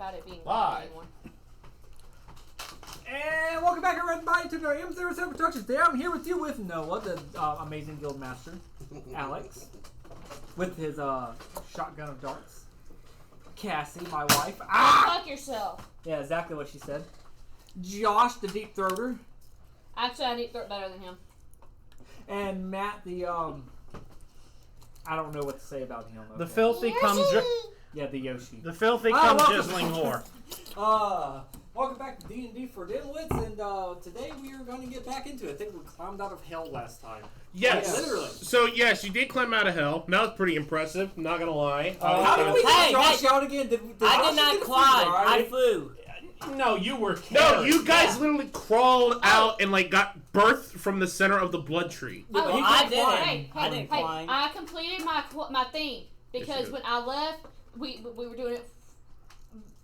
about it being Live. anymore. And welcome back, everybody, to our M07 Productions. Today I'm here with you with Noah, the amazing guild master, Alex, with his shotgun of darts, Cassie, my wife. Fuck yourself. Yeah, exactly what she said. Josh, the deep throater. Actually, I deep throat better than him. And Matt, the I don't know what to say about him. The filthy yeah, the Yoshi. The filthy jizzling whore. Welcome back to D&D for Dimwits, and today we are going to get back into it. I think we climbed out of hell last time. Yes. Yeah, literally. So, yes, you did climb out of hell. That was pretty impressive, not gonna lie. How did we get Josh out again? I did not climb. I flew. No, you were carried. No, you guys literally crawled out and, like, got birthed from the center of the blood tree. Oh, Well, I didn't. Hey, I didn't climb. I completed my thing because when I left, we were doing it.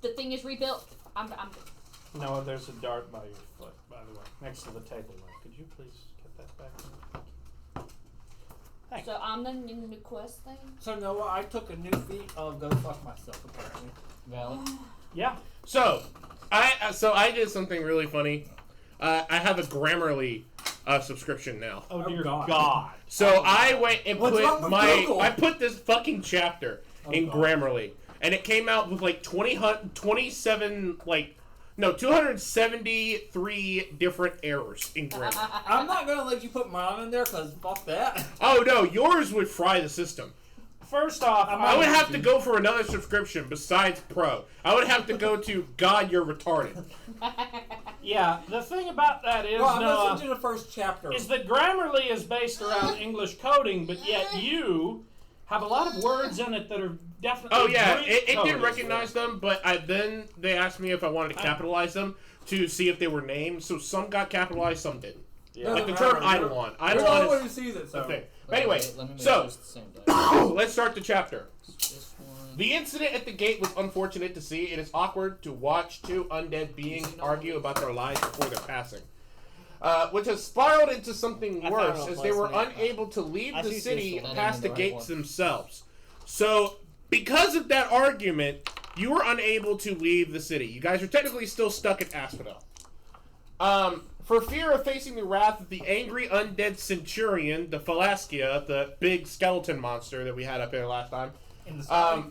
The thing is rebuilt. I'm No, there's a dart by your foot, by the way, next to the table leg. Could you please get that back? Thanks. So I'm the new quest thing. So Noah, I took a new feat of go fuck myself, apparently. Valid. Yeah. So I did something really funny. I have a Grammarly subscription now. Oh dear God. God. So I went and What's wrong with Google? I put this fucking chapter in God. Grammarly, and it came out with like 273 different errors in Grammarly. I'm not going to let you put mine in there because fuck that. Oh no, yours would fry the system. First off, I would have to go for another subscription besides Pro. I would have to go to God, you're retarded. Yeah, the thing about that is, Well, I'm Noah, listening to the first chapter. is that Grammarly is based around English coding, but yet you have a lot of words in it that are definitely Oh yeah, Greek it did coded. recognize them, but then they asked me if I wanted to capitalize them to see if they were named. So some got capitalized, some didn't. Yeah. Like the term Eidolon. You're the only one Eidolon who is sees it, the so. thing. But anyway, Let me make so this the same day. let's start the chapter. This one. The incident at the gate was unfortunate to see. It is awkward to watch two undead beings argue about their lives before their passing. Which has spiraled into something I worse, found as one they were place to unable to leave I the see city this one. past the That ain't the right gates one. themselves. So, because of that argument, you were unable to leave the city. You guys are technically still stuck at Asphodel. For fear of facing the wrath of the angry undead centurion, the Phalaskia, the big skeleton monster that we had up there last time, In the story.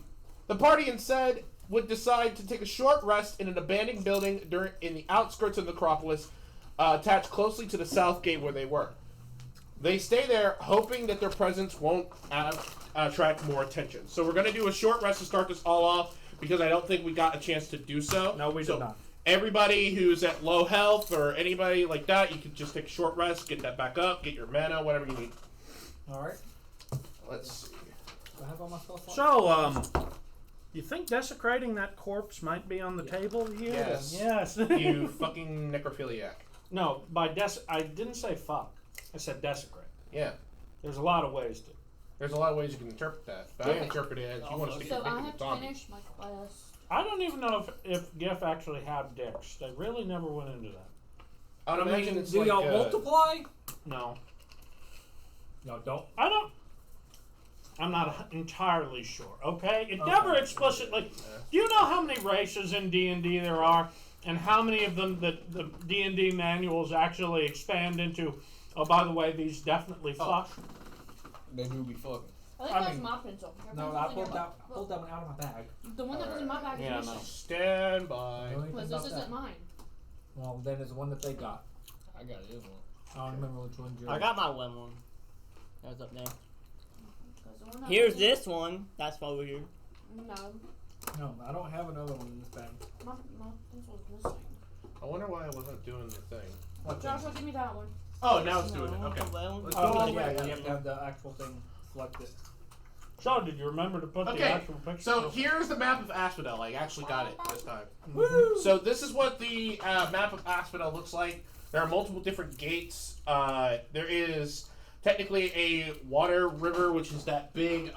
the party instead would decide to take a short rest in an abandoned building in the outskirts of the Necropolis, attached closely to the south gate where they were. They stay there, hoping that their presence won't attract more attention. So we're going to do a short rest to start this all off, because I don't think we got a chance to do so. No, we did not. Everybody who's at low health or anybody like that, you can just take a short rest, get that back up, get your mana, whatever you need. Alright. Let's see. Do I have all my spell slots? So, you think desecrating that corpse might be on the table here? Yes. Yes. You fucking necrophiliac. No, I didn't say fuck. I said desecrate. Yeah. There's a lot of ways to. There's a lot of ways you can interpret that. But I interpret it as you want to stick So your dick I in have the to zombie. finish my quest. I don't even know if Giff actually had dicks. They really never went into that. I'd imagine it's do like, y'all multiply? No. No, don't. I don't. I'm not entirely sure. Okay, it never explicitly. Do you know how many races in D&D there are, and how many of them the D&D manuals actually expand into? Oh, by the way, these definitely fuck. They do be fucking. I think that's my pencil. Your No, pencil's I in your pulled that one out of my bag. The one that was in my bag is Yeah, missing. no. Stand by. Know anything Because about this that? isn't mine. Well, then it's the one that they got. I got it. I don't remember which one. I got my one. That was up there. 'Cause the one that Here's was- this one. That's over here. No. No, I don't have another one in this bag. My pencil's missing. I wonder why I wasn't doing the thing. What Joshua, give me that one. Oh, now it's doing it. No, Okay. well, Let's Oh, go to yeah, the you have to have the actual thing selected. So, did you remember to put the Okay, actual picture? so here's the map of Asphodel. I actually got it this time. Woo! So this is what the map of Asphodel looks like. There are multiple different gates. There is technically a water river, which is that big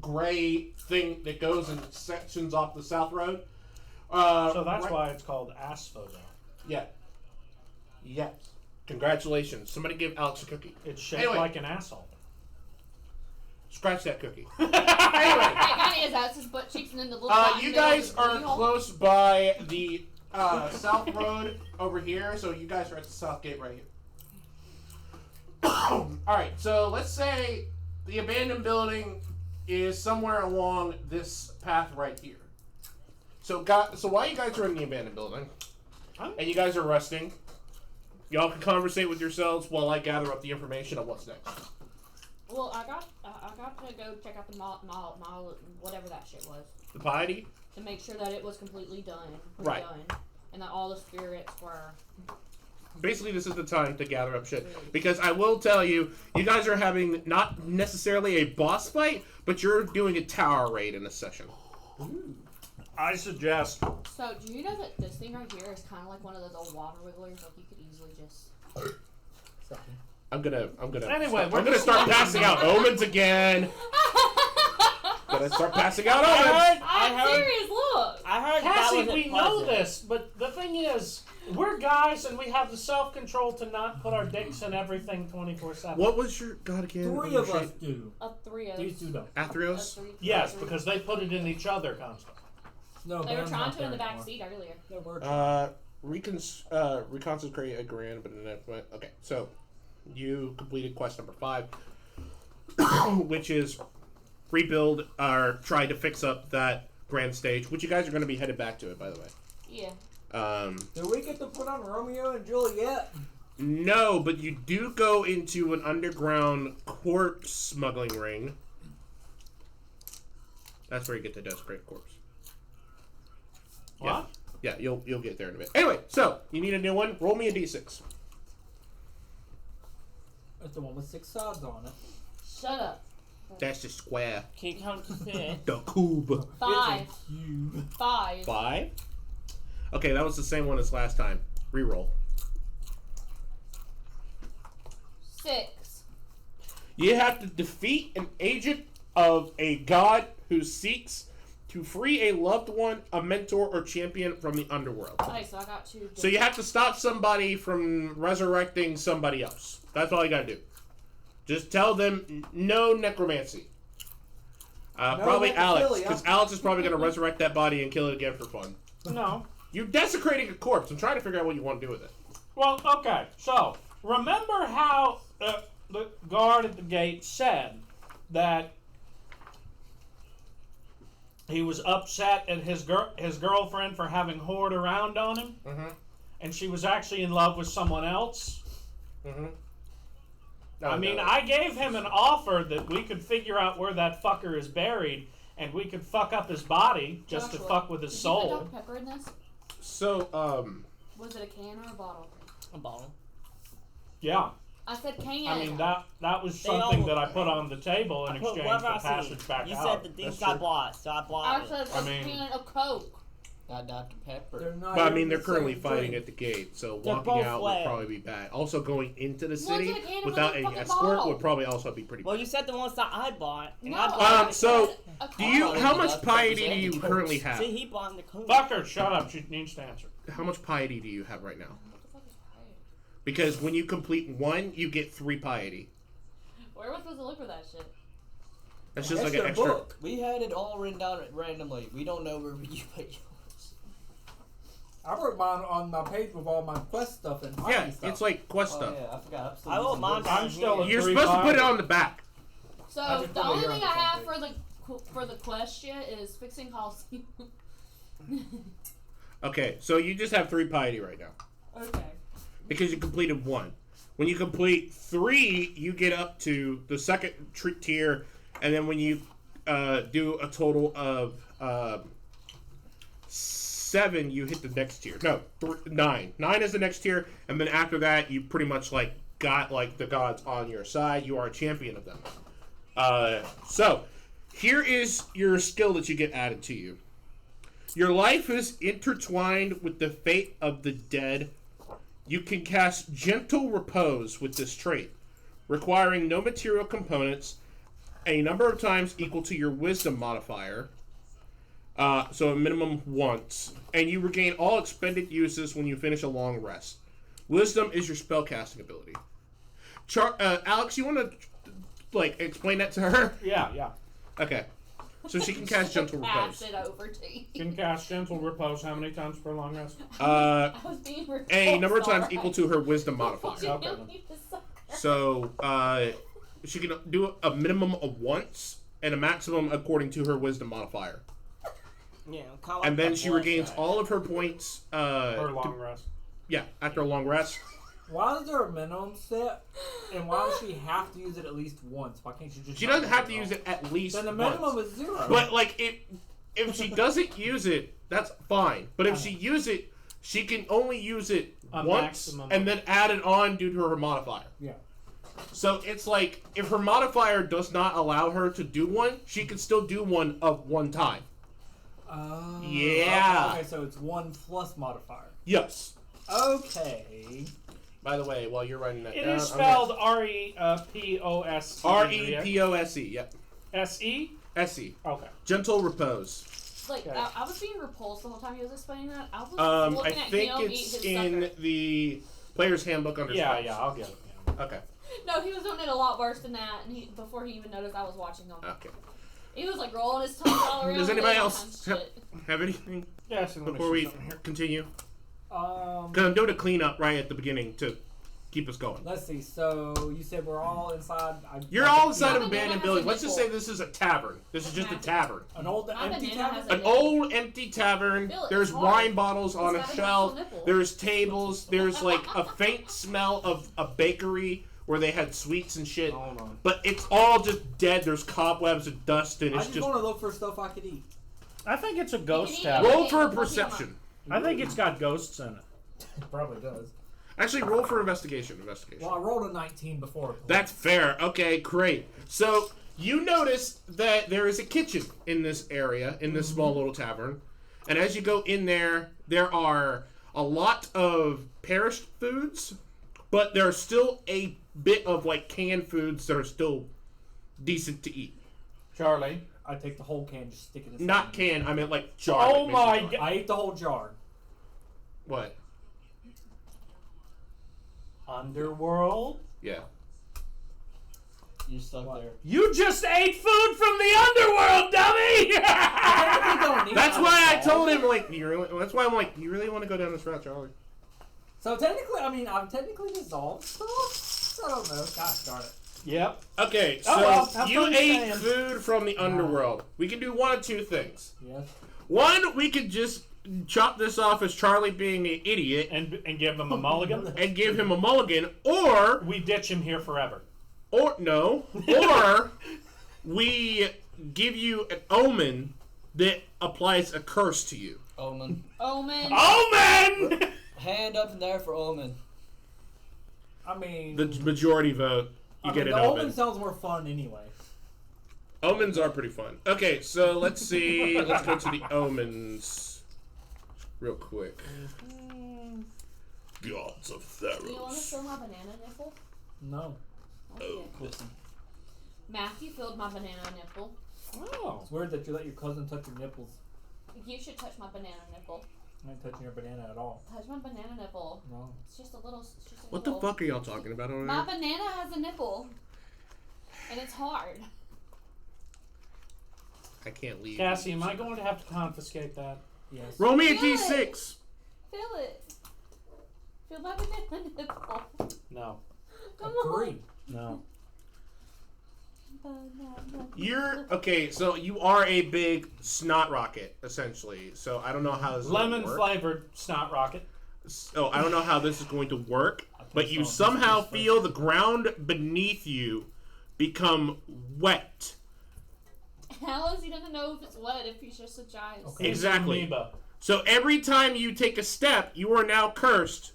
gray thing that goes in sections off the south road. So that's why it's called Asphodel. Yeah. Yes. Congratulations. Somebody give Alex a cookie. It's shaped Anyway. like an asshole. Scratch that cookie. It kind of is. That's his butt cheeks and then the little. You guys are close by the south road over here, so you guys are at the south gate right here. Alright, so let's say the abandoned building is somewhere along this path right here. So while you guys are in the abandoned building, and you guys are resting, y'all can conversate with yourselves while I gather up the information on what's next. Well, I got to go check out the mall, whatever that shit was. The piety? To make sure that it was completely done. Right. Done, and that all the spirits were... Basically, this is the time to gather up shit. Because I will tell you, you guys are having not necessarily a boss fight, but you're doing a tower raid in a session. Ooh. I suggest... So, do you know that this thing right here is kind of like one of those old water wigglers? Like, you could easily just... I'm gonna Anyway, I'm gonna start passing out omens again. Gonna start passing out omens. I'm serious, look! I heard Cassie, that we know this, but the thing is, we're guys and we have the self-control to not put our dicks in everything 24/7. What was your god again? 3 of us do. Three of These two don't. Athreos? Yes, because they put it in each other constantly. No, They were Bam's trying not to in the there back anymore. seat earlier. They were trying. Reconcentrate a grand, but okay. So you completed quest number 5, which is rebuild or try to fix up that grand stage, which you guys are going to be headed back to it, by the way. Yeah. Did we get to put on Romeo and Juliet? No, but you do go into an underground corpse smuggling ring. That's where you get the desecrated corpse. What? Yeah, you'll get there in a bit. Anyway, so you need a new one. Roll me a d6. That's the one with 6 sides on it. Shut up. That's the square. Can you count to 10? The cube. 5. It's a cube. 5. 5? Okay, that was the same one as last time. Reroll. 6. You have to defeat an agent of a god who seeks to free a loved one, a mentor, or champion from the underworld. Okay, so I got 2. So you have to stop somebody from resurrecting somebody else. That's all you gotta do. Just tell them no necromancy. Probably Alex, because Alex is probably gonna resurrect that body and kill it again for fun. No. You're desecrating a corpse. I'm trying to figure out what you want to do with it. Well, okay. So, remember how the guard at the gate said that he was upset at his girlfriend for having whored around on him? Mm-hmm. And she was actually in love with someone else? Mm-hmm. I mean, I gave him an offer that we could figure out where that fucker is buried, and we could fuck up his body just to fuck with his Did soul. you put Dr. Pepper in this? So, Was it a can or a bottle? A bottle. Yeah. I said can. I mean, that was They something all- that I put on the table in I put exchange whatever for I seen. passage back You out. said the things That's got true. blocked, so I I blocked said it. a I mean- can of Coke. Not Dr. Pepper. They're not but I even mean, they're the currently same fighting drink. at the gate, so They're walking both out would wet. probably be bad. Also, going into the One's city in a can and without one's in a any fucking escort bottle. would probably also be pretty Well, bad. you said the ones that I bought. And No. I bought So, a do you? Oh, How much that's piety do Pepper's you and currently Cokes. have? See, he bought in the Coke. Fuck her, shut up. She needs to answer. How much piety do you have right now? What the fuck is piety? Because when you complete 1, you get 3 piety. Where was I supposed to look for that shit? That's just That's like an their extra. book. We had it all written down randomly. We don't know where you put yours. I wrote mine on my page with all my quest stuff and Yeah, party stuff. it's like quest Oh, stuff. yeah, I forgot. I'm still I using want mine yours. I'm still a You're 3 supposed to put it piety. on the back. I So just the put it only here thing on I the have front for the quest shit is fixing Coliseum. Okay, so you just have 3 piety right now Okay. because you completed 1. When you complete 3, you get up to the second tier, and then when you do a total of 7, you hit the next tier. No, 9. 9 is the next tier, and then after that, you pretty much like got like the gods on your side. You are a champion of them. So here is your skill that you get added to you. Your life is intertwined with the fate of the dead. You can cast Gentle Repose with this trait, requiring no material components, a number of times equal to your Wisdom modifier, so a minimum once, and you regain all expended uses when you finish a long rest. Wisdom is your spellcasting ability. Alex, you want to like explain that to her? Yeah. Okay. So she can cast Gentle Pass Repose. it over to you. Can cast Gentle Repose how many times per long rest? I was being A number of times alright. equal to her Wisdom modifier. Okay. So she can do a minimum of once and a maximum according to her Wisdom modifier. Yeah, kinda like And then that she boss regains guy. all of her points. Per long rest. Yeah, after a long rest. Why is there a minimum set? And why does she have to use it at least once? Why can't she just? She doesn't have to use it at least Then the once. minimum is 0. But like if she doesn't use it, that's fine. But if she uses it, she can only use it A once maximum. and then add it on due to her modifier. Yeah. So it's like if her modifier does not allow her to do one, she can still do one of one time. Oh. Yeah. Okay, so it's 1 plus modifier. Yes. Okay. By the way, while you're writing that It down, is spelled R-E-P-O-S. R-E-P-O-S-E. Yep. S-E? S-E. Okay. Gentle Repose. Like, Okay. I was being repulsed the whole time he was explaining that. I was I looking at think him eat it's his in sucker. the player's handbook under spells. Yeah, I'll get it. Yeah. Okay. No, he was doing it a lot worse than that, and before he even noticed I was watching him. Okay. He was like rolling his tongue all around. Does and anybody doing all else kinds of shit. have anything Yeah, so let me before see we something here. continue? Um. Because I'm doing a cleanup right at the beginning to keep us going. Let's see. So you said we're all inside. You're all inside of My an banana abandoned has building. a Let's just nipple. say this is a tavern. This is just a tavern. An old My empty banana tavern. has a An old empty tavern. Feel it, There's it's hard. wine bottles on It's a got an shelf. actual nipple. There's tables. There's like a faint smell of a bakery where they had sweets and shit. Hold on. But it's all just dead. There's cobwebs and dust, and I it's just just. want to look for stuff I could eat. I think it's a You ghost can eat tavern. Roll for a Pokemon. perception. I think it's got ghosts in it. It probably does. Actually, roll for investigation. Well, I rolled a 19 before. That's fair. Okay, great. So you notice that there is a kitchen in this area, in this small little tavern. And as you go in there, there are a lot of perished foods, but there's still a bit of like canned foods that are still decent to eat. Charlie. I take the whole can, just stick it in. Not canned, I meant like jar. Oh like my mason jar. God. I ate the whole jar. What? Underworld? Yeah. You stuck What? there. You just ate food from the underworld, dummy! That's why I told him like you really. That's why I'm like you really want to go down this route, Charlie. So technically, I mean, I've technically dissolved stuff. I don't know. Gosh darn it. Yep. Okay, so Oh, well, have you fun ate staying. food from the underworld. We can do one of two things. Yes. One, we could just chop this off as Charlie being an idiot And give him a mulligan. and give him a mulligan, or We ditch him here forever. no, or we give you an omen that applies a curse to you. Omen. Omen. Omen! Hand up in there for Omen. I mean, The majority vote, you get the an omen omen. sounds more fun anyway. Omens are pretty fun. Okay, so let's see. Let's go to the omens real quick. Gods of Do you want to Theros. fill my banana nipple? No. Oh. Matthew filled my banana nipple. Oh. It's weird that you let your cousin touch your nipples. You should touch my banana nipple. I ain't touching your banana at all. Touch my banana nipple. No. It's just a little. It's just a What the little. fuck are y'all talking about over My there? banana has a nipple, and it's hard. I can't leave. Cassie, am I going to have to confiscate that? Yes. Roll me a Feel d6. Feel it. Feel my banana nipple. No. Come A on. 3. No. Banana. You're okay. So you are a big snot rocket, essentially. So I don't know how this is Lemon gonna work. flavored snot rocket. So I don't know how this is going to work, but you some on this somehow first. feel the ground beneath you become wet. How is he gonna know if it's wet if he's just a giant? Okay. Exactly. Amoeba. So every time you take a step, you are now cursed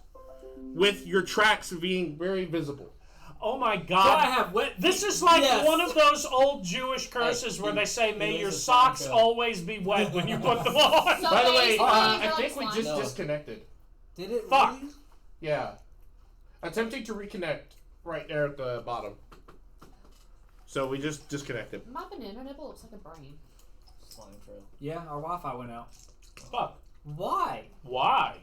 with your tracks being very visible. Oh my So I god. have wet. This is like Yes. one of those old Jewish curses Hey, where they say, may he your is a socks Seinfeld. always be wet when you put them on. So By the way, basically, I you're think we like just slime. No. disconnected. Did it Fuck. really? Yeah. Attempting to reconnect right there at the bottom. So we just disconnected. My banana nipple looks like a brain. Slime trail. Yeah, our Wi-Fi went out. Fuck. Why? Why?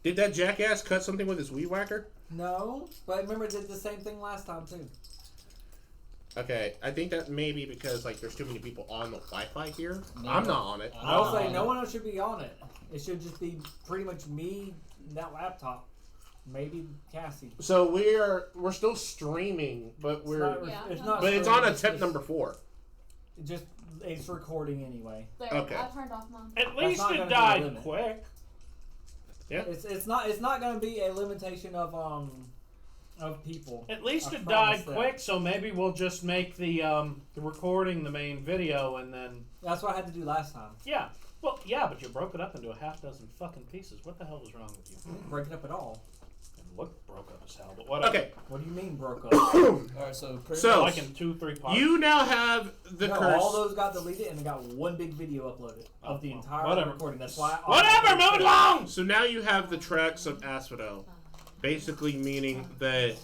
Did that jackass cut something with his weed whacker? No, but remember it did the same thing last time too. Okay, I think that may be because like there's too many people on the Wi-Fi here. No. I'm not on it. I will say no one else should be on it. It should just be pretty much me, that laptop, maybe Cassie. So we're still streaming, but It's not but it's streaming, on a it's tip just- number 4. It's recording anyway. There, Okay. I turned off mine. At least not it gonna be a died limit. quick. It's not going to be a limitation of people. At least I it promise died that. quick, so maybe we'll just make the recording the main video and then That's what I had to do last time. yeah. Well, yeah, but you broke it up into a half dozen fucking pieces. What the hell was wrong with you? I didn't break it up at all. It looked broke up as hell, but whatever. Okay. What do you mean broke up? Alright, so pretty So- much, Like in 2-3 parts. You now have the No, curse. all those got deleted and they got one big video uploaded of the well, entire whatever. recording. That's why. Whatever, move it along! So now you have the tracks of Asphodel, basically meaning that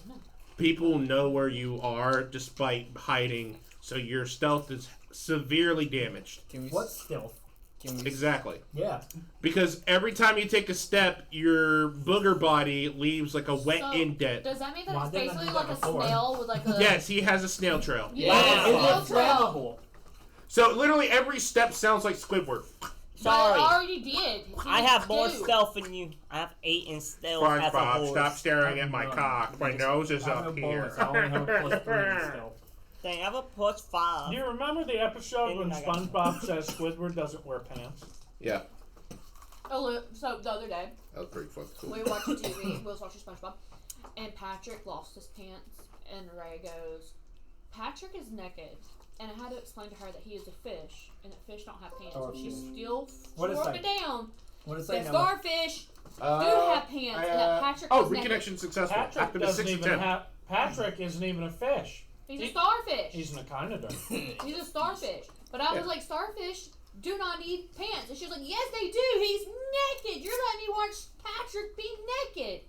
people know where you are despite hiding, so your stealth is severely damaged. can we, What stealth? Can we, Exactly. Yeah. Because every time you take a step, your booger body leaves like a wet So, indent. Does that mean that Well, I it's didn't basically do like that a before. snail with like a... Yes, he has a snail trail. Yeah, Yeah. snail It's trail. flammable. So literally every step sounds like Squidward. But Sorry. I already did. I have more Dude. stealth than you. I have 8 in stealth as a SpongeBob, horse. stop staring at my None. cock. My nose is I have up no here. bonus. I only have a plus 3 in stealth. Dang, I have a +5. Do you remember the episode when And I got- SpongeBob says Squidward doesn't wear pants? Yeah, Oh, look, so the other day, that was pretty fucking cool. we were watching TV, we was watching SpongeBob, and Patrick lost his pants, and Ray goes, Patrick is naked, and I had to explain to her that he is a fish, and that fish don't have pants, Oh, and she shit. still What is swore that? it down What did it say that now? starfish do have pants, and that Patrick oh, is naked. reconnection successful. Patrick After the doesn't 6th even attempt. have. Patrick isn't even a fish. He's a starfish. He's an echinoderm. He's a starfish. But I was Yeah. like, starfish do not need pants. And she was like, yes, they do. He's naked. You're letting me watch Patrick be naked.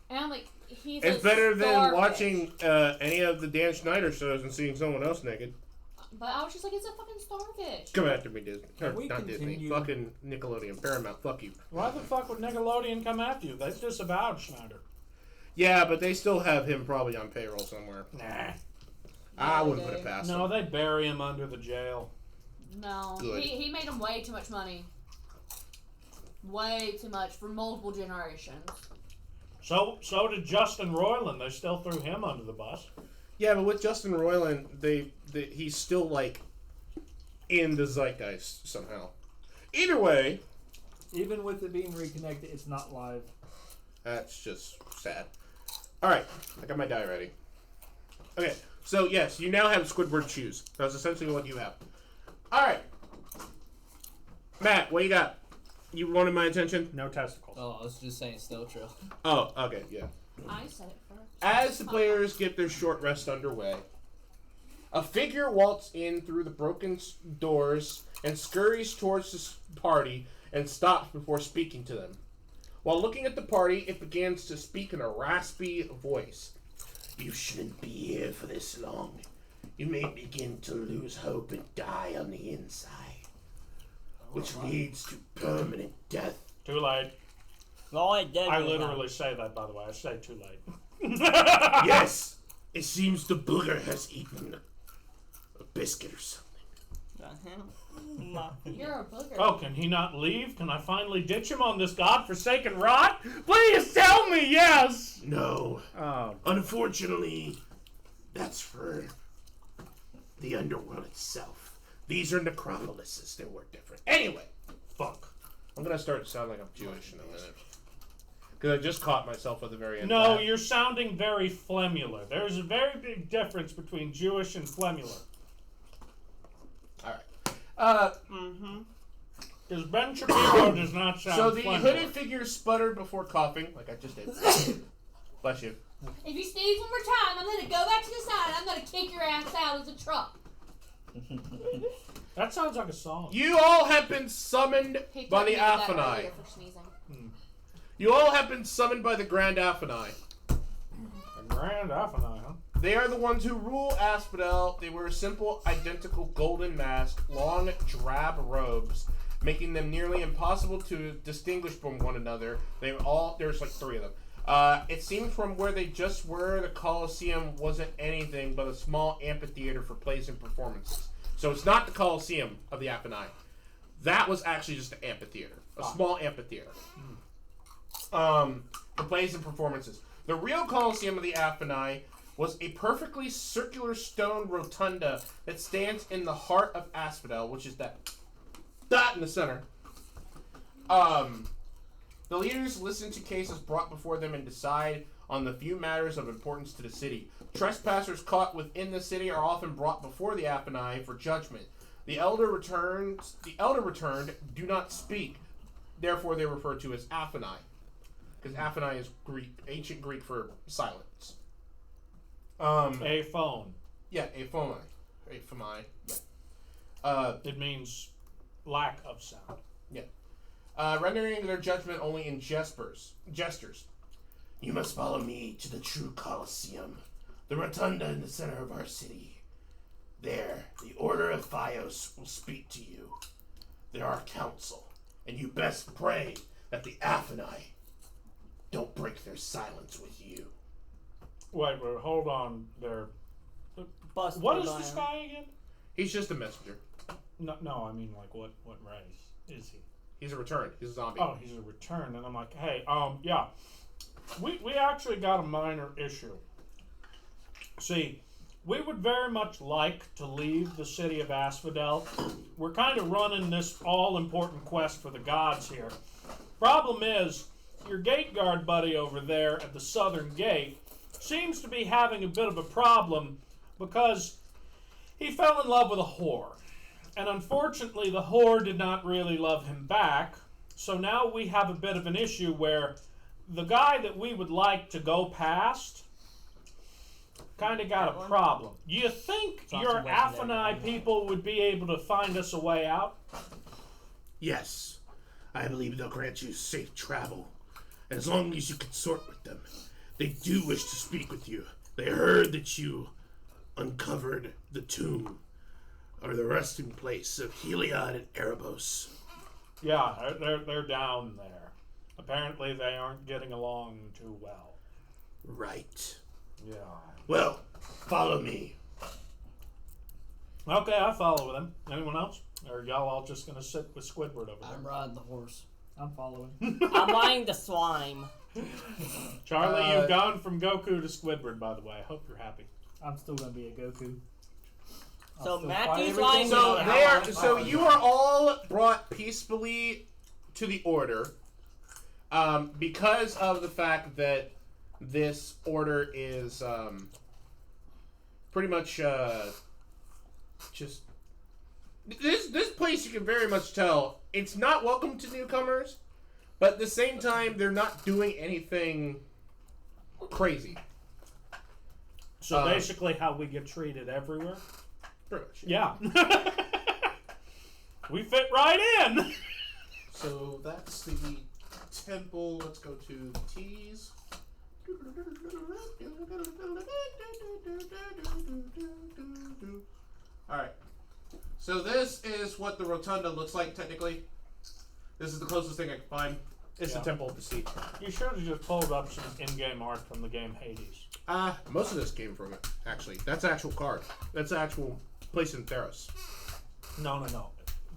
And I'm like, he's It's a better than starfish. watching any of the Dan Schneider shows and seeing someone else naked. But I was just like, it's a fucking starfish. Come after me, Disney. Can Or we not Disney. continue? Fucking Nickelodeon. Paramount. Fuck you. Why the fuck would Nickelodeon come after you? They've disavowed Schneider. Yeah, but they still have him probably on payroll somewhere. Nah. I No, wouldn't put it they- past No, them. they bury him under the jail. No. Good. He made him way too much money. Way too much for multiple generations. So did Justin Roiland. They still threw him under the bus. Yeah, but with Justin Roiland, he's still like in the zeitgeist somehow. Either way, Even with it being reconnected, it's not live. that's just sad. All right, I got my die ready. Okay, so yes, you now have Squidward shoes. That's essentially what you have. All right, Matt, what you got? You wanted my attention? No testicles. oh, I was just saying Snow Trail. Oh, okay, yeah. I said it first. As the players get their short rest underway, a figure waltzes in through the broken doors and scurries towards the party and stops before speaking to them. While looking at the party, it begins to speak in a raspy voice. You shouldn't be here for this long. You may begin to lose hope and die on the inside, which leads to permanent death. Too late. Well, I did. I literally say that, by the way. I say too late. Yes, it seems the booger has eaten a biscuit or something. You're a booger. Oh, can he not leave? Can I finally ditch him on this godforsaken rock? Please tell me yes! No. Oh. Unfortunately, that's for the underworld itself. These are necropolises. They work different. Anyway, Fuck. I'm going to start to sound like I'm Jewish in a minute. Because I just caught myself at the very end. No, of that. you're sounding very flemular. There's a very big difference between Jewish and flemular. Alright. Because Ben Shapiro does not sound So the flemular. hooded figure sputtered before coughing, like I just did. Bless you. If you sneeze one more time, I'm gonna go back to the side and I'm gonna kick your ass out of the truck. That sounds like a song. You all have been summoned He by told the me that Aphanai. earlier for sneezing. You all have been summoned by the Grand Aphanai. A grand Aphanai, huh? They are the ones who rule Asphodel. They wear a simple, identical golden mask, long, drab robes, making them nearly impossible to distinguish from one another. There's like 3 of them. It seems from where they just were, the Colosseum wasn't anything but a small amphitheater for plays and performances. So it's not the Colosseum of the Apennine. That was actually just an amphitheater. A small amphitheater. For plays and performances. The real Colosseum of the Apennine was a perfectly circular stone rotunda that stands in the heart of Asphodel, which is that dot in the center. The leaders listen to cases brought before them and decide on the few matters of importance to the city. Trespassers caught within the city are often brought before the Apennine for judgment. The elder returned do not speak, therefore they refer to as Apennine. Because Apennine is Greek, ancient Greek for silence. A phone. Yeah, aphomai. It means lack of sound. Rendering their judgment only in gestures. You must follow me to the true Colosseum, the rotunda in the center of our city. There, the Order of Theos will speak to you. They're our council, and you best pray that the Apennine don't break their silence with you. Wait, hold on there. Bust What the is lion. this guy again? He's just a messenger. No, I mean, like, what race is he? He's a return. He's a zombie. Oh, he's a return, and I'm like, hey, yeah. We actually got a minor issue. See, we would very much like to leave the city of Asphodel. We're kind of running this all-important quest for the gods here. Problem is, your gate guard buddy over there at the southern gate seems to be having a bit of a problem because he fell in love with a whore. And unfortunately, the whore did not really love him back. So now we have a bit of an issue where the guy that we would like to go past kind of got a problem. You think your Apennine people would be able to find us a way out? Yes, I believe they'll grant you safe travel, as long as you consort with them. They do wish to speak with you. They heard that you uncovered the tomb, or the resting place of Heliod and Erebos. Yeah, they're down there. Apparently they aren't getting along too well. Right. Yeah. Well, follow me. Okay, I follow with him. Anyone else? Or are y'all all just gonna sit with Squidward over there? I'm riding the horse. I'm following. I'm buying the slime. Charlie, you've gone from Goku to Squidward, by the way. I hope you're happy. I'm still gonna be a Goku. So still Matthew's fight lying. everything. So you are all brought peacefully to the order, because of the fact that this order is pretty much just this place. You can very much tell it's not welcome to newcomers, but at the same time they're not doing anything crazy. So basically how we get treated everywhere? Pretty much. Yeah. We fit right in. So that's the temple. Let's go to the T's. Alright. So this is what the rotunda looks like technically. This is the closest thing I can find. It's Yeah. the Temple of Deceit. You should have just pulled up some in-game art from the game Hades. Most of this came from it, actually. That's an actual card. That's an actual place in Theros. No.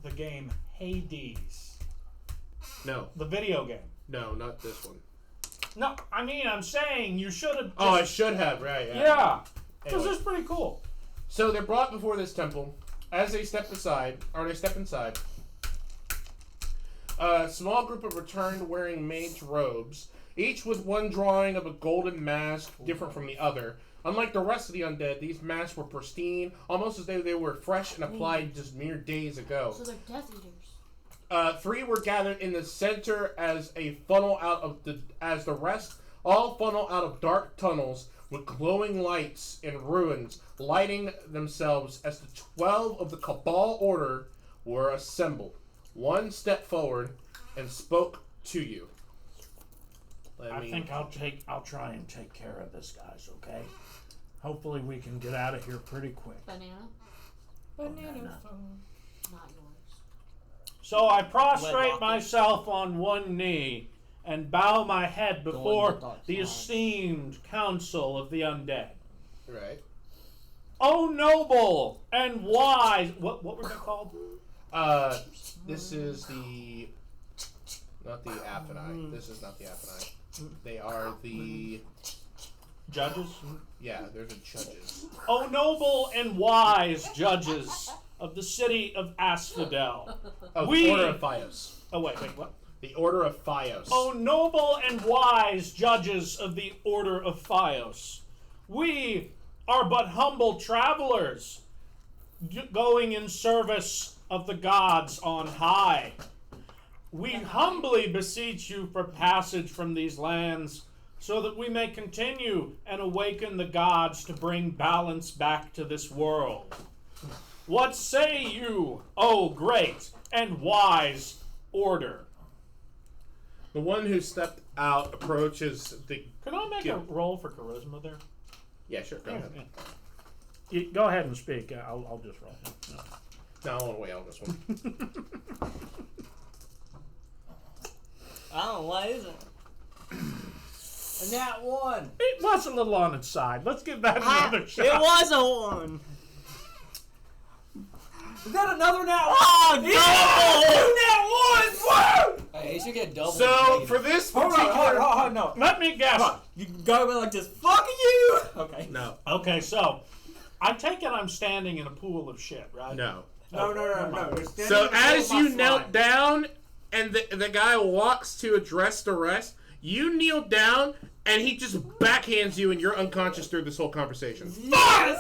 The game Hades. No. The video game. No, not this one. No, I mean, I'm saying you should have. Oh, I should have, right. Yeah. This Anyway. is pretty cool. So they're brought before this temple. As they step inside, a small group of returned wearing mage robes, each with one drawing of a golden mask different from the other. Unlike the rest of the undead, these masks were pristine, almost as though they were fresh and applied just mere days ago. So they're Death Eaters. 3 were gathered in the center as a funnel out of the rest all funnel out of dark tunnels with glowing lights and ruins lighting themselves as the 12 of the Cabal Order were assembled. One stepped forward and spoke to you. I think I'll try and take care of this, guys, okay? Hopefully we can get out of here pretty quick. Banana? Banana. Not yours. So I prostrate Wedlock. myself on one knee and bow my head before to dark the side. esteemed council of the undead. Right. Oh, noble and wise. What were they called? This is the not the Aphenai. This is not the Aphenai. They are the Judges? they're the judges. Oh, noble and wise judges of the city of Asphodel. Oh, We- the Order of Phios. Oh, wait, what? The Order of Phios. Oh, noble and wise judges of the Order of Phios. We are but humble travelers going in service of the gods on high. We humbly beseech you for passage from these lands so that we may continue and awaken the gods to bring balance back to this world. What say you, O great and wise order? The one who stepped out approaches the. Can I make a roll for charisma there? Yeah, sure. Go ahead. Go ahead and speak. I'll just roll. No, I want to wait on this one. Oh, what is it? And that one. It was a little on its side. Let's give that another shot. It was a 1. Is that another nat one? Oh, Nat ones! Woo! Hey, you should get double. So for this Hold particular, on, no. Let me guess. You gotta be like this. Fuck you! Okay. no, Okay, so I take it I'm standing in a pool of shit, right? no. No. You're standing So in the as middle you of my knelt slime. down and the guy walks to address the rest, you kneel down and he just backhands you and you're unconscious through this whole conversation. Yes!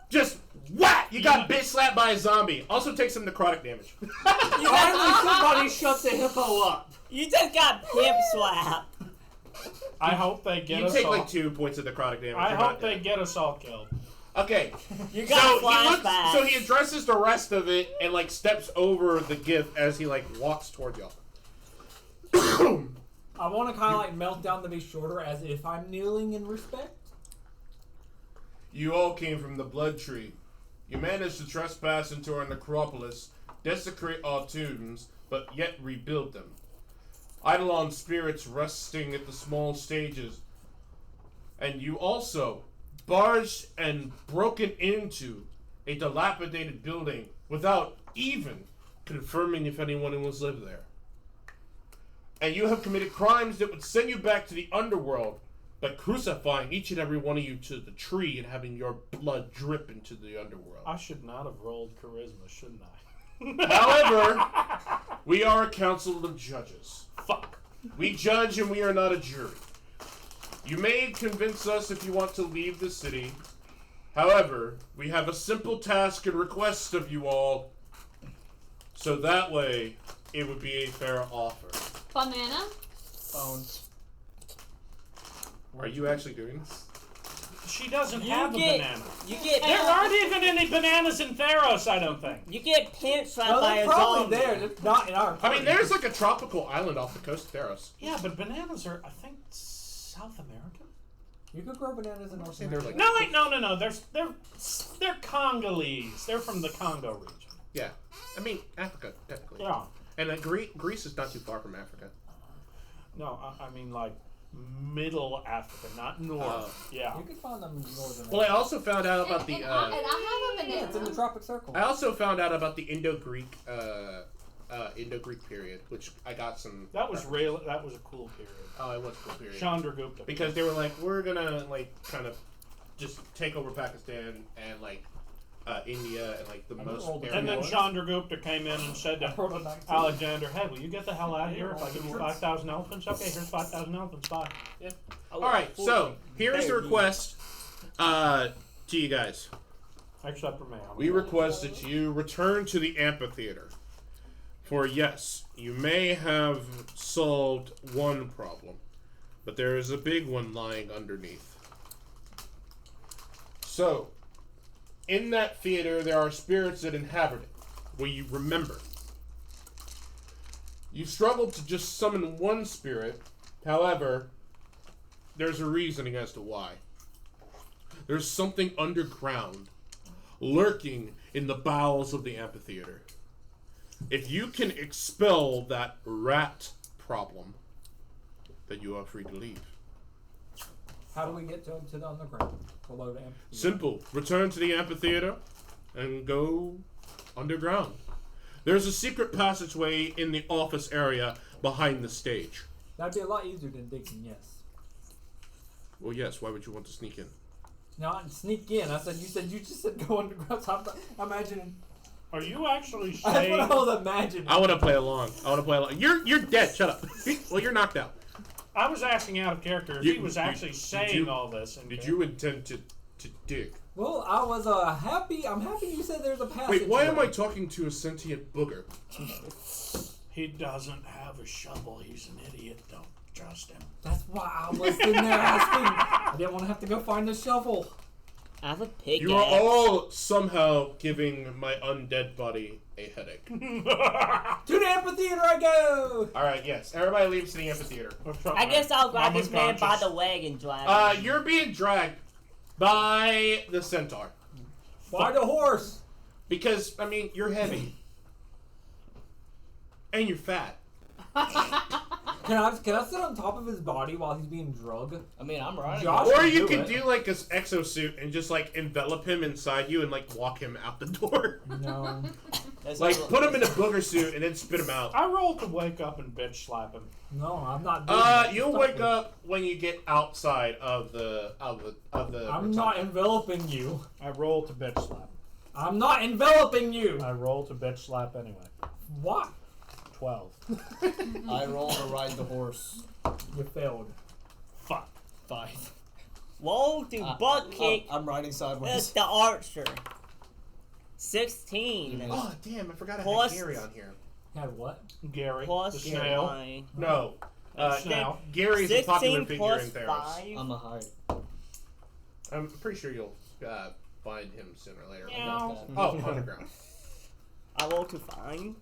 Just whack! You got bitch slapped by a zombie. Also take some necrotic damage. Finally, somebody shut the hippo up. You just got pimp slapped. I hope they get You us take all. like 2 points of necrotic damage. I You're hope not they dead. get us all killed. Okay. You So got he looks, flashbacks. so he addresses the rest of it and like steps over the gift as he like walks towards y'all. I want to kind of like melt down to be shorter as if I'm kneeling in respect. You all came from the Blood Tree. You managed to trespass into our necropolis, desecrate our tombs, but yet rebuild them. Eidolon spirits resting at the small stages. And you also barged and broken into a dilapidated building without even confirming if anyone was lived there. And you have committed crimes that would send you back to the underworld by crucifying each and every one of you to the tree and having your blood drip into the underworld. I should not have rolled charisma, shouldn't I? However, we are a council of judges. Fuck. We judge and we are not a jury. You may convince us if you want to leave the city. However, we have a simple task and request of you all, so that way it would be a fair offer. Banana? Bones. Are you actually doing this? She doesn't You have a get- banana. You get There aren't even any bananas in Theros, I don't think. you get pimp slapped No, by they're a probably zombie. there, just not in our I party. mean, there's like a tropical island off the coast of Theros. Yeah, but bananas are, I think, South American. You could grow bananas in North They're America. like- No, wait, no. They're Congolese. They're from the Congo region. Yeah. I mean, Africa, technically. Yeah. And Greece is not too far from Africa. No, I mean like middle Africa, not north. Yeah. You could find them in northern. Well, I also found out about the. And I have a yeah, it's in the banana. tropic circle. I also found out about the Indo-Greek period, which I got some. That was real. That was a cool period. Oh, it was a cool period. Chandragupta. Because they were like, we're gonna like kind of just take over Pakistan and like India and like the most. rolled a And then areas. Chandragupta came in and said I to rolled a 19. Alexander, "Hey, will you get the hell out of here if I give you 5,000 elephants? Okay, here's 5,000 elephants. Bye." Yeah. All right, so here's the request to you guys. Except for me. We request that you return to the amphitheater. For yes, you may have solved one problem, but there is a big one lying underneath. So, in that theater, there are spirits that inhabit it. Will you remember? You struggled to just summon one spirit. However, there's a reasoning as to why. There's something underground, lurking in the bowels of the amphitheater. If you can expel that rat problem, then you are free to leave. How do we get to the underground? Below the amphitheater? Simple. Return to the amphitheater and go underground. There's a secret passageway in the office area behind the stage. That'd be a lot easier than digging, yes. Well, yes. Why would you want to sneak in? No, I didn't sneak in. You just said go underground. So I'm imagining. Are you actually That's what saying? I was imagining. I want to play along. You're dead. Shut up. Well, you're knocked out. I was asking out of character if he was actually saying all this. Did you intend to dig? Well, I was happy. I'm happy you said there's a passage. Wait, why am I talking to a sentient booger? He doesn't have a shovel. He's an idiot. Don't trust him. That's why I was sitting there asking. I didn't want to have to go find the shovel. I have a pickaxe. You are all somehow giving my undead body a headache. To the amphitheater I go. All right, yes. Everybody leaves the amphitheater. I guess I'll grab I'm this man by unconscious. the leg and drag him. You're being dragged by the centaur Why the horse? because I mean you're heavy and you're fat. Can I sit on top of his body while he's being drugged? I mean, I'm riding. Josh- Or can you do can it. do like this exosuit and just like envelop him inside you and like walk him out the door. No. That's Like not- put him in a booger suit and then spit him out. I rolled to wake up and bitch slap him. No, I'm not doing that. You'll Stop wake it. up when you get outside of the. I'm not enveloping you. I rolled to bitch slap. I'm not enveloping you. I rolled to bitch slap anyway. What? 12. I roll to ride the horse. You failed. Fuck. 5. Roll to butt kick I'm riding sideways. the archer. 16. Oh damn! I forgot I Plus- had Gary on here. Had what? Gary, Plus the snail. my No, Snail. Gary's a popular 16 figure plus in Theros. 5. I'm a height. I'm pretty sure you'll find him sooner or later. Meow. Oh, underground. I roll to find.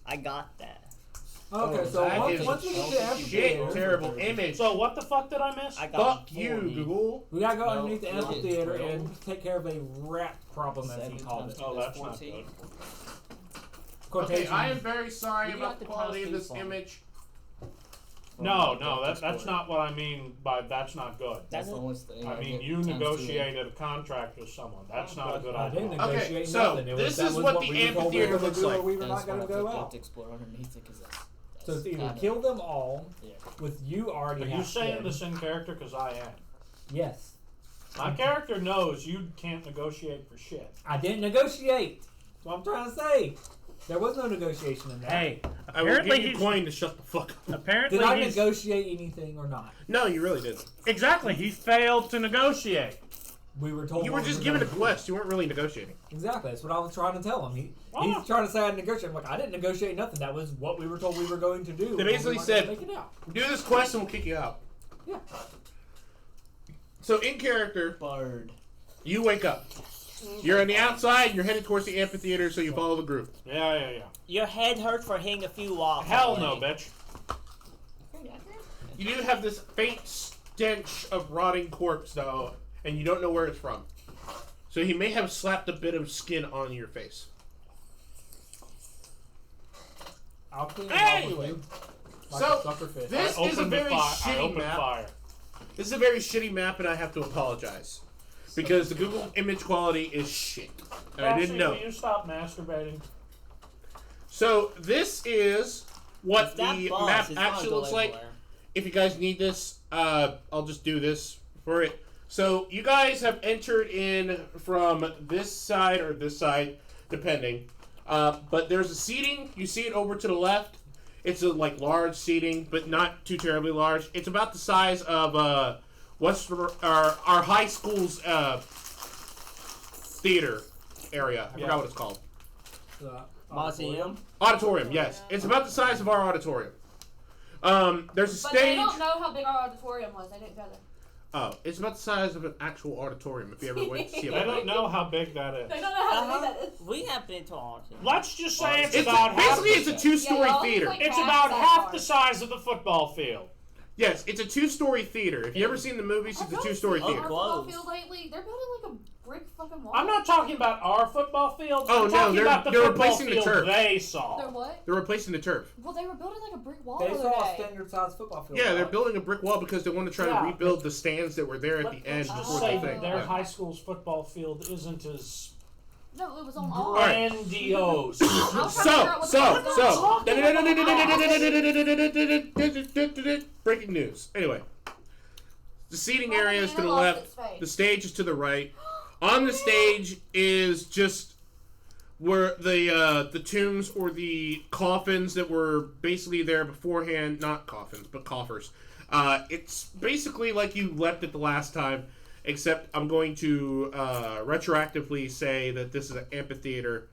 I got that. Okay, so that once, is once we get to the Shit, amphitheater, terrible image. So what the fuck did I miss? I got Fuck you, 40. Google. we gotta go No, underneath the we'll get amphitheater 12. and take care of a rat problem, as he 7 called times it. 2 Oh, is that's not 14. good. Okay, Quotation. I am very sorry You about got the the quality of costume this font. image. No, that's not what I mean by that's not good. That's the only thing. I mean, get you times 2. negotiated a contract with someone. That's not a good I didn't idea. negotiate Okay, so nothing. this that is was what the we were told we amphitheater were gonna looks do or like. We were That's not gonna why I go have out. to explore underneath it because that's So it's either kinda- kill them all Yeah. with you already. Are you half saying dead. this in character? Because I am. Yes. My character knows you can't negotiate for shit. I didn't negotiate. That's what I'm trying to say. There was no negotiation in that. Hey, I will apparently give you he's coin to shut the fuck up. apparently Did I he's negotiate anything or not? No, you really didn't. exactly he failed to negotiate. We were told You were what just we given a gonna do. quest. You weren't really negotiating. Exactly. That's what I was trying to tell him. Oh. He's trying to say I negotiated. I'm like, I didn't negotiate nothing. That was what we were told we were going to do. They and we basically weren't gonna said- make it out. Do this quest and we'll kick you out. Yeah. So in character, Bird. you wake up. You're on the outside. You're headed towards the amphitheater, so you follow the group. Yeah. Your head hurts for hitting a few walls. Hell away. no, bitch. You do have this faint stench of rotting corpse, though, and you don't know where it's from. So he may have slapped a bit of skin on your face. I'll clean it off with Anyway, you. Like so a sucker fish. this I is a opened the very fire. I shitty opened map. fire. This is a very shitty map, and I have to apologize because the Google image quality is shit. And I didn't Cassie, know. Will you stop masturbating? So this is what It's that the boss. map It's actually looks like. If you guys need this, I'll just do this for it. So you guys have entered in from this side or this side, depending. But there's a seating. You see it over to the left. It's a large seating, but not too terribly large. It's about the size of our high school's theater area. I forgot what it's called. Mausoleum. Auditorium, yes. It's about the size of our auditorium. There's a But they stage. don't know how big our auditorium was. They didn't go there. Oh, it's about the size of an actual auditorium. If you ever went to see They it. don't know how big that is. They don't know how big that is. We have been to Austin. Let's just say it's It's about half. basically it's a two-story Yeah, y'all theater. like- It's half about that half far. the size of the football field. Yes, it's a 2-story theater. If you ever seen the movies, it's a 2-story Our theater. football Close. field lately, they're building like a brick fucking wall. I'm not talking about our football fields. Oh, I'm no, talking they're- about the they're football replacing the field turf. they saw. They're what? They're replacing the turf. Well, they were building like a brick wall They the saw a other day. standard size football field. Yeah, they're building a brick wall because they want to try Yeah. to rebuild the stands that were there at the end Just before say the thing. their Yeah. high school's football field isn't as No, it was on all. Right. grandiose. I was trying to figure out what the fuck was So, breaking news. Anyway, the seating Well, area is to the lost left. its face. The stage is to the right. On the stage is just where the tombs or the coffins that were basically there beforehand. Not coffins, but coffers. It's basically like you left it the last time, except I'm going to retroactively say that this is an amphitheater,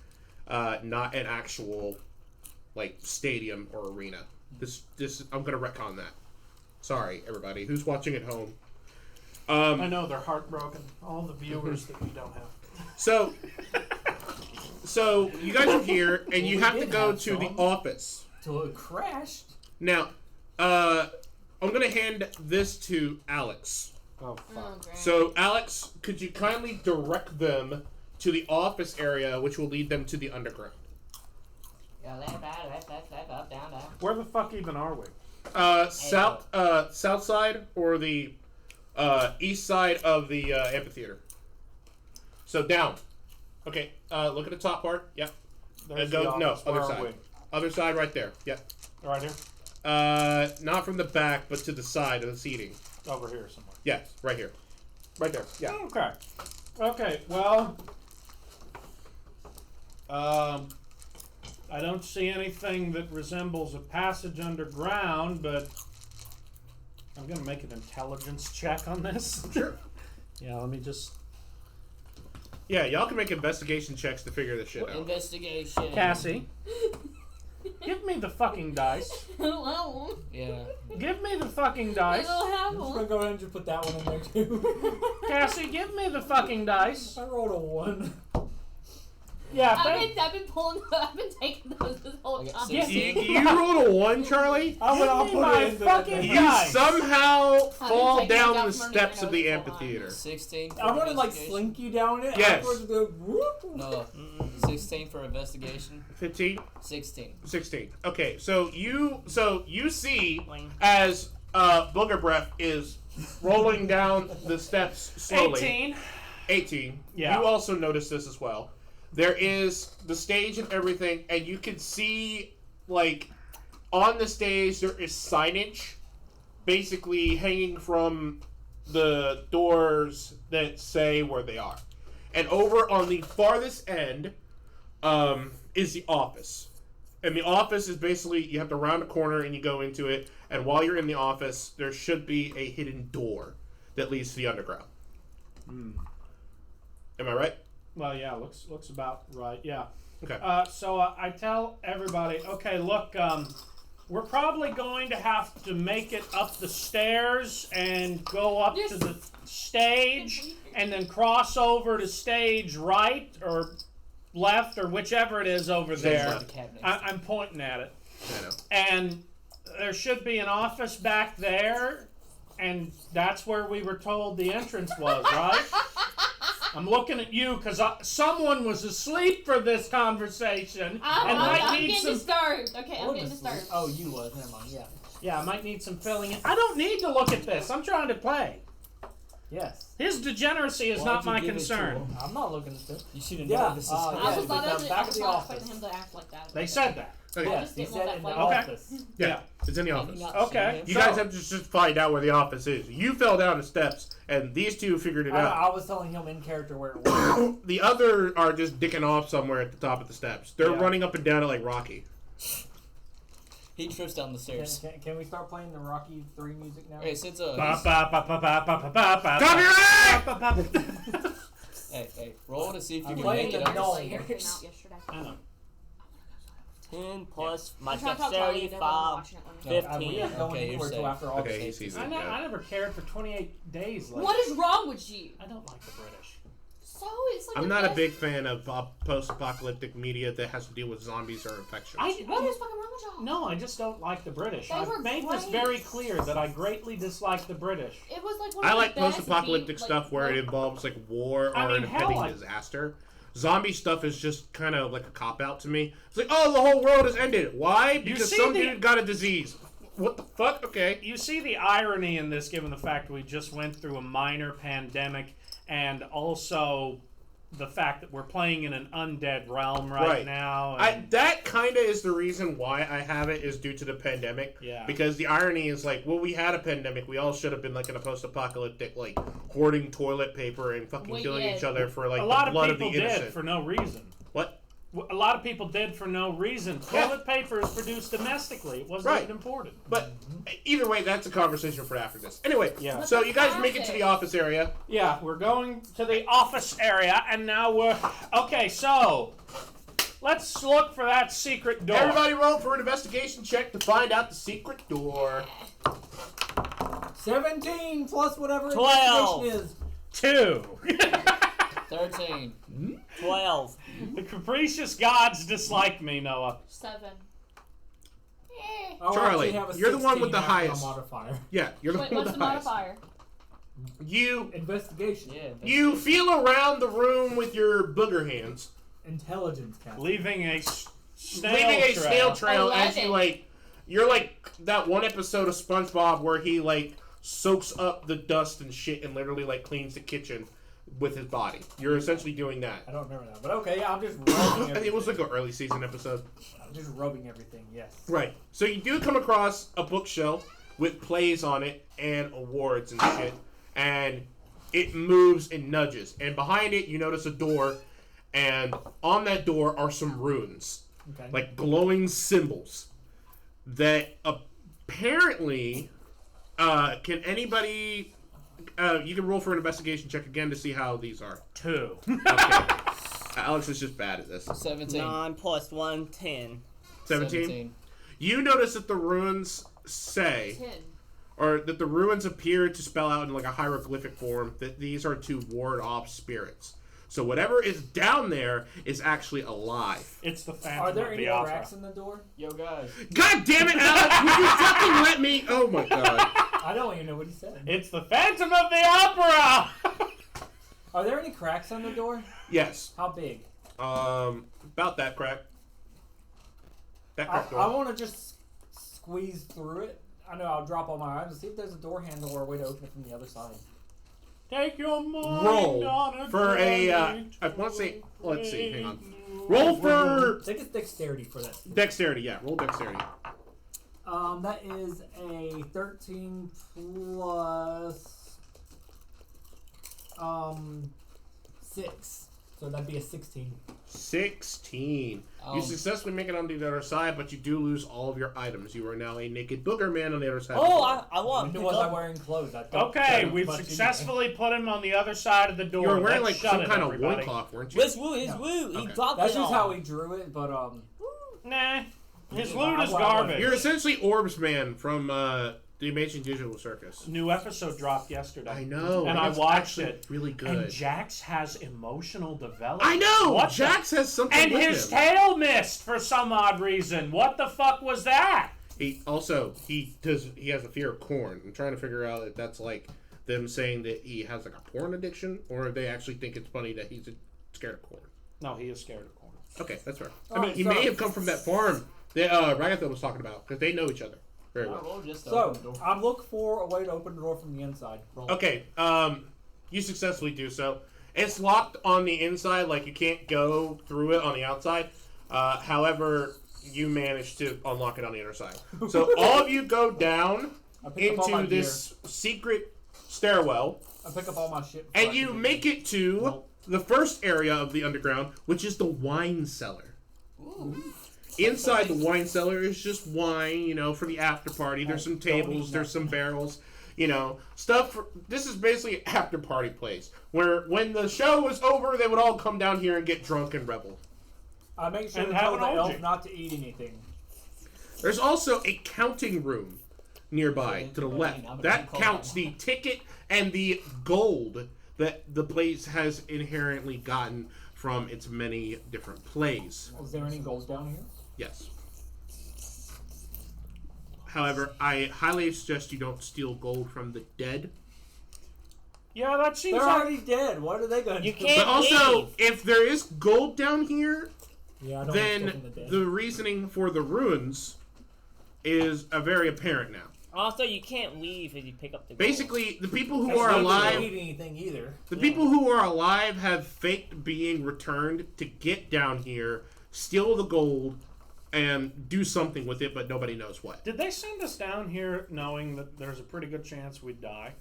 not an actual like stadium or arena. This I'm going to retcon that. Sorry, everybody who's watching at home. I know they're heartbroken. All the viewers that we don't have. So you guys are here, and you have to go to the office. Till it crashed. Now, I'm going to hand this to Alex. Oh, Oh, fuck. great. So, Alex, could you kindly direct them to the office area, which will lead them to the underground? Up, down, down. Where the fuck even are we? South side or the east side of the amphitheater. So down. Okay. Look at the top part. Yep. There's Go the office. Where other are side. we? Other side right there. Yep. Right here? Not from the back, but to the side of the seating. Over here somewhere. Yes, right here. Right there. Yeah. Okay. Okay, well... I don't see anything that resembles a passage underground, but... I'm gonna make an intelligence check on this. Sure. Yeah, let me just... Yeah, y'all can make investigation checks to figure this shit out. Investigation. Cassie, give me the fucking dice. Hello. Yeah. Give me the fucking I dice. don't have I'm just one. gonna go ahead and just put that one in there too. Cassie, give me the fucking dice. I rolled a 1. Yeah, I've been pulling. I've been taking those this whole I got time. six. You rolled a 1, Charlie? I went Give I'll me put my it into fucking that. You dice. somehow fall taking down that the down from steps underneath of the the nose for amphitheater. 16. I want to like investigation. slink you down it. Yes. Afterwards go whoop. No. 16 for investigation. 15? 16. 16. Okay, so you see as Booger Breath is rolling down the steps slowly. 18. 18. Yeah. You also notice this as well. There is the stage and everything, and you can see, like, on the stage there is signage basically hanging from the doors that say where they are. And over on the farthest end is the office. And the office is basically, you have to round a corner and you go into it, and while you're in the office, there should be a hidden door that leads to the underground. Am I right? Well, yeah, looks about right. Yeah. Okay. So I tell everybody, okay, look, we're probably going to have to make it up the stairs and go up to the stage and then cross over to stage right or left or whichever it is over there. The cabinet. I'm pointing at it. I know. And there should be an office back there, and that's where we were told the entrance was, right? I'm looking at you because someone was asleep for this conversation and might I'm need getting some. disturbed. Okay, I'm getting Asleep. disturbed. Oh, you was. Never mind. Yeah. Yeah, I might need some filling in. I don't need to look at this. I'm trying to play. Yes. His degeneracy is Why'd not you my give it to concern. him? I'm not looking at this. You should have Yeah, known this is yeah, I was but not the back of the office. expecting him to act like that. They said that. Okay. I Yes, just he didn't said want in that the flavor. Okay. office. Yeah, it's in the Have you office. not Okay. seen him? You guys have to just find out where the office is. You fell down the steps, and these two figured it out. I was telling him in character where it was. The other are just dicking off somewhere at the top of the steps. They're Yeah. running up and down it like Rocky. He trips down the Can, stairs. can we start playing the Rocky 3 music now? Okay, since Copyright! hey, roll to see if you I'm can playing make it the up doll. the Came out stairs. yesterday. I know. 10 plus my I'm trying to talk Charlie dexterity, into 5, watching it when we- 15. We didn't go Okay, anywhere you're until safe. after all Okay, the he safety. sees I, it. I Yeah. never cared for 28 days. Like, What is wrong with you? I don't like the British. So it's like I'm not a big fan of post-apocalyptic media that has to deal with zombies or infections. What is fucking wrong with y'all? No, I just don't like the British. They were I've made this great. very clear that I greatly dislike the British. It was like one I of like the best post-apocalyptic like, stuff where it involves like war I or mean, an hell, impending I- disaster. Zombie stuff is just kind of like a cop-out to me. It's like, oh, the whole world has ended. Why? Because see some the- dude got a disease. What the fuck? Okay. You see the irony in this, given the fact we just went through a minor pandemic, and also the fact that we're playing in an undead realm right now. And That kind of is the reason why I have it, is due to the pandemic. Yeah. Because the irony is like, well, we had a pandemic. We all should have been like in a post-apocalyptic, like hoarding toilet paper and fucking We killing did. each other for like a lot the blood of of the people innocent. did for no reason. What? A lot of people did for no reason. Yeah. Toilet paper is produced domestically. It wasn't Right. even imported. But either way, that's a conversation for after this. Anyway, Yeah. so you guys make it to the office area. Yeah, we're going to the office area, and now we're... Okay, so... Let's look for that secret door. Everybody roll for an investigation check to find out the secret door. 17 plus whatever 12. investigation is. 2. 13. 12. The capricious gods dislike me, Noah. 7. Oh, Charlie, I actually have a you're the one with 16 the after my highest. modifier. Yeah, you're the Wait, one what's with the the highest. modifier? You Investigation. Yeah. you feel around the room with your booger hands, Intelligence, Captain. Leaving a snail leaving a trail. snail trail as 11. you're like that one episode of SpongeBob where he like soaks up the dust and shit and literally like cleans the kitchen with his body. You're essentially doing that. I don't remember that, but okay, yeah, I'm just rubbing I everything. think it was like an early season episode. I'm just rubbing everything, yes. Right. So you do come across a bookshelf with plays on it and awards and shit, and it moves and nudges. And behind it, you notice a door, and on that door are some runes, Okay. like glowing symbols that apparently can anybody. You can roll for an investigation check again to see how these are. 2. Okay. Alex is just bad at this. 17. 9 plus 1, 10. 17. You notice that the runes say, 10. or that the runes appear to spell out in like a hieroglyphic form that these are to ward off spirits. So whatever is down there is actually alive. It's the Phantom Are there of any the Opera. cracks in the door? Yo, guys. God damn it, Alex! Would you fucking let me? Oh my god. I don't even know what he said. It's the Phantom of the Opera! Are there any cracks on the door? Yes. How big? About that crack. That I, crack I door. want to just squeeze through it. I know I'll drop all my items and see if there's a door handle or a way to open it from the other side. Take your mind Roll on a for a. journey I want to say. Let's see. Hang on. to Roll for Take a dexterity for that. dexterity. Yeah, roll dexterity. That is a 13 plus 6. So that'd be a 16. 16. You successfully make it onto the other side, but you do lose all of your items. You are now a naked booger man on the other side. of the Oh, door. I want When to was I go. wearing clothes? I don't Okay, care we've much successfully put him on the other side of the door. You were wearing Let's like shut some it, kind of everybody. loincloth, weren't you? His woo, his No. woo. He Okay. dropped That's it just all. how he drew it, but Nah, his Yeah, loot is I- garbage. You're essentially Orbs Man from the Amazing Digital Circus. New episode dropped yesterday. I know. And I it's watched actually it. Really good. And Jax has emotional development. I know. What the- Jax has something And with his him. tail missed for some odd reason. What the fuck was that? He has a fear of corn. I'm trying to figure out if that's like them saying that he has like a porn addiction, or if they actually think it's funny that he's scared of corn. No, he is scared of corn. Okay, that's fair. I Alright, mean, he so- may have come from that farm that Ragatha was talking about, because they know each other very well. Roll just to so open the door. I'm looking for a way to open the door from the inside. Roll. Okay, you successfully do so. It's locked on the inside, like you can't go through it on the outside. However, you managed to unlock it on the inner side. So all of you go down I pick up all my into this secret stairwell, I pick up all my shit. and you make it to the first area of the underground, which is the wine cellar. Inside the wine cellar is just wine, for the after party. There's some tables, there's some barrels, stuff. This is basically an after party place where when the show was over, they would all come down here and get drunk and revel. I make sure And to have tell the an elf orgy. not to eat anything. There's also a counting room nearby to the left. That counts the ticket and the gold that the place has inherently gotten from its many different plays. Is there any gold down here? Yes. However, I highly suggest you don't steal gold from the dead. Yeah, that seems They're like... already dead. What are they going to You do? can't- But also, leave. if there is gold down here, Yeah, I don't then want to the dead. the reasoning for the ruins is very apparent now. Also, you can't leave if you pick up the gold. Basically, the people who That's are not gonna alive, eat anything either. the people who are alive have faked being returned to get down here, steal the gold, and do something with it, but nobody knows what. Did they send us down here knowing that there's a pretty good chance we'd die?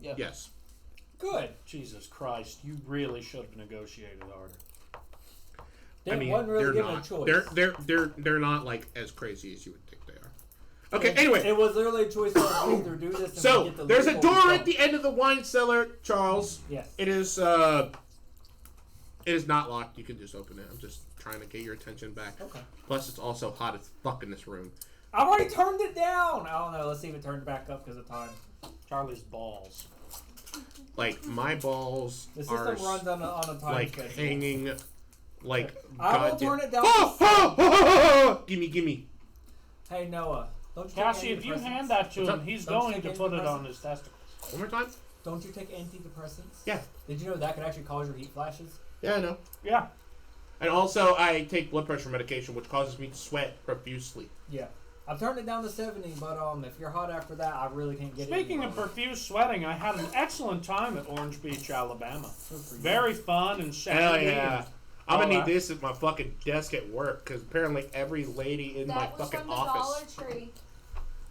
Yeah. Yes. Good. Jesus Christ, you really should have negotiated harder. They I mean, wasn't really they're given not. a choice. They're not like as crazy as you would think they are. Okay. Anyway, It was literally a choice of either do this and so we get the there's a loot or we door don't. at the end of the wine cellar, Charles. Yes. It is not locked. You can just open it. I'm just trying to get your attention back. Okay. Plus, it's also hot as fuck in this room. I've already turned it down. I don't know. Let's see if it turned back up because of time. Charlie's balls. Like my balls The are system runs on a time like schedule. hanging, like I will goddamn- turn it down. Gimme. Hey Noah, don't you Cassie, take if you antidepressants? hand that to What's him, up? he's Don't going take to put it antidepressants? on his testicles. One more time. Don't you take antidepressants? Yeah. Did you know that could actually cause your heat flashes? Yeah, I know. Yeah. And also, I take blood pressure medication, which causes me to sweat profusely. Yeah. I've turned it down to 70, but if you're hot after that, I really can't get it. Speaking of anymore. profuse sweating, I had an excellent time at Orange Beach, Alabama. Good for you. Very fun and Hell sandy. yeah. I'm gonna Oh, need this at my fucking desk at work, because apparently every lady in my That was fucking from the office... Dollar Tree.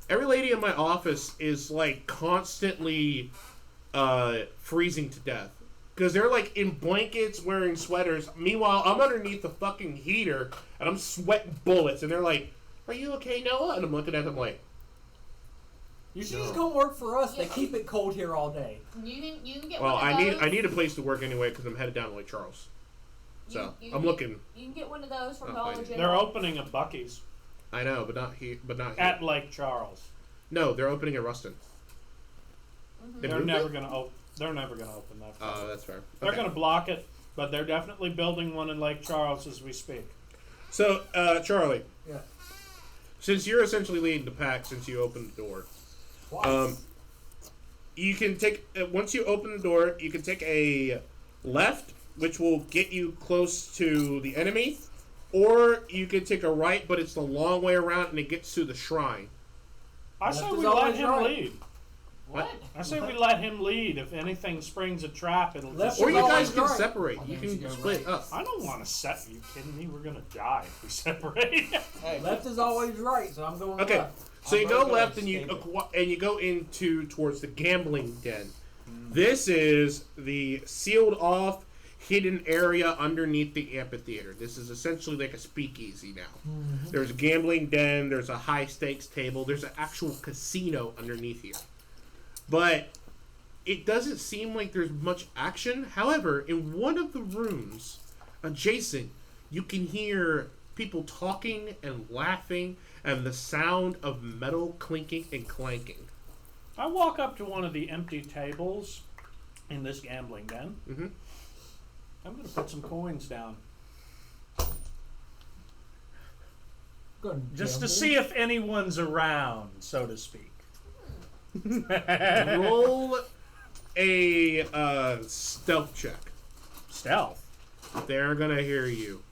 Every lady in my office is like constantly freezing to death because they're like in blankets wearing sweaters. Meanwhile, I'm underneath the fucking heater and I'm sweating bullets, and they're like, "Are you okay, Noah?" And I'm looking at them like, You should No. just come work for us. They Yeah. keep it cold here all day. You can get "Well, one of those. I need a place to work anyway because I'm headed down to Lake Charles." So You I'm can looking. You can get one of those from Oh, Dollar fine. General. They're opening a Buc-ee's I know, but not here. But not here. at Lake Charles. No, they're opening at Ruston. They They're moved never it? gonna open. They're never gonna open that. Oh, that's fair. They're Okay. gonna block it, but they're definitely building one in Lake Charles as we speak. So, Charlie, Yeah. since you're essentially leading the pack, since you opened the door. Twice. You can take once you open the door, you can take a left, which will get you close to the enemy, or you can take a right, but it's the long way around and it gets to the shrine. I Left say is we let always him right. lead. What? I say we let him lead. If anything springs a trap, it'll Left just. Or you guys always can right. separate. Why You don't you can go split right? up. I don't want to set. Are you kidding me? We're gonna die if we separate. Hey, Left is always right, so I'm going Okay, left. so you I'm go gonna left and escape you go into towards the gambling den. This is the sealed off hidden area underneath the amphitheater. This is essentially like a speakeasy now. There's a gambling den, there's a high stakes table, there's an actual casino underneath here. But it doesn't seem like there's much action. However, in one of the rooms adjacent, you can hear people talking and laughing and the sound of metal clinking and clanking. I walk up to one of the empty tables in this gambling den. Mhm. I'm going to put some coins down Good just to gamble. see if anyone's around, so to speak. Roll a stealth check. Stealth. They're gonna hear you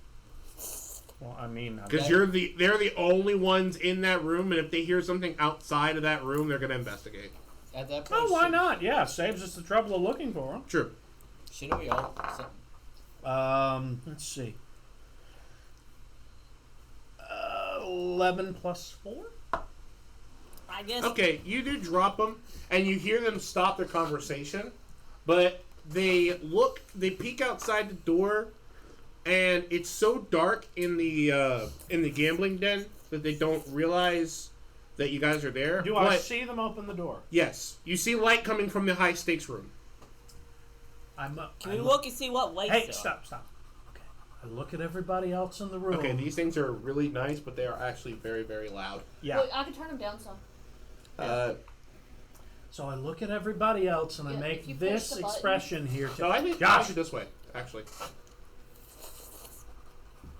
Well, I mean, because they're the only ones in that room, and if they hear something outside of that room, they're gonna investigate. at that point, oh, why not? Yeah, saves us the trouble of looking for them. True. Shouldn't we all? Let's see. 11 plus 4? I guess. Okay, you do drop them, and you hear them stop their conversation, but they peek outside the door, and it's so dark in the gambling den that they don't realize that you guys are there. Do but I see them open the door? yes, you see light coming from the high stakes room. I'm up. Can we look and see what lights Hey, there stop. Okay. I look at everybody else in the room. Okay, these things are really nice, but they are actually very, very loud. Yeah. Well, I can turn them down some. So I look at everybody else and I Yeah, if you make push this the button- expression here. So I think Josh. actually this way. Actually,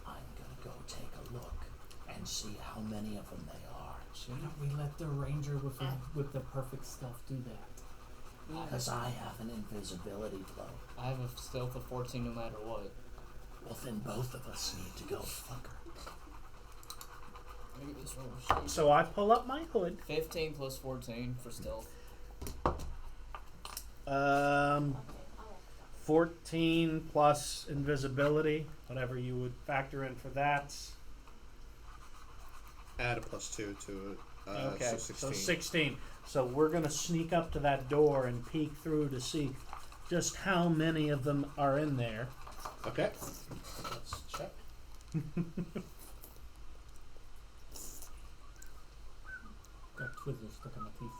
I'm gonna go take a look and see how many of them they are. Shouldn't we let the ranger with the perfect stealth do that? Because I have an invisibility cloak. I have a stealth of 14 no matter what. Well, then both of us need to go fuck her. Let me get this roll sheet. So I pull up my hood. 15 plus 14 for stealth. 14 plus invisibility, whatever you would factor in for that. add a +2 to it. Okay, So so 16. 16. So we're going to sneak up to that door and peek through to see just how many of them are in there. Okay. Let's check. Got Twizzlers stuck in my teeth.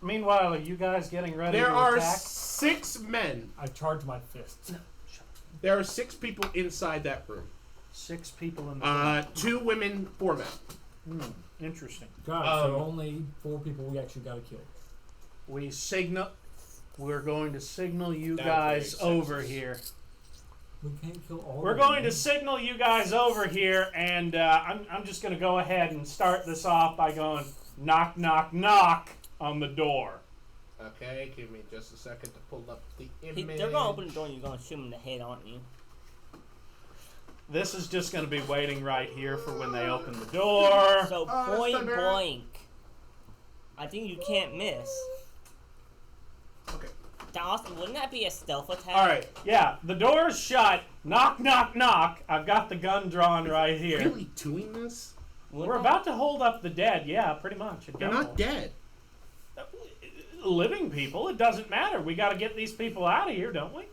Meanwhile, are you guys getting ready There to are attack? 6 men. I charge my fists. There are 6 people inside that room. 6 people in the room. 2 women, 4 men. Interesting. God, so only 4 people we actually gotta kill. We're going to signal you That guys makes over sense. here. We can't kill all We're of them. going to signal you guys over here, and I'm just going to go ahead and start this off by going knock, knock, knock on the door. Okay, give me just a second to pull up the image. They're gonna open the door and you're gonna shoot them in the head, aren't you? This is just going to be waiting right here for when they open the door. So Thunder. point blank. I think you can't miss. Okay. Dawson, wouldn't that be a stealth attack? All right, yeah, the door is shut. Knock, knock, knock. I've got the gun drawn right here. Really doing this? We're about to hold up the dead. Yeah, pretty much. A They're demo. not dead. Living people. It doesn't matter. We got to get these people out of here, don't we?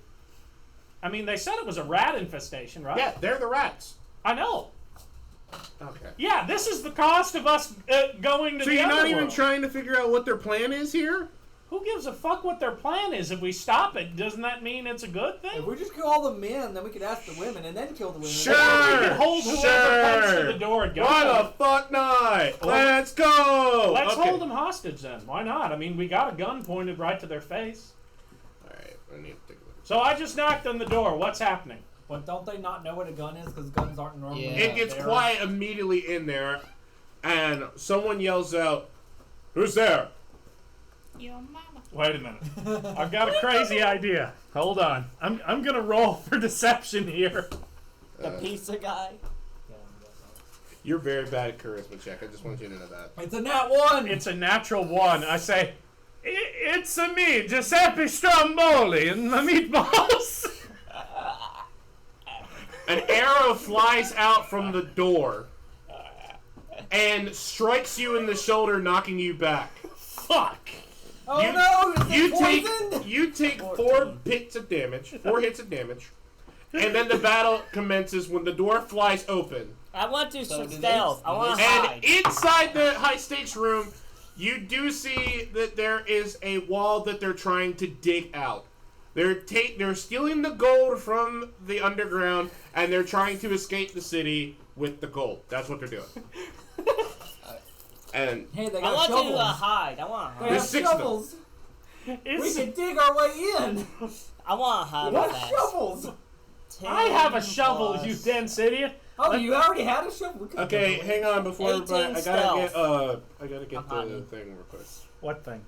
I mean, they said it was a rat infestation, right? Yeah, they're the rats. I know. Okay. Yeah, this is the cost of us going to So the you're not underworld. even trying to figure out what their plan is here? Who gives a fuck what their plan is? If we stop it, doesn't that mean it's a good thing? If we just kill all the men, then we could ask the women and then kill the women. Sure. We can hold whoever comes to the door and go. Why the fuck not? Well, Let's go! Let's Okay. hold them hostage then. Why not? I mean, we got a gun pointed right to their face. Alright, I need to take a look. So I just knocked on the door. What's happening? But don't they not know what a gun is? Because guns aren't normally. Yeah. It gets there. quiet immediately in there, and someone yells out, "Who's there?" Your mama. Wait a minute. I've got a crazy idea. Hold on. I'm gonna roll for deception here. The pizza guy. You're very bad at charisma check. I just want you to know that. It's a nat 1! It's a natural 1. I say, it's a me, Giuseppe Stromboli, and my meatballs. An arrow flies out from the door and strikes you in the shoulder, knocking you back. Fuck. Oh You- no! Is You it poisoned? take 4 hits of damage, 4 hits of damage, and then the battle commences when the door flies open. I want to So do stealth. they- I want to And hide. inside the high stakes room, you do see that there is a wall that they're trying to dig out. They're stealing the gold from the underground, and they're trying to escape the city with the gold. That's what they're doing. And Hey, they I got want shovels. to hide. I want to They hide. have There's 6 of them. shovels. We It's, can dig our way in. I want to hide What fast. shovels? I have a 10 shovel, plus. you dense idiot. Oh, you already had a shovel. We could've okay, done it. hang on before 18 everybody. I stealth. gotta get Uh-huh. the thing real quick. What thing?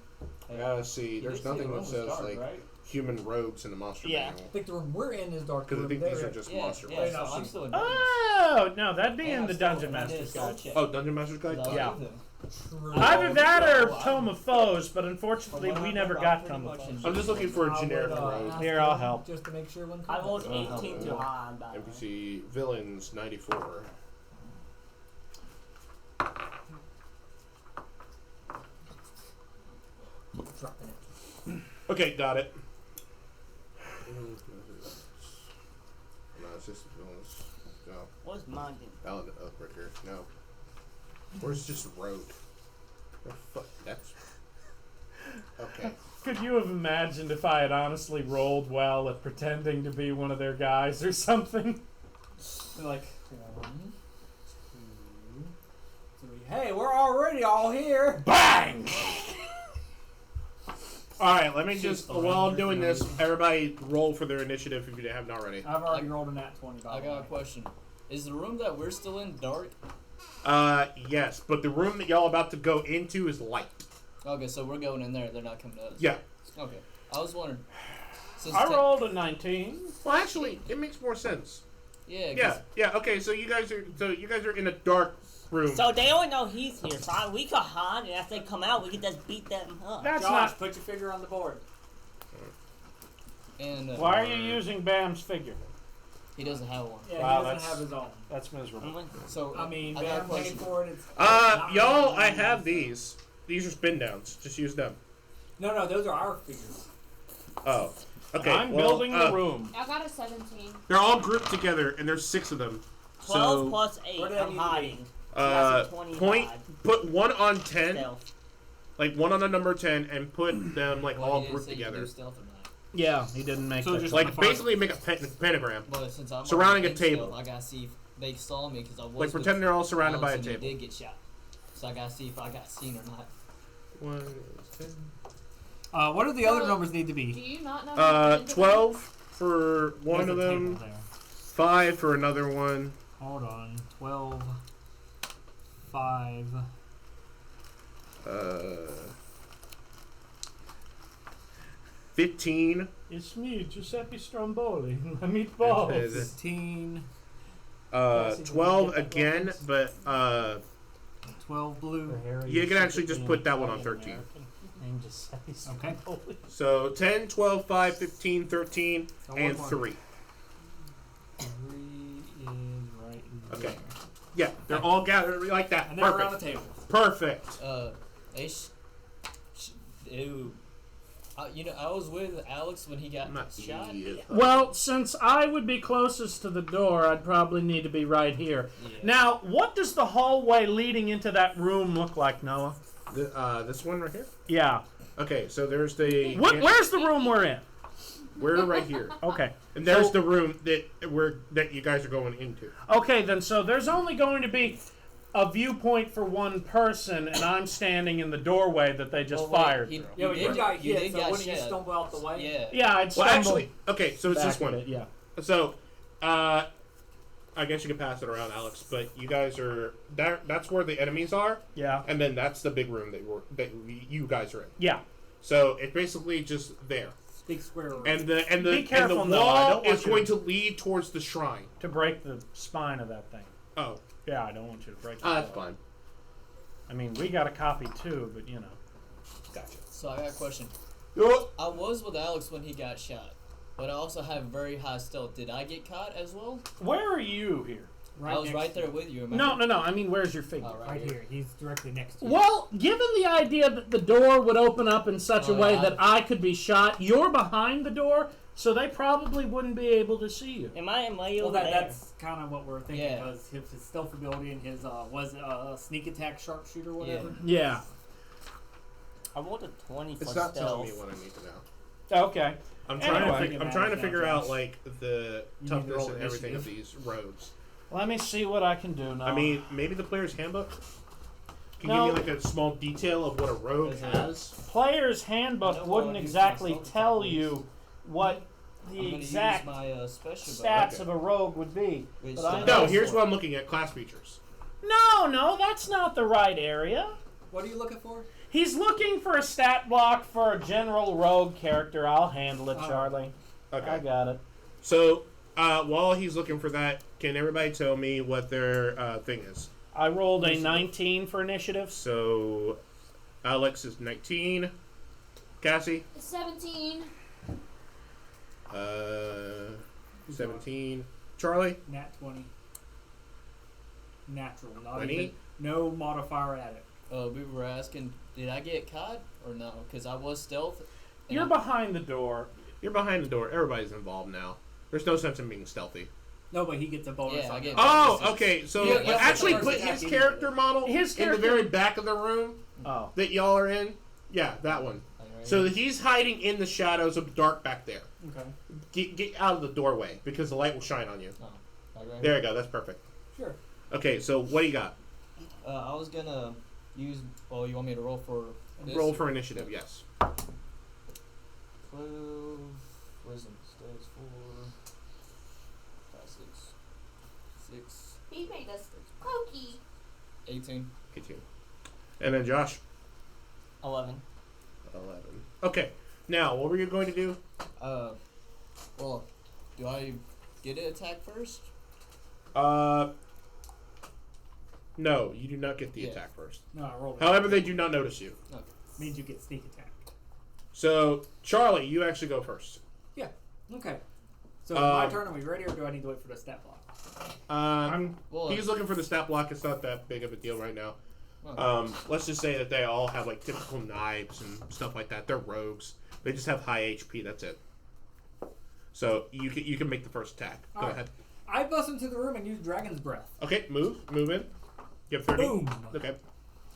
I gotta see. There's nothing that says like human rogues in the monster Yeah. manual. I think the room we're in is dark. Because I room. think these They're- are just Yeah, monster yeah, monsters. so I'm still in Oh, no, that'd be in the Dungeon Master's Guide. Oh, Dungeon Master's Guide? Yeah. True. Either that or Tome of Foes, but unfortunately we never got Tome of Foes. I'm just looking for a I generic would, rogue. ask Here, I'll them help. Just to make sure one I comes. rolled 18 to hide. By the way. NPC villains 94. Dropping it. Okay, got it. No, it's just villains. No, What's mine? Paladin Oathbreaker. No. Where's just rogue? Oh, fuck, that's. Okay. Could you have imagined if I had honestly rolled well at pretending to be one of their guys or something? They're like 1, 2, 3. Hey, we're already all here. Bang! All right, let me just, while I'm doing this, everybody roll for their initiative if you haven't already. I've already rolled a nat 20. I got a question. Is the room that we're still in dark? Yes, but the room that y'all about to go into is light. Okay, so we're going in there. They're not coming to us. Yeah. Okay. I was wondering. I rolled a 19. Well, actually, it makes more sense. Yeah. Yeah. Okay, so you guys are in a dark room. So they only know he's here, so we could hide, and after they come out, we could just beat them up. That's Josh, not. put your figure on the board. And Why are you using Bam's figure? he doesn't have one. Yeah, Wow, he doesn't that's- have his own. That's miserable. So I mean, I got a Bam paid question. for it. It's Y'all, I have these. These are spin downs. Just use them. No, those are our figures. Oh. Okay. I'm well, building the room. I got a 17. They're all grouped together, and there's 6 of them. 12 So, plus 8, where do they I'm need to be? hiding. So that's a 25 point. Put one on 10, stealth. like one on the number 10, and put them like Well, all he didn't grouped say you together. do stealth or not. Yeah, he didn't make So that. just Like basically make a pentagram. But since I'm Surrounding already a in table. stealth, I gotta see if they saw me because I was. Like pretend they're all surrounded by a Alex and table. he did get shot. So I gotta see if I got seen or not. 1 is 10. What do the other numbers need to Do be? you not know? 12 for one There's of a table them. there. 5 for another one. Hold on. 12, 5. 15. It's me, Giuseppe Stromboli. My Is meatballs. it- 15, 12 again, but 12 blue. you can actually just put that one on 13. Okay. So 10, 12, 5, 15, 13, So and one more. 3. 3 is right Okay. Yeah, they're all gathered like that. And then around the Perfect. table. Perfect. They ew. You know, I was with Alex when he got Not shot. Well, since I would be closest to the door, I'd probably need to be right here. Yeah. Now, what does the hallway leading into that room look like, Noah? This one right here? Yeah. Okay, so there's the... Where's the room we're in? We're right here. Okay. And there's So- the room that you guys are going into. Okay, then, so there's only going to be a viewpoint for one person, and I'm standing in the doorway that they just Well, wait, fired he- through. Yeah, but you did- got you hit, did so got wouldn't you shot. stumble out the way? Yeah. Yeah, I'd Well, stumble actually, okay, so it's back this one. a bit, yeah. So, I guess you can pass it around, Alex. But you guys are that's where the enemies are, Yeah. and then that's the big room that you guys are in. Yeah. So it's basically just there, Big square room. and the Be careful, and the Noah, I wall don't want is you going to- to lead towards the shrine. To break the spine of that thing. Oh, Yeah, I don't want you to break the that's wall. fine. I mean, we got a copy too, but you know. Gotcha. So I got a question. Oh, I was with Alex when he got shot, but I also have very high stealth. Did I get caught as well? Where are you here? right I was next right to there you. with you. Remember? No. I mean, where's your figure? Oh, Right here. He's directly next to you. Well, given the idea that the door would open up in such a Oh, way yeah. that I could be shot, you're behind the door, so they probably wouldn't be able to see you. Am I Well, over there? that's kind of what we're thinking Yeah. because his stealth ability and his was it, sneak attack sharpshooter whatever. Yeah. I rolled a 20 for it's not stealth. telling me what I need to know. Okay. I'm trying Anyway. to figure out like the You need to toughness roll and everything of initiative. these roads. Let me see what I can do now. I mean, maybe the player's handbook can No. give me like a small detail of what a rogue Is it- has. Player's handbook No, wouldn't use exactly my stealth tell attack, you what I'm the gonna exact use my special stats bow. of a rogue would be. Which But I stands No, know here's for- what I'm looking at: class features. No, that's not the right area. What are you looking for? He's looking for a stat block for a general rogue character. I'll handle it, Oh. Charlie. Okay. I got it. So while he's looking for that, can everybody tell me what their thing is? I rolled a 19 for initiative. So Alex is 19. Cassie, 17. 17. Charlie, Nat 20. Natural. Not 20? even. No modifier at it. We were asking, did I get caught or no? Because I was stealth. and You're I- behind the door. you're behind the door. Everybody's involved now. There's no sense in being stealthy. No, but he gets a bonus. Yeah, on I get it. Oh, bonuses. okay. So Yeah, that's actually the put first his attack character model His in the character- very back of the room Oh. that y'all are in. Yeah, that one. Alright. So he's hiding in the shadows of dark back there. Okay. Get out of the doorway because the light will shine on you. Alright. There you go. That's perfect. Sure. Okay, so what do you got? I was gonna use. Well, you want me to roll for this? Roll for initiative. Yes. 12. Wisdom stays 4. 5, 6. 6. He made us pokey. 18. 18. And then Josh. 11. 11. Okay. Now, what were you going to do? Well, do I get an attack first? No, you do not get the Yeah. attack first. No, I rolled it. However, they do not notice you. Means you get sneak attack. So, Charlie, you actually go first. Okay. So my turn. Are we ready, or do I need to wait for the stat block? Well, He's looking for the stat block. It's not that big of a deal right now. okay. Let's just say that they all have like typical knives and stuff like that. They're rogues. They just have high HP. That's it. So you can make the first attack. Go Alright. ahead. I bust into the room and use Dragon's Breath. Okay, move in. You have 30. Boom. Okay.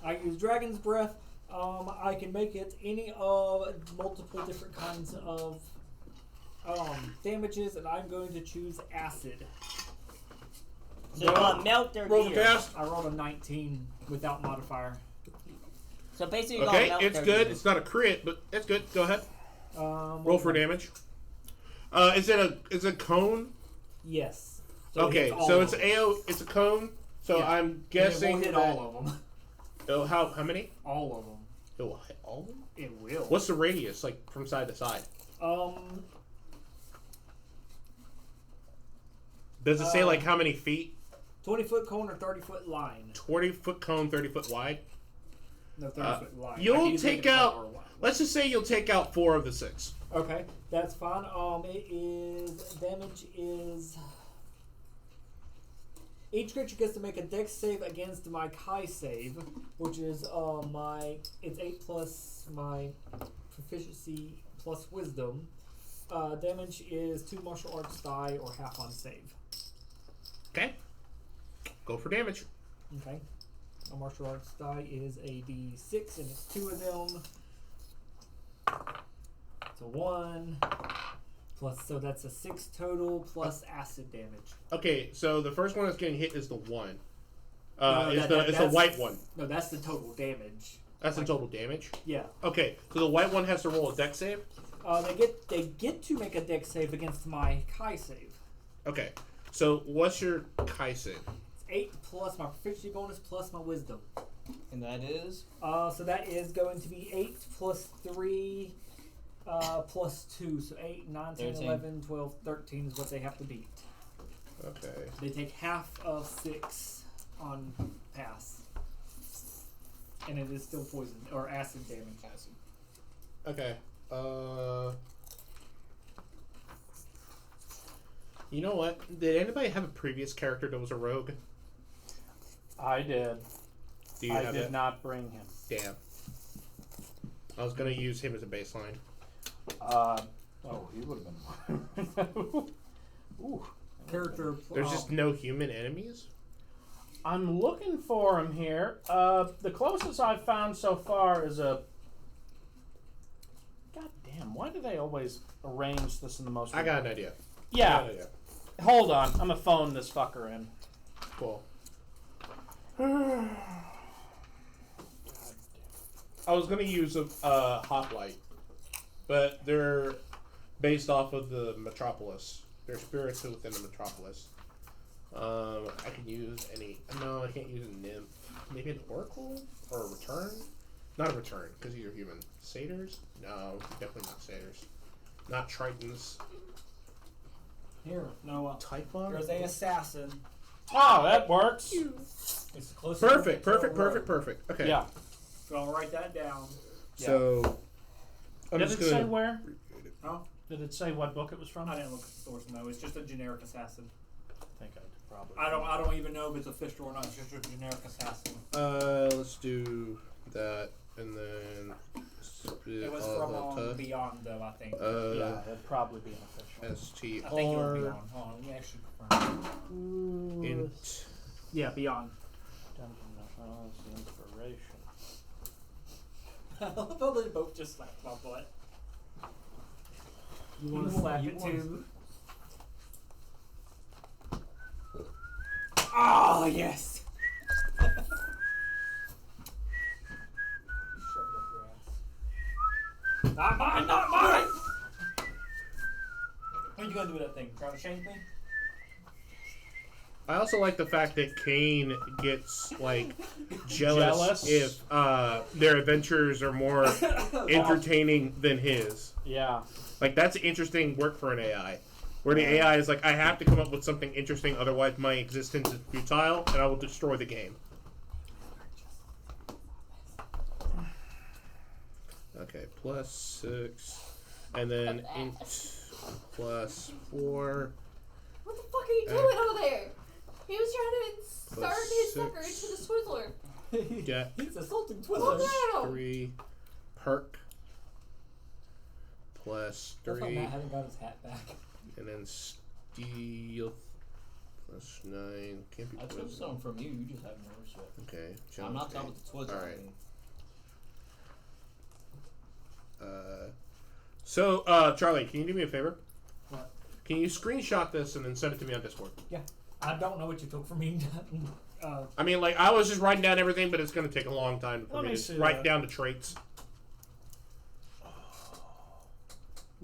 I use Dragon's Breath. I can make it any of multiple different kinds of damages, and I'm going to choose acid. So you want to melt their Roll the gear. cast. I rolled a 19 without modifier. So basically you're Okay, going to melt it's their good. gear. It's not a crit, but it's good. Go ahead. Roll for damage. Is it a cone? Yes. Okay, all so of it's them. it's a cone. So Yeah. I'm And guessing it will hit that, all of them. oh, how many? All of them. It will hit all of them? It will. What's the radius like from side to side? Does it say like how many feet? 20-foot cone or 30-foot line? 20-foot cone, 30-foot wide. No, 30-foot line. you'll I can either take make it out- tall or wide. Let's just say you'll take out 4 of the 6. Okay, that's fine. It is damage is each creature gets to make a dex save against my Kai save, which is it's 8 plus my proficiency plus wisdom. Damage is 2 martial arts die or half on save. Okay. Go for damage. Okay. A martial arts die is a d6 and it's 2 of them. So 1 plus, so that's a 6 total plus acid damage. Okay, so the first one that's getting hit is the 1. No, It's the that's- white one. No, that's the total damage. That's the total damage. Yeah. Okay, so the white one has to roll a dex save. They get to make a dex save against my Kai save. Okay, so what's your Kai save? It's 8 plus my proficiency bonus plus my wisdom. And that is? So that is going to be 8 plus 3 plus 2. So 8, 9, 10, 13. 11, 12, 13 is what they have to beat. Okay. They take half of 6 on pass. And it is still poison or acid damage. Acid. Okay. You know what? Did anybody have a previous character that was a rogue? I did. Do you I have did it? not bring him. Damn. I was gonna use him as a baseline. He would have been. Ooh. Character. There's just no human enemies? I'm looking for him here. The closest I've found so far is a. God damn! Why do they always arrange this in the most? I got an idea. Yeah. I got an idea. Hold on. I'm gonna phone this fucker in. Cool. I was gonna use a hoplite, but they're based off of the metropolis. They're spirits within the metropolis. I can use any. No, I can't use a nymph. Maybe an oracle or a return. Not a return because you're human. Satyrs? No, definitely not satyrs. Not tritons. Here, Noah. Typhon? There's a assassin. Oh, that works. It's the closest. Perfect. to a Perfect. rogue. Perfect. Perfect. Okay. Yeah. So I'll write that down. So. I'm Did just it say gonna. where? Huh? Did it say what book it was from? I didn't look at the source. No, it's just a generic assassin. I think I probably. I don't even know if it's official or not. It's just a generic assassin. Let's do that, and then. It was from Beyond, though. I think. Yeah, it'd probably be an official. STR. I think it was Beyond. Hold on, let me actually confirm. Int. Yeah, Beyond. Dungeon inspiration. I love how they both just slapped my butt. You want to slap it too? Oh, yes! Shove it up your ass. Not mine, not mine! What are you gonna do with that thing? Trying to change me? I also like the fact that Kane gets like jealous if their adventures are more entertaining than his. Yeah. Like that's interesting work for an AI. Where the AI is like, I have to come up with something interesting, otherwise my existence is futile, and I will destroy the game. Okay, +6, and then int +4. What the fuck are you doing over there? He was trying to start his fucker into the Twizzler. Yeah. He's assaulting Calm Twizzlers. down. 3 perk +3, That's why Matt hasn't got his hat back. and then steal +9. Can't be I took poison. some from you. You just haven't noticed yet. Okay. I'm not done with the Twizzler. All right. thing. Charlie, can you do me a favor? What? Can you screenshot this and then send it to me on Discord? Yeah. I don't know what you took from me. I mean, like, I was just writing down everything, but it's going to take a long time for Let me me to see write that. down the traits.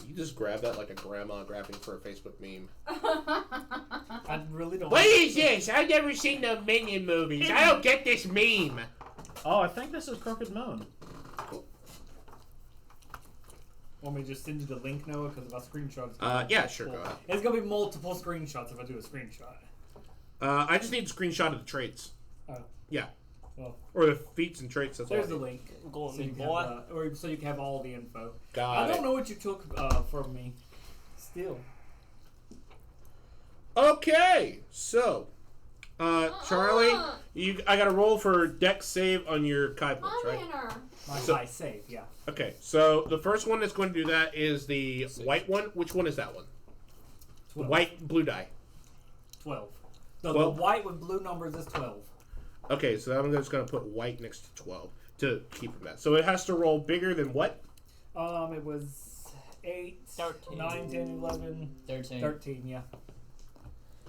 You just grab that like a grandma grabbing for a Facebook meme. I really don't. What is this? I've never seen the Minion movies. I don't get this meme. Oh, I think this is Crooked Moon. Want me to just send you the link, Noah? Because if I screenshot, it's gonna be Yeah, sure, multiple. go ahead. It's gonna be multiple screenshots if I do a screenshot. I just need a screenshot of the traits. Oh. Yeah. Well, Or the feats and traits. That's there's all. the link. Go on So me, you can boy. have, or so you can have all the info. Got I it. don't know what you took from me. Still. Okay, so, Charlie, I got to roll for dex save on your Kai points, My right? manner. My So- high save, yeah. Okay, so the first one that's going to do that is the white one. Which one is that one? The 12. white blue die. 12. No, 12. the white with blue numbers is 12. Okay, so I'm just going to put white next to 12 to keep from that. So it has to roll bigger than what? It was 8, 13. 9, 10, 11, 13. 13, yeah.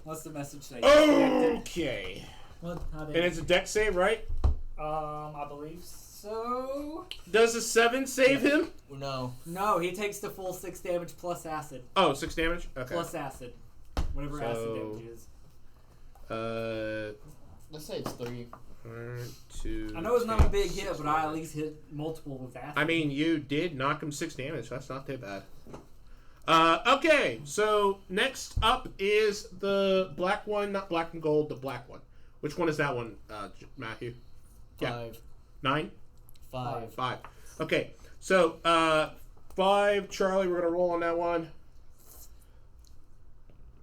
What's the message say? Okay. What? How did And it's a dex save, right? I believe so. Does a 7 save him? No. No, he takes the full 6 damage plus acid. Oh, 6 damage? Okay. Plus acid. Whatever So- acid damage is. Let's say it's 3. 1, 2. I know it's not a big hit, but I at least hit multiple with acid. I mean, you did knock him 6 damage. That's not too bad. Okay, so next up is the black one, not black and gold, the black one. Which one is that one, Matthew? Yeah. 5. 9? 5. 5. Okay, so 5, Charlie, we're going to roll on that one.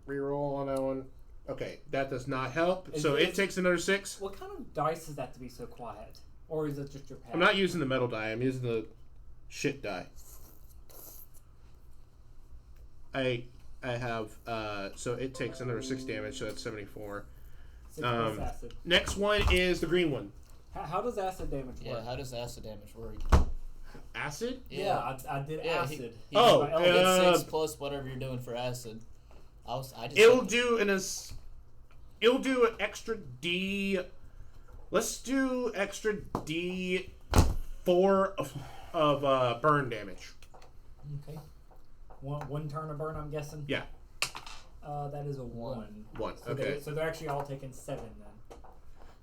Reroll on that one. Okay, that does not help. Is So this- it takes another 6. What kind of dice is that to be so quiet? Or is it just your pad? I'm not using the metal die. I'm using the shit die. I have, so it takes another 6 damage, so that's 74. 6 plus acid. Next one is the green one. How does acid damage Yeah, work? how does acid damage work? Acid? Yeah, I did Yeah, acid. He Oh, gets 6 plus whatever you're doing for acid. I just It'll do it'll do an extra D. Let's do extra D4 of burn damage. Okay. One turn of burn, I'm guessing? Yeah. That is a 1. 1. So Okay. so they're actually all taking 7 then.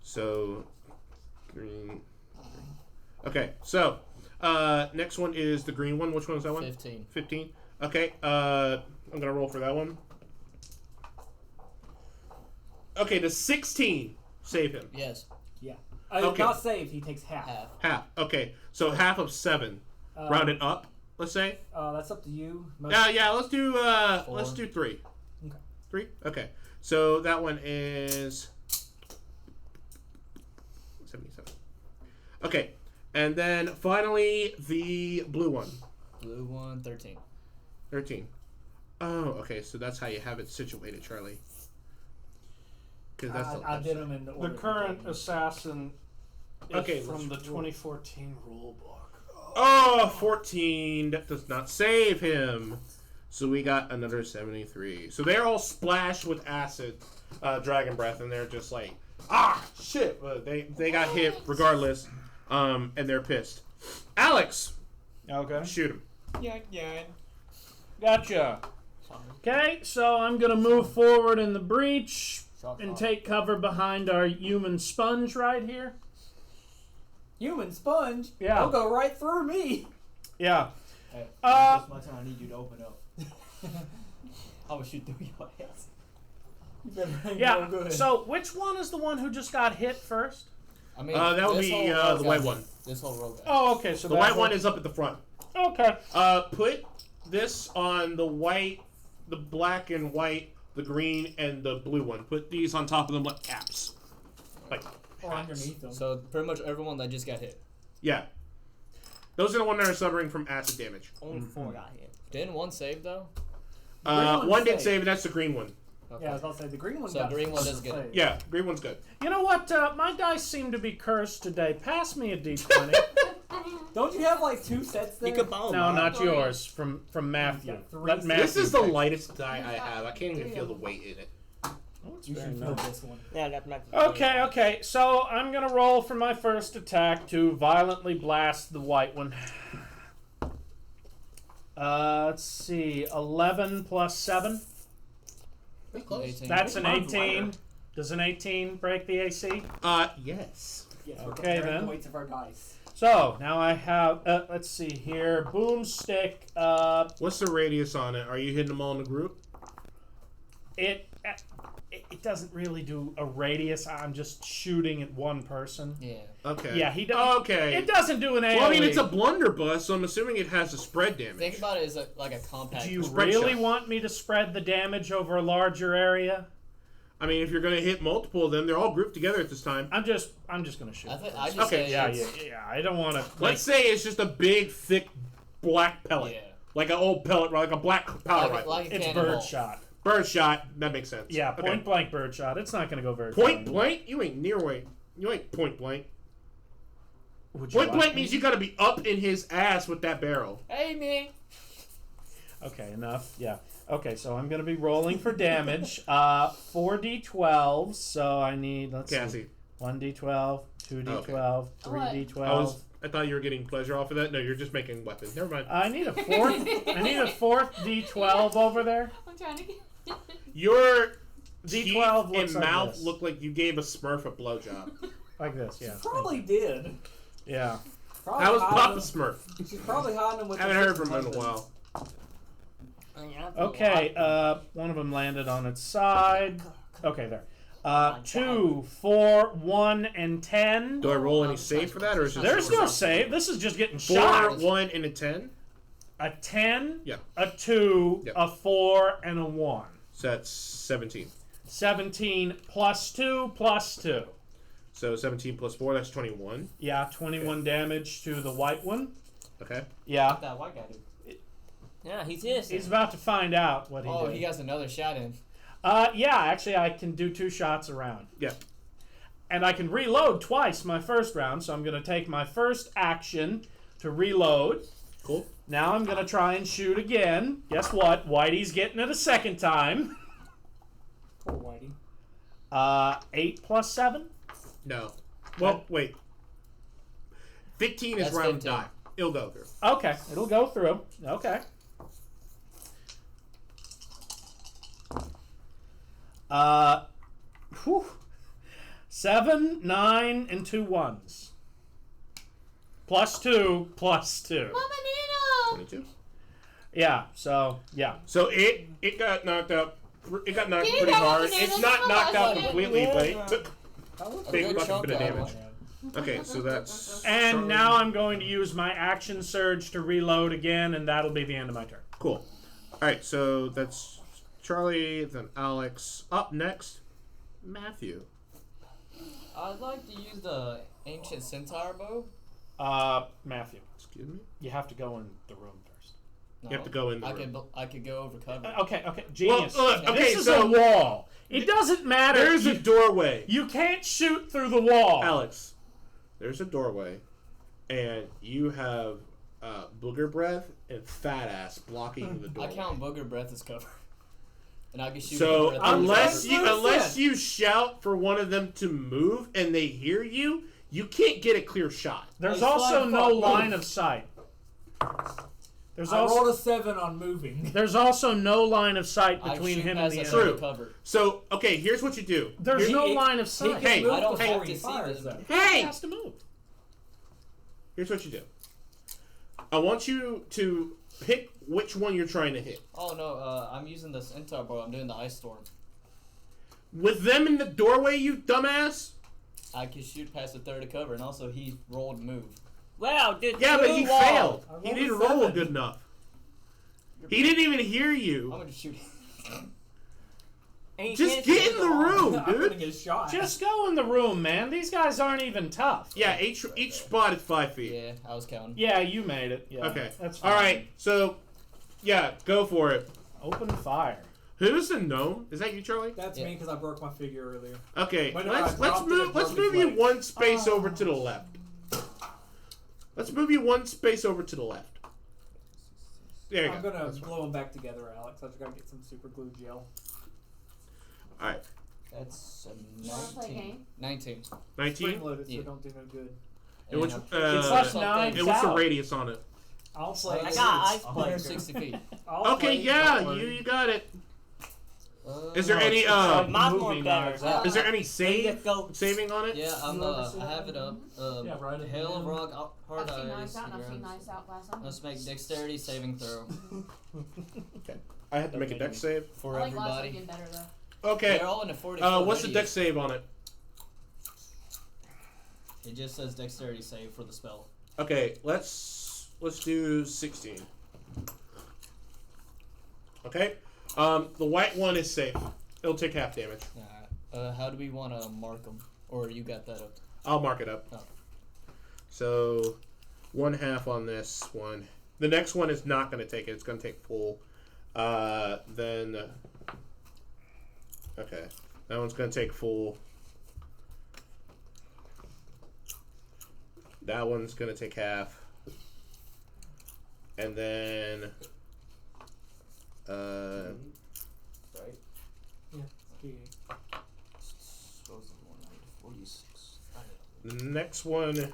So green. Okay. So next one is the green one. Which one is that one? 15. 15. Okay. I'm gonna roll for that one. Okay, the 16 save him. Yes. Yeah. Okay. Not save, he takes half. Half. Half. Okay, so half of 7. Round it up. Let's say. That's up to you. Yeah. Let's do 4. 3. Okay. 3. Okay. So that one is 77. Okay, and then finally the blue one. Blue one, 13. 13. Oh, okay. So that's how you have it situated, Charlie. Because that's the I left did side. them in the The order. current assassin is Okay, from the let's- 2014 rule book. Oh, 14. That does not save him. So we got another 73. So they're all splashed with acid, dragon breath, and they're just like, shit. But they got hit regardless, and they're pissed. Alex, Okay. shoot him. Gotcha. Okay, so I'm gonna move forward in the breach Shot and fire. take cover behind our human sponge right here. Human sponge? Yeah. They'll go right through me. Yeah. Hey, Uh, this my turn. I need you to open up. I would shoot through your ass. You better ain't Yeah. no good. So which one is the one who just got hit first? I mean, that would this be, whole row the got white hit. one. This whole row got Oh, okay. So The that white one is up at the front. Okay. Put this on the white, the black and white, the green, and the blue one. Put these on top of them like caps. Like Or underneath them. So pretty much everyone that just got hit. Yeah. Those are the ones that are suffering from acid damage. Only 4 got hit. Didn't one save though? green one One did saved. save, and that's the green one. Okay. Yeah, I was about to say the green one. So got green one saved. is good. Yeah, green one's good. You know what? My dice seem to be cursed today. Pass me a d20. Don't you have like 2 sets there? You could bomb. No, him. not yours. From Matthew. Got 3 Let Matthew This is the pick. lightest die I have. I can't even feel the weight in it. Oh, it's You very should feel nice. this one. Yeah, I got Matthew. Okay. So I'm gonna roll for my first attack to violently blast the white one. Let's see. 11 plus 7. Pretty close. 18. That's an Mine's 18. lighter. Does an 18 break the AC? Yes. Yes, we're Okay, comparing then. the weights of our dice. So now I have. Let's see here. Boomstick. What's the radius on it? Are you hitting them all in the group? It doesn't really do a radius. I'm just shooting at one person. Yeah. Okay. Yeah, he does. Okay. It doesn't do an AoE. Well, I mean, it's a blunderbuss, so I'm assuming it has a spread damage. Think about it as like a compact. Do you Spread really shot. want me to spread the damage over a larger area? I mean, if you're going to hit multiple of them, they're all grouped together at this time. I'm just gonna shoot. I just Okay, say Yeah. it's- I don't want to. Let's say it's just a big, thick, black pellet. Yeah. Like an old pellet, like a black powder Like, rifle. like a It's cannonball. bird shot. Bird shot, that makes sense. Yeah, Okay. point blank bird shot. It's not gonna go very Point far. blank? You ain't near way. You ain't point blank. Would you Point like blank me? means you got to be up in his ass with that barrel. Hey man. Okay, enough. Yeah. Okay, so I'm gonna be rolling for damage. 4d12. So I need. Let's see. Cassie, 1d12, 2d12, Okay. 3d12. I thought you were getting pleasure off of that. No, you're just making weapons. Never mind. I need a fourth. I need a fourth d12 over there. I'm trying to get. Your D12 teeth looks and like mouth this. look like you gave a Smurf a blowjob. Like this, yeah. Probably did. Yeah. Probably That was hiding Papa them- Smurf. She's probably hiding them with Haven't her heard from him in a husband. while. Okay, one of them landed on its side. Okay, there. 2, 4, 1, and 10. Do I roll any save for that, or is it There's no save. This is just getting 4, shot. 1, and a 10? A 10, Yeah. a 2, Yep. a 4, and a 1. So that's 17. 17 plus 2 plus 2. So 17 plus 4, that's 21. Yeah, 21 damage to the white one. Okay. Yeah. That white guy do? Yeah, he's here. He's about to find out what he Oh, did. he got another shot in. Yeah, actually, I can do 2 shots around. Yeah. And I can reload twice my first round, so I'm going to take my first action to reload. Cool. Now I'm going to try and shoot again. Guess what? Whitey's getting it a second time. Poor Whitey. 8 plus 7? No. Well, wait. 15 is That's round 15. die. It'll go through. Okay, it'll go through. Okay. Whew. 7, 9, and 2 1s. Plus 2, plus 2. Mama Nino! 22. Yeah, so, yeah. So it got knocked out. It got knocked Get pretty out, hard. Banana, It's not come knocked on. out completely, but it took That was a big good fucking chunk bit of out of damage. it. Okay, so that's... And now I'm going to use my action surge to reload again, and that'll be the end of my turn. Cool. Alright, so that's Charlie, then Alex. Up next, Matthew. I'd like to use the ancient centaur bow. Matthew, Excuse me? you have to go in the room first. No, You have to go in the I room. I could go over cover. Okay, genius. Well, look, okay, this is so- a wall. It doesn't matter. There's a doorway. You can't shoot through the wall. Alex, there's a doorway, and you have booger breath and fat ass blocking the I doorway. count booger breath as cover. And I can shoot So booger breath unless as you cover. unless you shout for one of them to move and they hear you, you can't get a clear shot. There's Hey, also slide no fuck, line move. of sight. There's I also rolled a 7 on moving. there's also no line of sight I between shoot him and past the that enemy. True. enemy cover. So, okay, here's what you do. There's He- no he- line of He sight. can Hey, move I don't before have he to see fires, them. though. He Hey! has to move. Here's what you do. I want you to pick which one you're trying to hit. Oh no, I'm using the Centaur bow. I'm doing the Ice Storm. With them in the doorway, you dumbass? I can shoot past the third of cover, and also he rolled move. Wow, dude. Yeah, but he failed. I He rolled a didn't roll 7. good enough. He didn't even hear I'm you. gonna shoot. Just get in the room, I'm gonna dude. get shot. Just go in the room, man. These guys aren't even tough. Yeah, each spot is 5 feet. Yeah, I was counting. Yeah, you made it. Yeah, Okay. That's fine. All right. So, yeah, go for it. Open fire. Who's the gnome? Is that you, Charlie? That's Yeah. me because I broke my figure earlier. Okay. Wait, Let's I dropped it and move broke his you leg. one space over to the left. Let's move you one space over to the left. There you I'm go. gonna That's fine. glue them back together, Alex. I just gotta get some super glue gel. All right. That's a Wanna play a 19. game? 19. 19. Spring loaded, so Yeah. it don't do no good. And which, I'm It's pretty less sure nine. something- And what's the out. radius on it? I'll play. I got ice plate. 160 feet. I'll Okay, play, yeah, don't worry. you got it. Uh, Is there No, any it's like Mine's movie more better. knives out. is there any Let's save go. saving on it? Yeah, I'm. You ever see I have that? it up. Yeah, right at the Hail of end. Rock, Hard I've seen Eyes. nice out and I've seen Grounds. nice out last time. Let's make dexterity saving throw I had to make a dex save. for I like last everybody. weekend better though. Okay. They're all in a 40 What's the dex save on it? It just says dexterity save for the spell. Okay, let's do 16. Okay. The white one is safe. It'll take half damage. Alright. How do we want to mark them? Or you got that up? I'll mark it up. Oh. So, 1/2 on this one. The next one is not going to take it. It's going to take full. Then, okay, that one's going to take full. That one's going to take half. And then, Right? Yeah, it's Suppose it's 146. the next one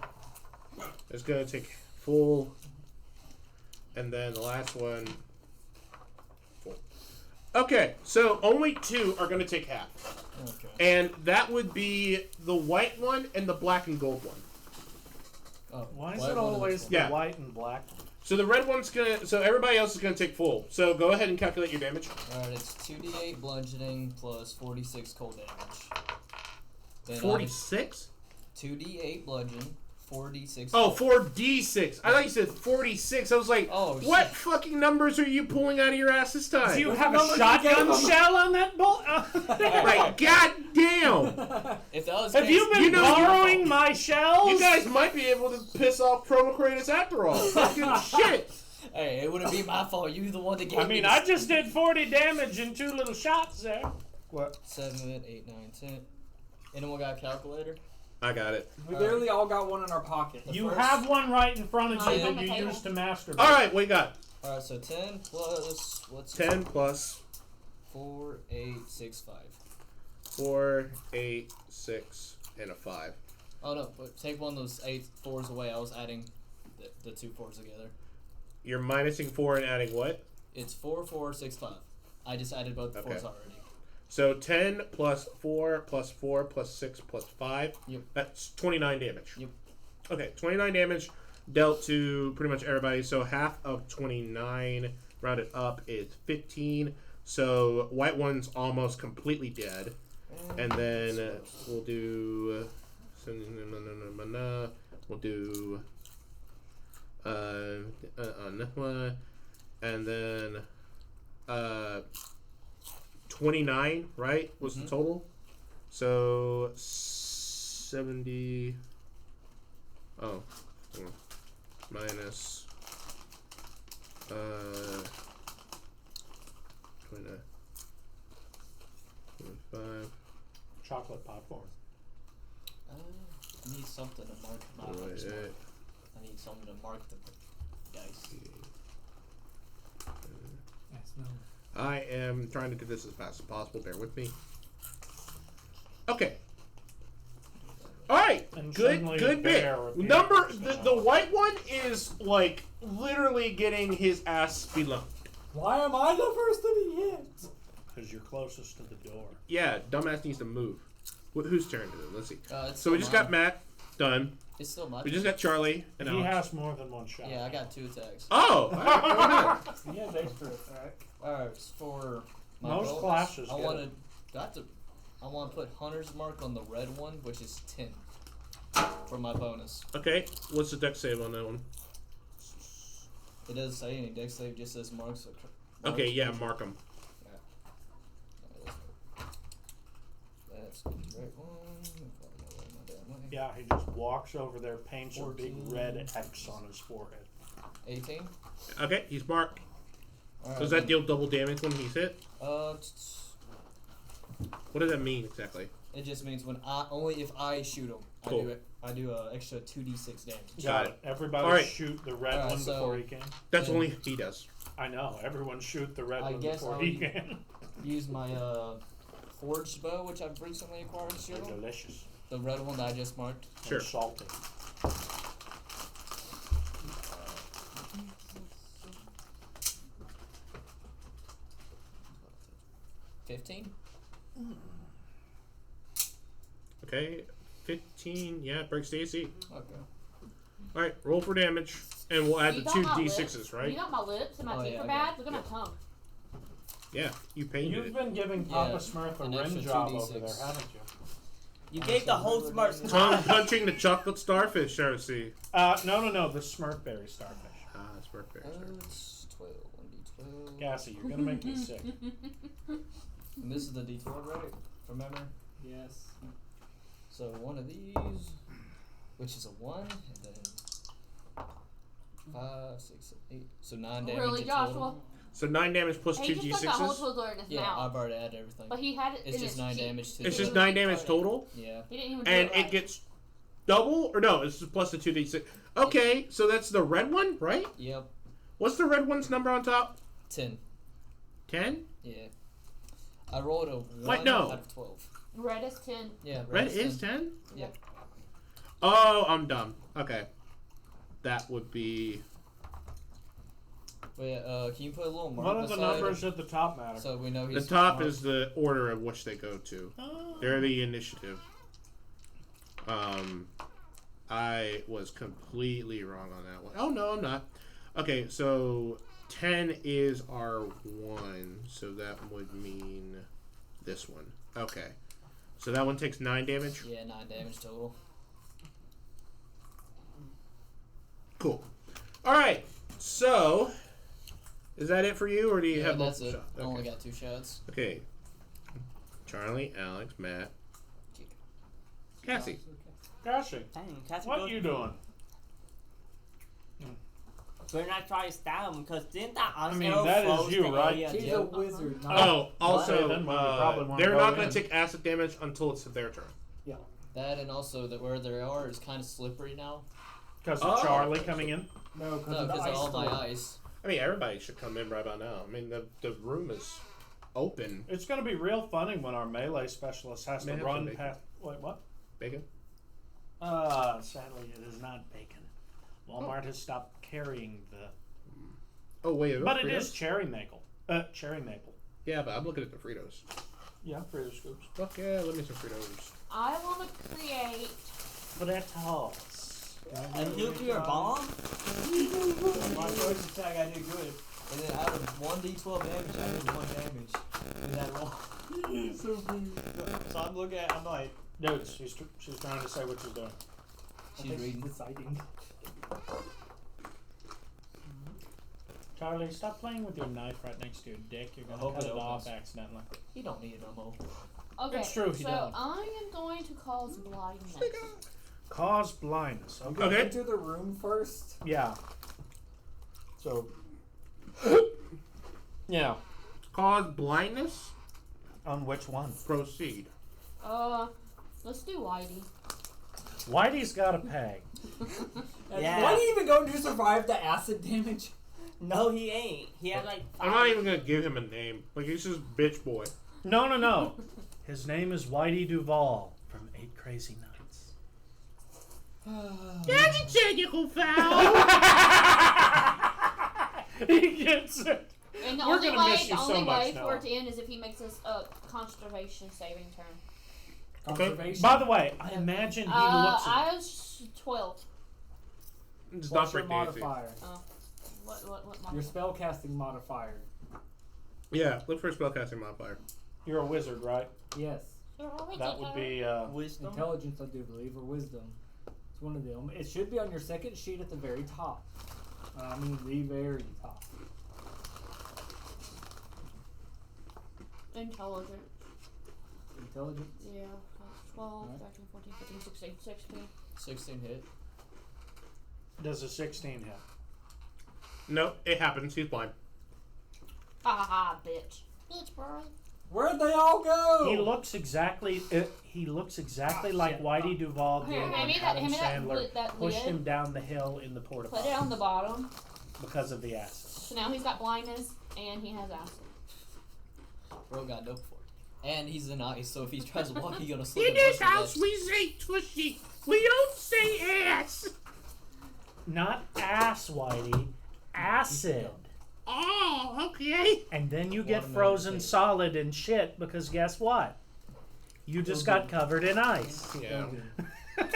is going to take full. And then the last one, full. Okay, so only 2 are going to take half. Okay. And that would be the white one and the black and gold one. Oh, Why is white it one and always full. the Yeah. white and black one? So the red one's gonna. So everybody else is gonna take full. So go ahead and calculate your damage. Alright, it's 2d8 bludgeoning plus 46 cold damage. Then 46. 2d8 bludgeon, 4d6. Oh, 4d6. I thought you said 46. I was like, Oh, what shit. fucking numbers are you pulling out of your ass this time? Do you What's have the a number you shotgun gave him? shell on that bolt? Like, goddamn! If that was Have case, you been You know- borrowing my shells? You guys might be able to piss off Chromocratus after all. Fucking shit. Hey, it wouldn't be my fault. You the one that gave I me mean, this. I just did 40 damage in 2 little shots there. What? 7, 8, 9, 10. Anyone got a calculator? I got it. We literally all got one in our pocket. You first- have one right in front of Oh, you yeah. that On the you table. use to masturbate. All right, what you got? Alright, so 10 plus, what's 10 plus 4, 8, 6, 5. 4, 8, 6, and a 5. Oh no, but take one of those 8 4s away. I was adding the 2 4s together. You're minusing 4 and adding what? It's 4, 4, 6, 5. I just added both the Okay. 4s already. So 10 plus 4 plus 4 plus 6 plus 5. Yep. That's 29 damage. Yep. Okay, 29 damage dealt to pretty much everybody. So half of 29 rounded up is 15. So white one's almost completely dead. And then we'll do. We'll do. And then. 29, right? Was the total? So 70. Oh. Minus. 29. 25. Chocolate popcorn. I need something to mark my dice. 28. I need something to mark the dice. Yes, no. I am trying to do this as fast as possible. Bear with me. Okay. All right. And Good suddenly a bit. bear appears, Number you the know. white one is like literally getting his ass below. Why am I the first to be hit? Because you're closest to the door. Yeah, dumbass needs to move. Whose turn is it? Let's see. It's So we still just mine. got Matt done. It's still my We turn. just got Charlie and He Alex. has more than one shot. Yeah, I got 2 attacks. Oh, all right, go ahead. He has extra attack. Alright, for my Most bonus, classes I get want it. I want to put Hunter's Mark on the red one, which is 10 for my bonus. Okay, what's the deck save on that one? It doesn't say any deck save, just says marks. Okay, yeah, mark them. That's the right one. Yeah, he just walks over there, paints a big 14. red X on his forehead. 18. Okay, he's marked. All right, Does that deal double damage when he's hit? What does that mean exactly? It just means when only if I shoot him, Cool. I do a extra 2d6 damage. Got it. Everybody All right. shoot the red All right, one so- before he can. That's Yeah. only he does. I know. Everyone shoot the red I one guess before I'll he can. Use my forged bow, which I've recently acquired. They're Shoot 'em. delicious. The red one that I just marked. Sure. And salty. $15. Okay, 15. Yeah, breaks the AC. Okay. All right, roll for damage, and we'll add You the got 2 my d6s, lips? right? You got my lips and my Oh, teeth yeah, are I bad. got Look at my tongue. Yeah, you painted You've it. been giving Yeah, Papa Smurf a an rim extra job 2d6. over there, haven't you? You gave the whole smart Tongue punching the chocolate starfish, I see. No, the Smurfberry starfish. Ah, it's worth it. It's 12. 1d12. Gassy, you're gonna make me sick. And this is the d12, right? From memory? Yes. So one of these, which is a 1, and then 5, 6, 8. So 9 damage. Really, in Joshua? total. So 9 damage plus 2 He just took that whole d6s. Twizzler in his Yeah, mouth. I've already added everything. But he had it It's in just his 9 cheek. damage to It's the just 9 damage total, Yeah. He didn't even do and it right. it gets double, or no, it's just plus the 2d6. Okay, so that's the red one, right? Yep. What's the red one's number on top? 10. 10? Yeah. I rolled a 1 Wait, no. out of 12. Red is 10. Yeah, Red is is 10? Yep. Oh, I'm dumb. Okay. That would be... Wait, can you put a little mark One of the beside numbers him at the top matter. so we know The he's top marked? is the order of which they go to. Oh. They're the initiative. I was completely wrong on that one. Oh, no, I'm not. Okay, so 10 is our 1, so that would mean this one. Okay. So that one takes 9 damage? Yeah, 9 damage total. Cool. Alright, so... Is that it for you, or do you Yeah, have that's multiple it. shots? I only Okay. got 2 shots. Okay. Charlie, Alex, Matt, Cassie. Gassy, Dang, Cassie what goes- you doing? Better not try to stab him, because didn't that ice mean, arrow that is froze you, the right? area She's too? a wizard. Not Oh, also, Okay, then we probably wanna they're go not going in. to take acid damage until it's their turn. That and also that where they are is kind of slippery now. Because of Oh. Charlie coming in? No, because No, of the because ice of all my storm. ice. I mean, everybody should come in right about now. I mean, the room is open. It's going to be real funny when our melee specialist has May to have run some bacon. past. Wait, what? Bacon? Sadly, it is not bacon. Walmart has stopped carrying the. Oh, wait. But it Fritos? is cherry maple. Cherry maple. Yeah, but I'm looking at the Fritos. Yeah, Frito scoops. Fuck yeah, let me some Fritos. I want to create. Fritos. A nuclear bomb? My first attack, I did good. And then out of 1d12 damage, I did 1 damage in that roll. So I'm looking at, I'm like, Dude, she's trying to say what she's doing. she's reading. Deciding. Charlie, stop playing with your knife right next to your dick. You're I going hope to cut it it off opens. accidentally. You don't need it no more. Okay, It's true, he so don't. I am going to cause blindness. Cause blindness. Okay. Okay. Into the room first. Yeah. So. Yeah. Cause blindness? On which one? Proceed. Let's do Whitey. Whitey's got a peg. Yeah. Why are you even going to survive the acid damage? No, he ain't. He had like I'm not even going to give him a name. Like, he's just bitch boy. No. His name is Whitey Duvall from 8 Crazy Nights. That's a technical foul. He gets it. And the We're only gonna way, miss you the so only much, way for Noah. it to end is if he makes us a conservation saving turn. Conservation. By the way, I imagine he looks. I was 12. Just What's not your break the AC. modifier? What Your modifier? spellcasting modifier. Yeah, look for a spellcasting modifier. You're a wizard, right? Yes. That would be. Wisdom. Intelligence, I do believe, or wisdom. It's one of them. It should be on your second sheet at the very top. I mean, the very top. Intelligence. Intelligence. Yeah. 12, Right. 13, 14, 15, 16, 16. 16 hit. Does a 16 hit? No, it happens. He's blind. Ha ha ha, bitch. Bitch, bro. Where'd they all go? He looks exactly. He looks exactly like shit. Whitey Duvall did Here, when hand me Adam that Sandler that pushed lid. him down the hill in the porta Put it potty on the bottom. because of the acid. So now he's got blindness and he has acid. Bro got dope for it. And he's in ice, so if he tries to walk, he's gonna slip. In and this bust his house, ass. we say tushy. We don't say ass. Not ass, Whitey. Acid. Oh, okay. And then you get Watermelon frozen cake. solid and shit because guess what? You just got covered in ice. Yeah. Oh,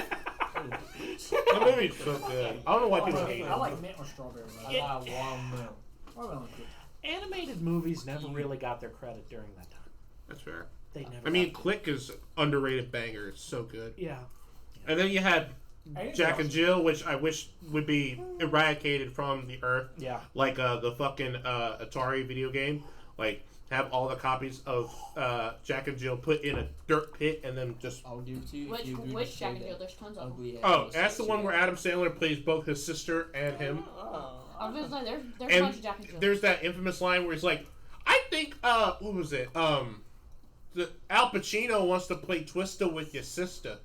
That movie's so good. I don't know why people hate it. I like mint or strawberry. I got watermelon. Watermelon's good. Animated movies never really got their credit during that time. That's fair. They never. I mean, got Click is underrated banger. It's so good. yeah. And then you had Hey, Jack and Jill, which I wish would be eradicated from the earth, Yeah. like the fucking Atari video game. Like, have all the copies of Jack and Jill put in a dirt pit and then just. I'll give it to you. Which if you agree to which play Jack and that Jill? There's tons of them. ugly Oh, ass that's the one where Adam Sandler plays both his sister and him. Oh. I was gonna say there's a And bunch of Jack and Jill. there's that infamous line where he's like, I think, what was it? The Al Pacino wants to play Twista with your sister.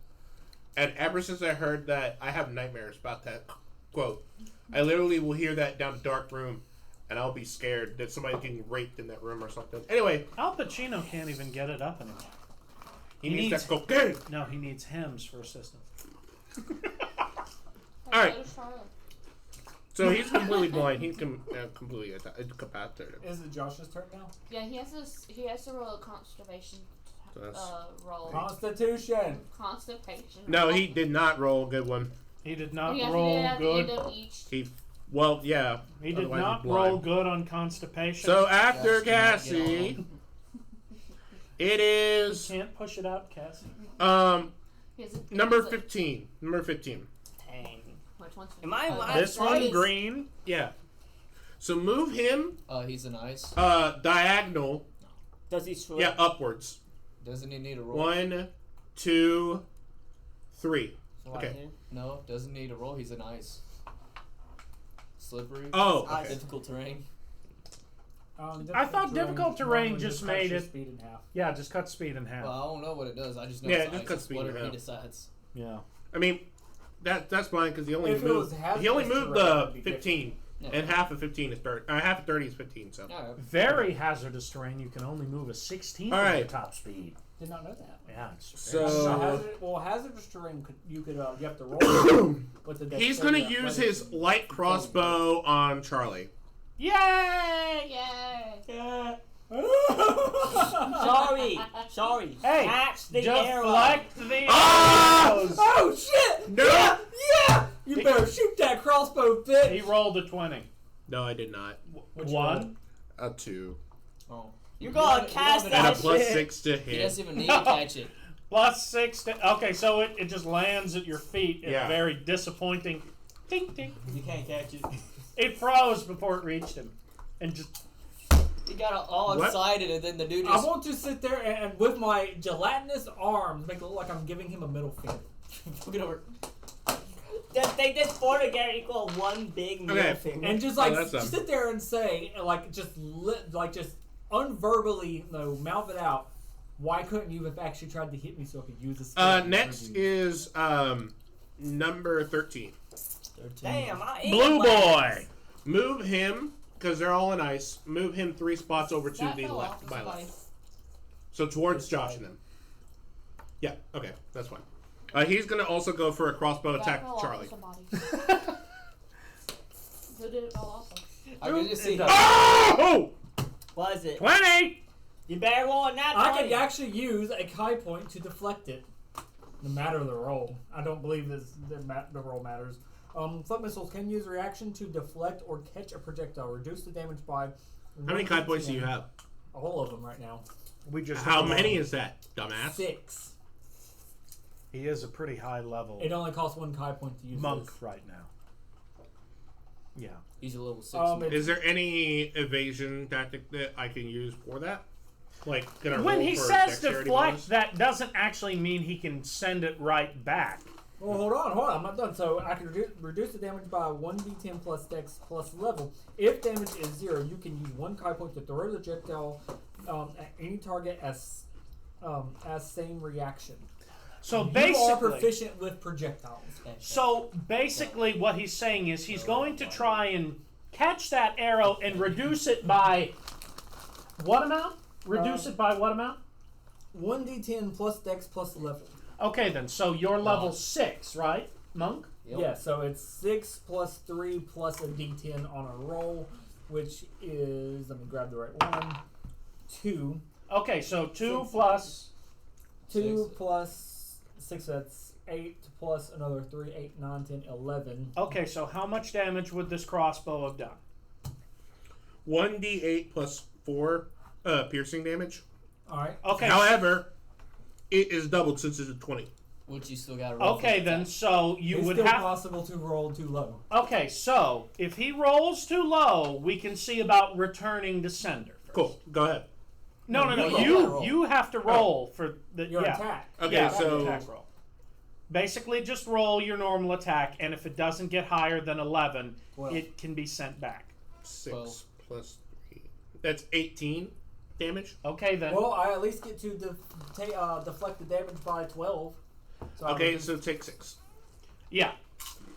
And ever since I heard that, I have nightmares about that quote. I literally will hear that down a dark room, and I'll be scared that somebody's getting raped in that room or something. Anyway, Al Pacino can't even get it up anymore. he needs that cocaine. No, he needs hymns for assistance. All right. So does Charlotte. So he's completely blind. He's completely incapacitated. Is it Josh's turn now? Yeah, he has to roll a conservation So that's- roll. Constitution. Constipation. No, he did not roll a good one. He did not You have to do roll it at the end good. of each. Well, yeah. He did otherwise not he's blind. roll good on constipation. So after Josh did not get Cassie, on. it you is can't push it out, Cassie. He has a- number he has a- 15. Number 15. Dang. Which one's Am I last This one, place? green. Yeah. So move him He's in ice. diagonal. Does he swim? Yeah, upwards. Doesn't he need a roll? 1, 2, 3. So right Okay. here? No, doesn't need a roll. He's in ice. Slippery. Oh, I- okay. Difficult terrain. I thought difficult terrain normally just cuts made your it- speed in half. Yeah, just cut speed in half. Well, I don't know what it does. I just know Yeah, it's it just ice. cuts It's speed in whatever he half. decides. Yeah. I mean, that's fine because he only If it was moved. hazardous He only moved terrain, the that'd be 15, Yeah. and half of 15 is 30. Half of 30 is 15. So. All right. Very hazardous terrain. You can only move a 16 All at right. top speed. Did not know that. Yeah. It's So- Hazardous terrain, you have to roll with the He's dexterity gonna athletics. use his light crossbow on Charlie. Yay! Yay! Sorry. Hey, Catch the arrow. deflect the Ah! arrows. Oh shit! No! Yeah! You better shoot that crossbow, bitch! He rolled a 20. No, I did not. What'd you One. A 2. Oh. You gotta You cast don't And a that plus shit. 6 to He hit. doesn't even need to catch it. Plus 6 to... Okay, so it just lands at your feet in Yeah. a very disappointing... Ding, ding. You can't catch it. It froze before it reached him. And just... He got all What? excited, and then the dude I just. want to sit there and with my gelatinous arms make it look like I'm giving him a middle finger. Look it over. They just four together equal one big middle Okay. finger. And just like that's sit there and say like just unverbally mouth it out. Why couldn't you have actually tried to hit me so I could use the skill? Next is number 13. 13. Damn, I ain't Blue last. Boy. Move him because they're all in ice. Move him 3 spots over to That the fell left, off my somebody. left. So towards This Josh side. and them. Yeah. Okay, that's fine. He's gonna also go for a crossbow That attack, fell off Charlie. of somebody. Who did it fall off of? I can just see. Oh! What is it? 20! You better roll a nat I 20. can actually use a Kai point to deflect it. No matter the roll. I don't believe the roll matters. Flood missiles can use a reaction to deflect or catch a projectile. Reduce the damage by... How many Kai points do you have? All of them right now. We just How many is that, dumbass? 6. He is a pretty high level It only costs 1 Kai point to use monk this. right now. Yeah. He's a level 6. Is there any evasion tactic that I can use for that? Like, can I When roll he for says dexterity deflect, bonus? that doesn't actually mean he can send it right back. Well, hold on, I'm not done. So I can reduce the damage by 1d10 plus dex plus level. If damage is 0, you can use 1 Kai point to throw the projectile at any target as same reaction. So You are basically, proficient with projectiles. what he's saying is he's going to try and catch that arrow and reduce it by what amount? Reduce it by what amount? 1d10 plus dex plus level. Okay, then. So you're level 6, right, monk? Yeah, so it's 6 plus 3 plus a d10 on a roll, which is, let me grab the right one, 2. Okay, so 2 Six. plus 2 6. plus 6, that's 8 plus another 3, 8, 9, 10, 11. Okay, so how much damage would this crossbow have done? 1d8 plus 4 piercing damage. Alright. Okay. However, it is doubled since it's a 20. Which you still got to roll. Okay, for then. attack. So you It's would still have. possible to roll too low. Okay, so if he rolls too low, we can see about returning to sender. First. Cool. Go ahead. No. No, you gotta roll. You have to roll for the Your yeah. attack. Okay, Yeah, so attack roll. Basically, just roll your normal attack, and if it doesn't get higher than 11, 12. it can be sent back. 6 12. plus 3. That's 18 damage. Okay, then. Well, I at least get to deflect the damage by 12. So I Okay, would- so take 6. Yeah.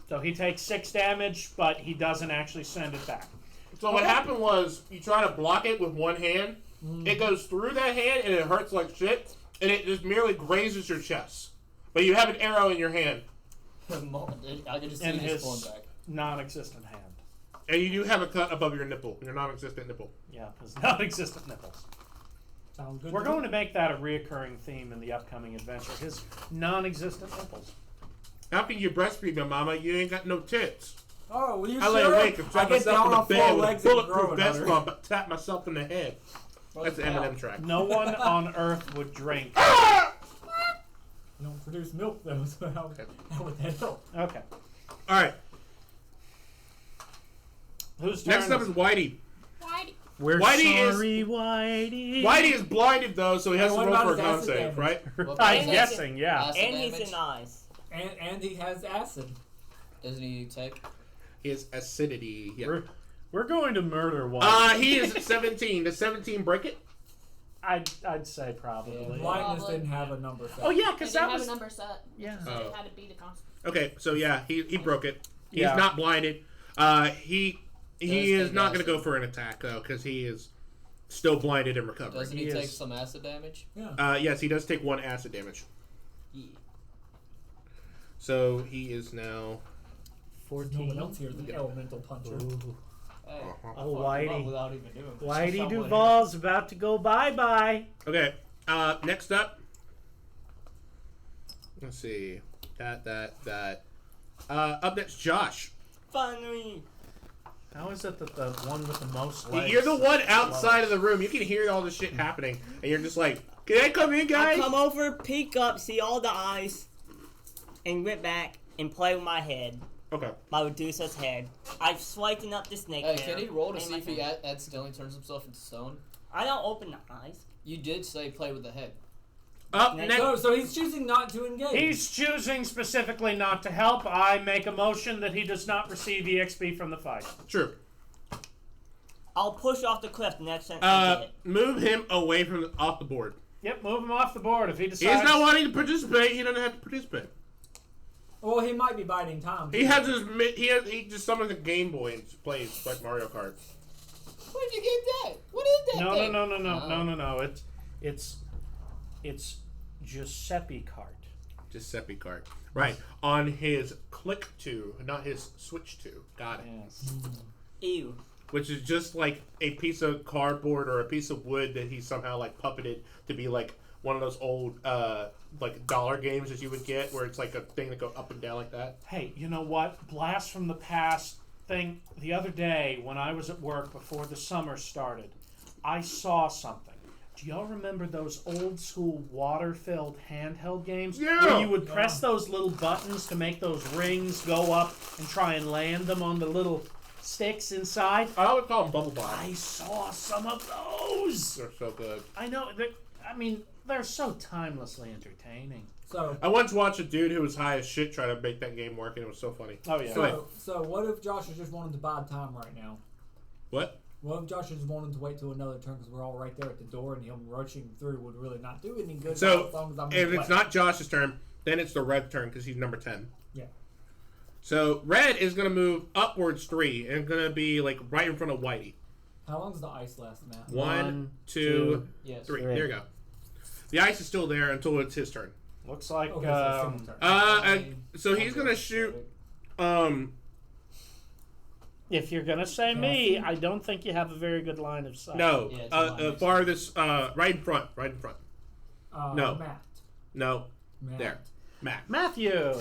So he takes 6 damage, but he doesn't actually send it back. So what happened was you try to block it with one hand. It goes through that hand and it hurts like shit, and it just merely grazes your chest. But you have an arrow in your hand, I can just see In his his pulling back. non-existent hand. and you do have a cut above your nipple, your non-existent nipple. Yeah, his non-existent nipples. Sounds good. We're going to make that a reoccurring theme in the upcoming adventure. His non-existent nipples. How can you breastfeed me, mama? You ain't got no tits. Oh, well, you I lay sure? awake and I trap get myself down in the on 4 bed with a legs and grow bulletproof vest another. on, but tap myself in the head. That's the Eminem track. No one on Earth would drink. You don't produce milk, though, so how would that help? Okay. All right. Whose turn Next up is Whitey. Why? We're Whitey is- sorry, Whitey. Whitey is blinded though, so he has Hey, to what roll about for a his con acid save, damage? right? What I'm about guessing, yeah. acid And he's damage? in ice. And he has acid. Doesn't he take? His acidity. Yeah. We're going to murder Whitey. He is at 17. Does 17 break it? I'd say probably. Yeah. Blindness Probably. didn't have a number set. Oh yeah, It because didn't that have was a number set. yeah. So Oh. it had to be the constant. Okay, so yeah, he broke it. He's Yeah. not blinded. He is take not going to go acid. for an attack though, because he is still blinded and recovering. Doesn't He he take is- some acid damage? Yeah. Yes, he does take 1 acid damage. Yeah. So he is now. No 14. one else here is an elemental puncher. Hey, Uh-huh. I Oh, fucked him up Whitey. without even doing this. Whitey Someone Duvall's about to go bye-bye. Okay. Next up. Let's see. That. Up next, Josh. Finally. How is it that the one with the most legs? You're the one is outside of the room. You can hear all this shit happening, and you're just like, "Can I come in, I guys?" come over, peek up, see all the eyes, and get back and play with my head. Okay. My Medusa's head. I've swiped up the snake. Hey, there, can he roll to and see my if he hand. accidentally turns himself into stone? I don't open the eyes. You did say play with the head. Up Next- next. So he's choosing not to engage. He's choosing specifically not to help. I make a motion that he does not receive EXP from the fight. True. I'll push off the cliff next time I get it. Move him away from off the board. Yep, move him off the board if he He's decides. not wanting to participate. He doesn't have to participate. Well, he might be biding time. He has his. He just summons a Game Boy and plays like Mario Kart. Where'd you get that? What is that No, thing? no, no, no, no, Oh. no, no, no. It's Giuseppe cart. Giuseppe card. Right. On his click 2, not his switch 2. Got it. Yes. Ew. Which is just like a piece of cardboard or a piece of wood that he somehow like puppeted to be like one of those old like dollar games that you would get where it's like a thing that go up and down like that. Hey, you know what? Blast from the past thing. The other day when I was at work before the summer started, I saw something. Do y'all remember those old school water-filled handheld games? Yeah. Where you would press those little buttons to make those rings go up and try and land them on the little sticks inside? I would call them bubble bombs. I saw some of those. They're so good. I know. I mean, they're so timelessly entertaining. So, I once watched a dude who was high as shit try to make that game work, and it was so funny. Oh, yeah. so what if Josh is just wanting to buy time right now? What? What if Josh is wanting to wait till another turn because we're all right there at the door and him rushing through would really not do any good? So, as long as I'm if in it's play. not Josh's turn, then it's the red turn because he's number 10. Yeah. So, red is going to move upwards 3 and going to be like right in front of Whitey. How long does the ice last, Matt? 1, 2, Yes. 3. There you go. The ice is still there until it's his turn. Looks like Okay, so single turn. So he's going to shoot. if you're gonna say me, I don't think you have a very good line of sight. No, Yeah, it's a line next farthest, right in front, No. Matt. No, Matt. there, Matt. Matthew.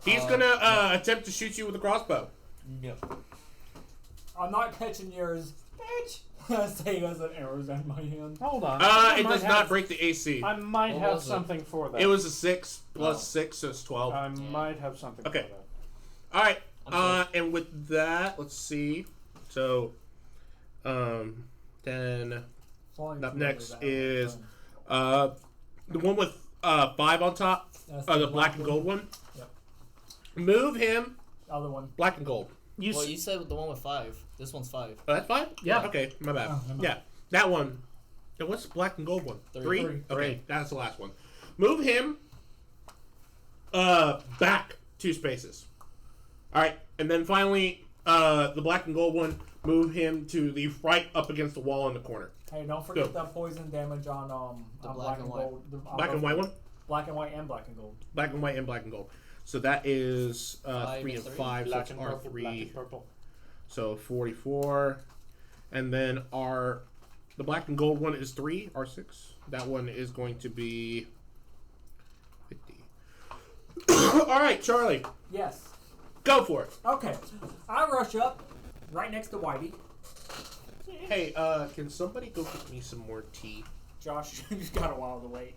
He's gonna attempt to shoot you with a crossbow. No. I'm not catching yours, bitch. I say as an arrows in my hand. Hold on. It does not break the AC. I might What have was it? something for that. It was a 6 plus Oh. 6, so it's 12. I might have something Okay. for that. All right. I'm sorry. And with that, let's see. So, then up next is the one with 5 on top. That's The black and gold one. Yep. Move him. Other one. Black and gold. You Well, s- you said the one with 5. This one's 5. Oh, that's 5? Yeah. Okay, my bad. Oh, never mind. Yeah, that one. And what's the black and gold one? 3. 3? Three. Okay, that's the last one. Move him back 2 spaces. All right, and then finally, the black and gold one, move him to the right up against the wall in the corner. Hey, don't forget Go. that poison damage on The on black and white. gold. Black and white one? Black and white and black and gold. Black and white and black and gold. So that is 5 3 and and 5, so black it's and purple, black R3. and purple. So 44. And then the black and gold one is 3, R6. That one is going to be 50. All right, Charlie, Yes. go for it. Okay. I rush up right next to Whitey. Hey, can somebody go get me some more tea? Josh, you've got a while to wait.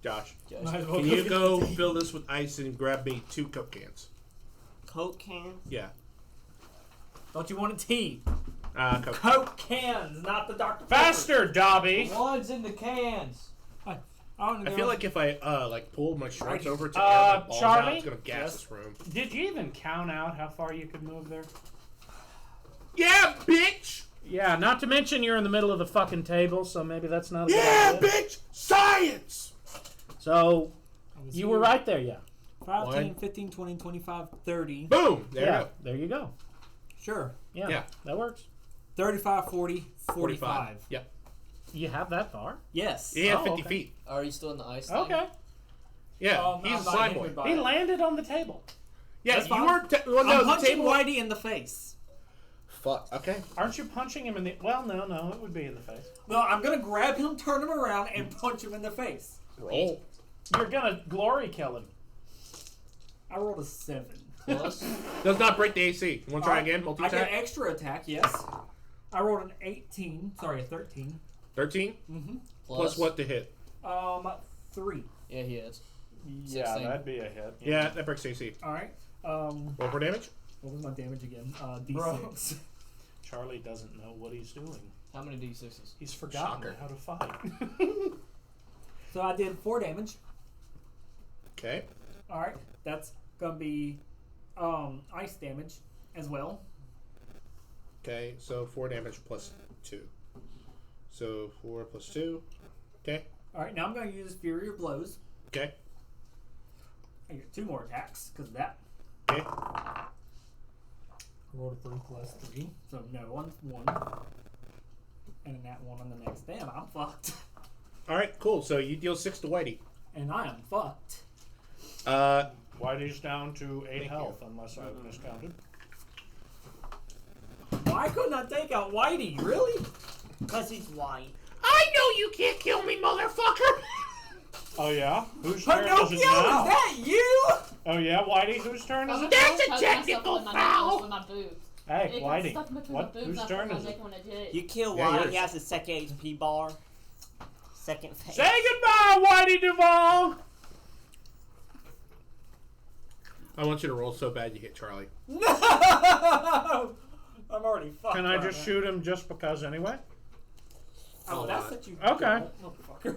Josh, Might as well can you get go the tea. fill this with ice and grab me 2 Coke cans? Coke cans. Yeah. Don't you want a tea? Coke. Coke cans, not the Dr. Pepper. Faster, Dobby. One's in the cans. I feel like if I pull my shorts over to air my balls Charlie? out, it's gonna gas Yes? this room. Did you even count out how far you could move there? Yeah, bitch! Yeah, not to mention you're in the middle of the fucking table, so maybe that's not a Yeah, good idea. bitch! Science! So, you were right there, yeah. 5, 10, One. 15, 20, 25, 30. Boom! There yeah, you go. there you go. Sure. Yeah, Yeah. that works. 35, 40, 45. Yep. You have that far? Yes. He had Oh, 50 okay. feet. Are you still in the ice thing? Okay. Yeah, he's a I'm not slime injured boy. by He it. landed on the table. Yeah, That's you fine. were. Well, no, I'm the punching table. Whitey in the face. Fuck. Okay. Aren't you punching him in the... Well, no, it would be in the face. No, I'm gonna grab him, turn him around, and punch him in the face. Roll. You're gonna glory kill him. I rolled a 7. Plus, Does not break the AC. You want to try again? I Multi get attack. extra attack, yes. I rolled an 18. Sorry, a 13. 13 plus what to hit? 3. Yeah, he is. Yeah, 16. that'd be a hit. Yeah, that breaks AC. All right. Roll for damage. What was my damage again? D6. Charlie doesn't know what he's doing. How many D6s? He's forgotten Shocker. how to fight. So I did 4 damage. Okay. All right. That's gonna be ice damage as well. Okay. So 4 damage plus 2. So 4 plus 2. Okay. All right. Now I'm gonna use Fury of Blows. Okay. I get 2 more attacks because of that. Okay. I rolled a 3 plus 3, so no, 1, and then that 1 on the next. Damn, I'm fucked. All right. Cool. So you deal 6 to Whitey. And I am fucked. Whitey's down to 8 health, unless I've miscounted. Why couldn't I take out Whitey? Really? Because he's white. I know you can't kill me, motherfucker! Oh yeah? Whose turn is Pinocchio, it is now? that you? Oh yeah, Whitey, whose turn is it? That's a Poke technical myself with my foul. knuckles with my boobs. Hey, It got Whitey. stuck between What? my boobs. Whose I turn forgot is to it? make when I did it. You kill Yeah, White, yours. he has a second HP bar. Second phase. Say goodbye, Whitey Duvall! I want you to roll so bad you hit Charlie. No! I'm already fucked. Can I by just that. shoot him just because anyway? Oh, that's what you Okay. motherfucker.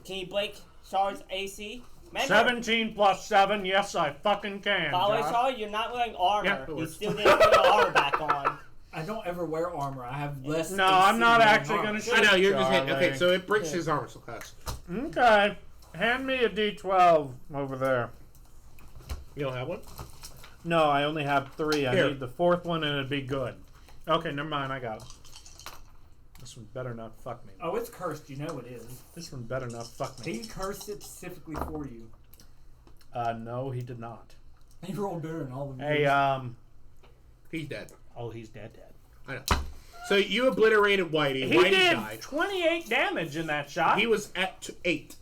Can you break Char's AC? Remember, 17 plus 7, yes I fucking can, by the way, Josh. Char, you're not wearing armor. Yeah, it You works. still didn't put your armor back on. I don't ever wear armor. I have less. No, AC I'm not than actually armor. going to shoot I know, you're just hitting. Charlie. Okay, so it breaks his armor class. Okay. Hand me a D12 over there. You don't have one? No, I only have 3. I Here. need the 4th one and it'd be good. Okay, never mind, I got it. This one better not fuck me. Oh, it's cursed. You know it is. This one better not fuck me. He cursed it specifically for you. No, he did not. He rolled better than all of you. Hey, He's dead. oh, he's dead. I know. So you obliterated Whitey. He Whitey did died. 28 damage in that shot. He was at 8.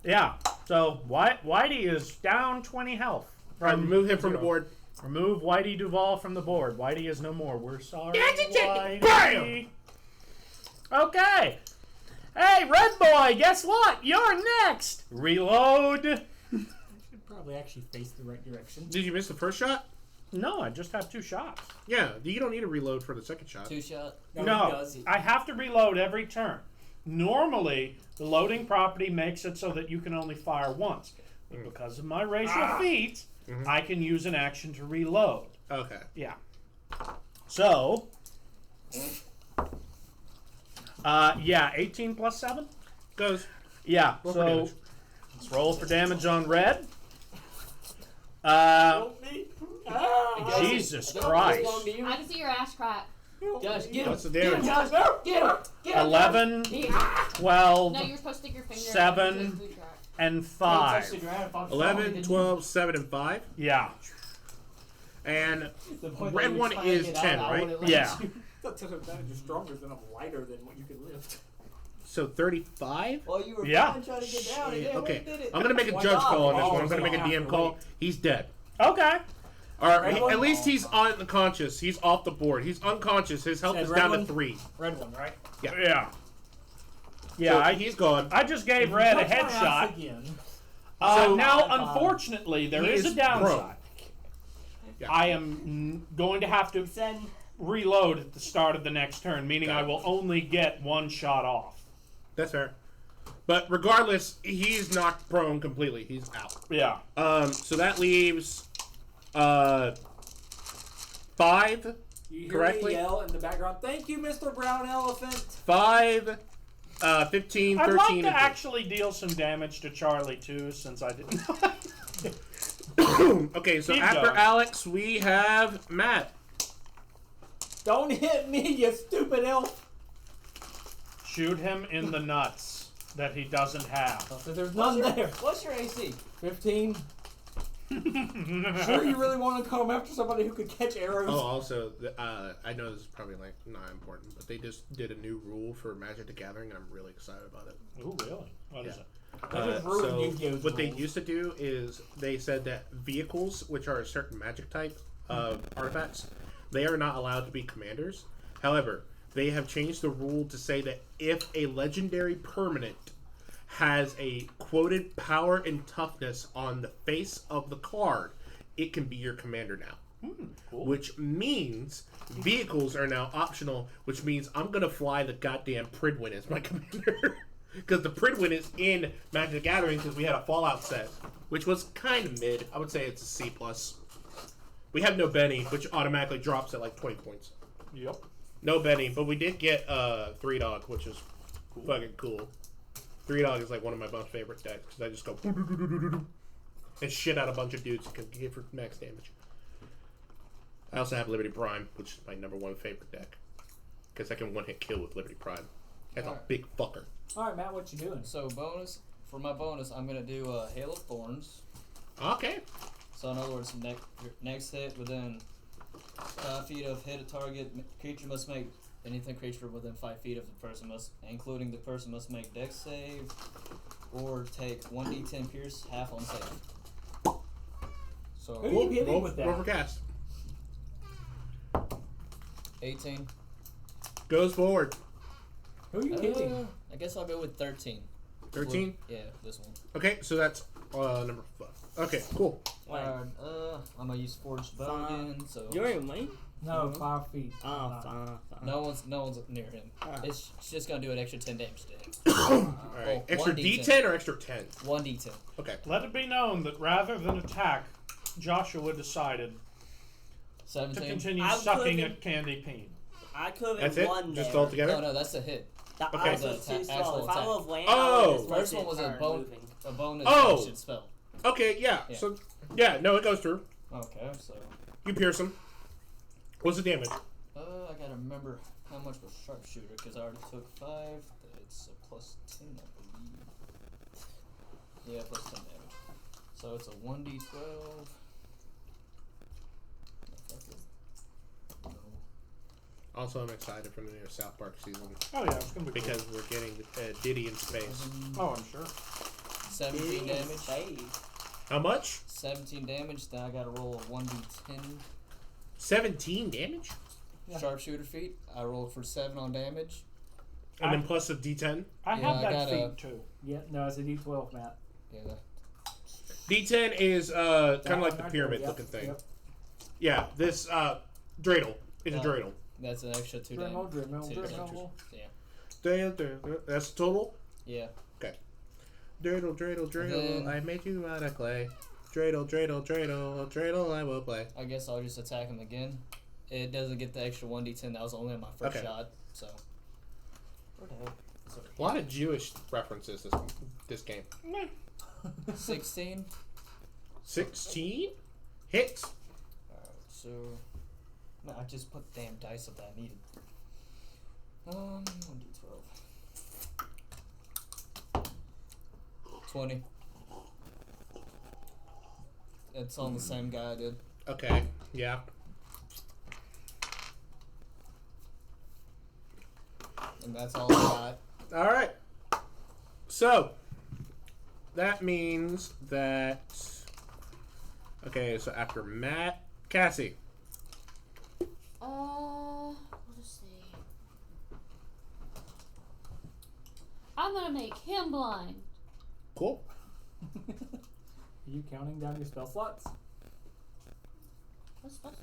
Yeah, so Whitey is down 20 health. Remove him from the board. Remove Whitey Duvall from the board. Whitey is no more. We're sorry, That's a Whitey. bam! Okay. Hey, Red Boy, guess what? You're next. Reload. should probably actually face the right direction. Did you miss the first shot? No, I just have 2 shots. Yeah, you don't need to reload for the second shot. 2 shot. No, No, he does. I have to reload every turn. Normally, the loading property makes it so that you can only fire once. But because of my racial feat, I can use an action to reload. Okay. Yeah. So, yeah, 18 plus 7? Goes. Yeah, Roll for so damage. let's roll for damage on red. Help me. Jesus I don't know Christ. what's wrong to you. I can see your ass crack. Josh, get him. What's the damage? Josh, get him. Get him. 11, 12, No, you're supposed to stick your finger 7, into his boot track. and Touch the 5. ground if I'm falling, 11, then 12, 7, and 5. Yeah. And The point red that you one trying to is get out, 10, I right? wouldn't let Yeah. you. That's an advantage. You're stronger than I'm lighter than what you can lift. so 35? Well, you were Yeah. trying to get down. And yeah, Okay, did it. I'm going to make a Why judge not? call on this Oh, one. I'm going to make a have DM to call. wait. He's dead. Okay. Or Red one? at least he's unconscious. He's off the board. He's unconscious. His health Said is red down one? to 3. Red one, right? Yeah. Yeah, So I, he's gone. I just gave red a Touch my ass headshot. again. So- Now, Five. unfortunately, there He is a is downside. Yeah. I am going to have to Send. reload at the start of the next turn, meaning Got I it. will only get 1 shot off. That's fair. But regardless, he's knocked prone completely. He's out. Yeah. So that leaves 5. You hear Correctly? me yell in the background, "Thank you, Mr. Brown Elephant." 5, 15, I'd 13, like to and actually deal some damage to Charlie, too, since I didn't. Okay, so Keep after going. Alex, we have Matt. Don't hit me, you stupid elf. Shoot him in the nuts that he doesn't have. So there's none there. What's your AC? 15. Sure, you really want to come after somebody who could catch arrows? Oh, also, I know this is probably like not important, but they just did a new rule for Magic the Gathering, and I'm really excited about it. Ooh, really? What is Yeah. it? They just ruined So Yu-Gi-Oh's what they rules. used to do is they said that vehicles, which are a certain magic type of artifacts, they are not allowed to be commanders. However, they have changed the rule to say that if a legendary permanent has a quoted power and toughness on the face of the card, it can be your commander now. Cool. Which means vehicles are now optional, which means I'm going to fly the goddamn Pridwin as my commander. Because the Pridwin is in Magic the Gathering because we had a Fallout set, which was kind of mid. I would say it's a C+. We have no Benny, which automatically drops at like 20 points. Yep. No Benny, but we did get 3-Dog, which is fucking cool. 3-Dog is like one of my most favorite decks because I just go and shit out a bunch of dudes who can hit for max damage. I also have Liberty Prime, which is my #1 favorite deck because I can one-hit kill with Liberty Prime. That's a Alright. big fucker. All right, Matt, what you doing? So bonus for my bonus, I'm gonna do a Hail of Thorns. Okay. So in other words, next hit within 5 feet of hit a target creature must make anything creature within 5 feet of the person including the person must make Dex save or take 1d10 pierce half on save. So Who are you hitting with that? Roll for cast. 18. Goes forward. Who are you hitting? I guess I'll go with 13. 13? Yeah, this one. Okay, so that's number 5. Okay, cool. Wait. I'm gonna use Forged Bow again, so You're in lane? No, 5 feet. Oh, fine. no one's near him. Ah. It's just gonna do an extra 10 damage to him. Alright. Oh, Extra 1d10. D10 or extra 10? 1d10. Okay. Let it be known that rather than attack, Joshua decided to 17. continue I sucking could've- at candy peen. I could That's have it? won Just there. all together? No, that's a hit. The Okay. ice was too Actual slow. If I attack. would have landed, Oh! I would First one was a moving. bonus Oh! action spell. Okay, yeah. Yeah. So, yeah, no, it goes through. Okay, so You pierce him. What's the damage? I gotta remember how much was sharpshooter because I already took 5. It's a plus 10, I believe. Yeah, plus 10 damage. So it's a 1d12. No. Also, I'm excited for the new South Park season Oh yeah, it's gonna be because we're getting Diddy in space. cool. Oh, I'm sure. 17 damage. Save. How much? 17 damage. Then I gotta roll a 1d10 17 damage? sharpshooter feat. I rolled for 7 on damage. And then plus a D10? I Yeah, have I that got a- feat too. Yeah, no, it's a D12, Matt. Yeah. D10 is kind of That like one the right pyramid there, looking thing. Yep. Yeah, this dreidel is a Oh. dreidel. That's an extra 2 damage. Dremel. Yeah. Dreidel. That's total? Yeah. Dreidel, dreidel, dreidel. then- I made you out of clay. Dreidel, dreidel, dreidel, dreidel, I will play. I guess I'll just attack him again. It doesn't get the extra 1d10. That was only on my first Okay. shot. So. Where the hell? Sorry. A lot of Jewish references this game. 16. 16? Hits. Alright, so. No, I just put the damn dice up that I needed. 1d12. 20. It's on the same guy I did. Okay, yeah. And that's all I got. Alright. So, that means that. Okay, so after Matt, Cassie. We'll just see. I'm gonna make him blind. Cool. Are you counting down your spell slots? What's that?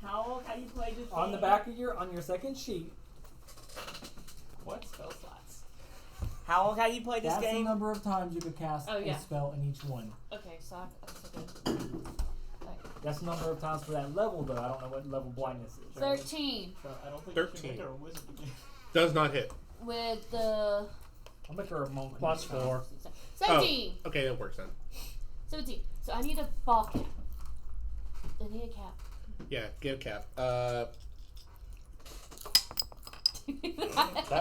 How long have you played this On the game? back of on your second sheet, What? Spell slots. How long have you played this that's the game? number of times you can cast Oh, yeah. a spell in each one. Okay, so that's okay. That's the number of times for that level, though. I don't know what level blindness is. 13 I don't think 13. you can make her a wizard again. Does not hit. with the I'll make her a monk. Plus 4. 17. Okay, that works then. 17. So I need a ball cap. I need a cap. Yeah, get a cap. That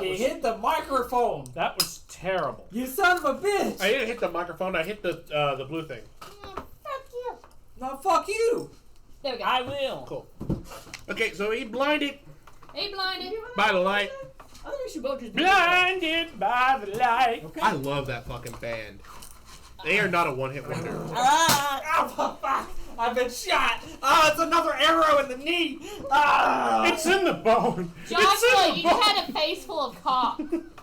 You was hit the microphone! that was terrible. You son of a bitch! I didn't hit the microphone, I hit the blue thing. Fuck you. No, fuck you! There we go. I will. Cool. Okay, so he blinded He blinded. by the light. I think we should both just Blinded by the light. Okay. I love that fucking band. They are not a one-hit wonder. Ah! fuck! I've been shot! Oh, it's another arrow in the knee! Ah! It's in the bone. Joshua, It's in the you bone. just had a face full of cock.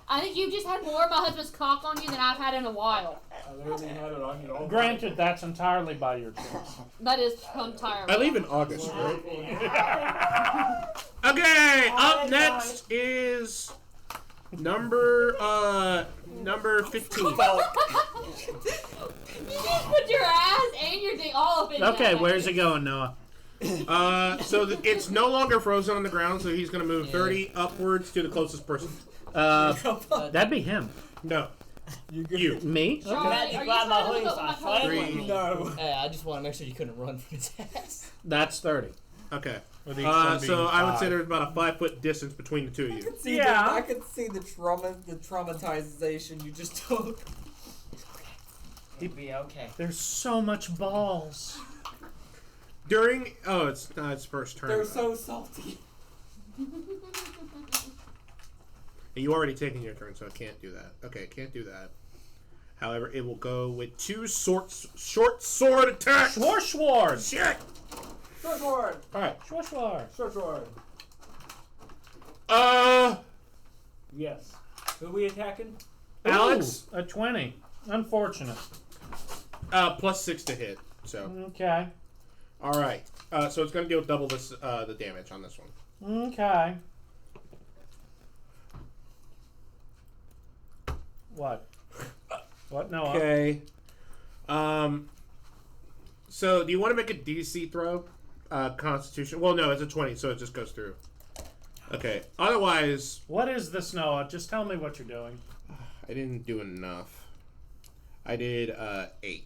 I think you just had more of my husband's cock on you than I've had in a while. I literally had it on you all Granted, that's entirely by your choice. That is entirely. I leave in August, right? Okay, up next is number 15. You just put your ass and your dick all up in Okay, that. where's it going, Noah? So it's no longer frozen on the ground, so he's gonna move 30 upwards to the closest person. That'd be him. No, you. Me? Sean, Glad are you you grabbed my trying to hoodie look so up I my fled color? Three. No. Hey, I just want to make sure you couldn't run from his ass. That's 30. Okay. With each one being So I would say 5. there's about a 5-foot distance between the two of you. I could see the traumatization you just took. He'd be okay. There's so much balls. During it's not its first turn. They're so salty. You already taken your turn, so it can't do that. Okay, it can't do that. However, it will go with 2 short sword attacks. Schwarzward. Shit. Short sword. All right. Schwarzward. Short sword. Yes. Who are we attacking? Alex, Ooh, a 20. Unfortunate. +6 to hit. So Okay. all right. So it's gonna deal double this the damage on this one. Okay. What? What? No. Okay. So do you want to make a DC throw? Constitution. Well, no, it's a 20, so it just goes through. Okay. Otherwise, What is this, Noah? Just tell me what you're doing. I didn't do enough. I did 8.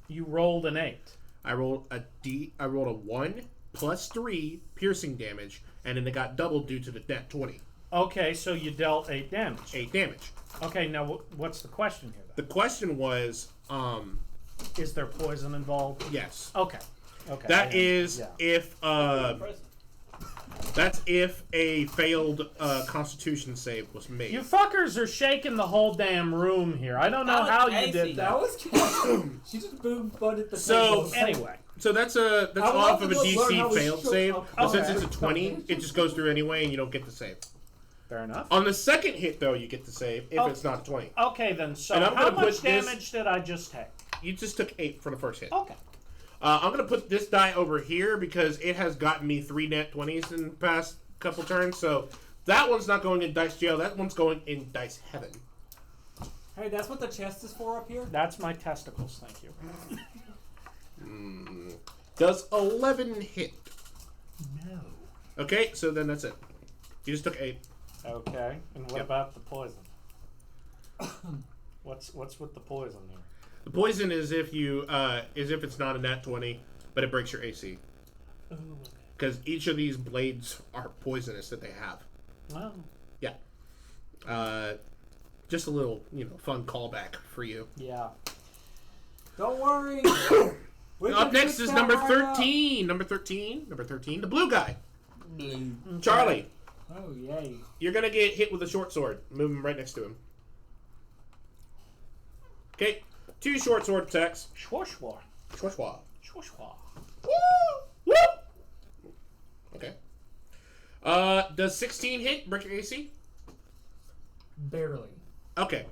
You rolled an 8. I rolled a 1 plus 3 piercing damage, and then it got doubled due to the net 20. Okay, so you dealt 8 damage. 8 damage. Okay, now what's the question here, The question was, then? Is there poison involved? yes. Okay. Okay. That yeah. is Yeah. if that's if a failed Constitution save was made. You fuckers are shaking the whole damn room here. I don't know how you did That that. was Cassie. She just butted the So, table. Anyway. So that's I would off love of a to learn how DC we failed shook save. up- But since Okay. it's a 20, it just goes through anyway, and you don't get the save. Fair enough. On the second hit, though, you get the save if it's not a 20. Okay, then. So And I'm how gonna put much this- damage did I just take? You just took 8 for the first hit. Okay. I'm going to put this die over here because it has gotten me 3 net 20s in the past couple turns. So that one's not going in dice jail. That one's going in dice heaven. Hey, that's what the chest is for up here? That's my testicles, thank you. Does 11 hit? No. Okay, so then that's it. You just took 8. Okay, and what Yep. about the poison? What's with the poison here? The poison is if it's not a nat 20, but it breaks your AC. Because each of these blades are poisonous that they have. Well, Just a little, fun callback for you. yeah. Don't worry. We Up can next fix is that number right 13. Number 13, the blue guy. Charlie, up. Oh, yay. you're going to get hit with a short sword. Move him right next to him. Okay, 2 short sword attacks. Schwarzward. Schwa. Schwarzward. Woo! Woo! Okay. Does 16 hit? Break your AC? Barely. Okay.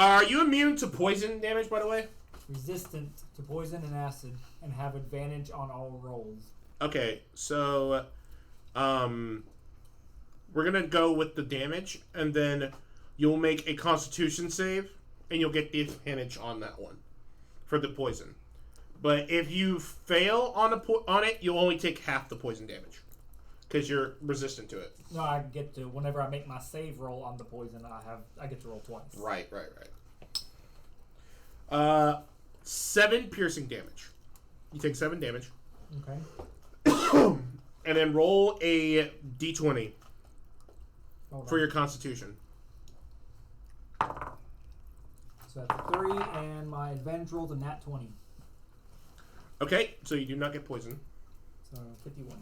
Are you immune to poison damage, by the way? Resistant to poison and acid and have advantage on all rolls. Okay, so we're gonna go with the damage, and then you'll make a Constitution save, and you'll get the advantage on that one for the poison. But if you fail on it, you'll only take half the poison damage because you're resistant to it. No, I get to whenever I make my save roll on the poison, I get to roll twice. Right. 7 piercing damage. You take 7 damage, Okay. and then roll a d20 Hold for on. your Constitution. So that's a 3, and my advantage roll's a nat 20. Okay, so you do not get poison. So 51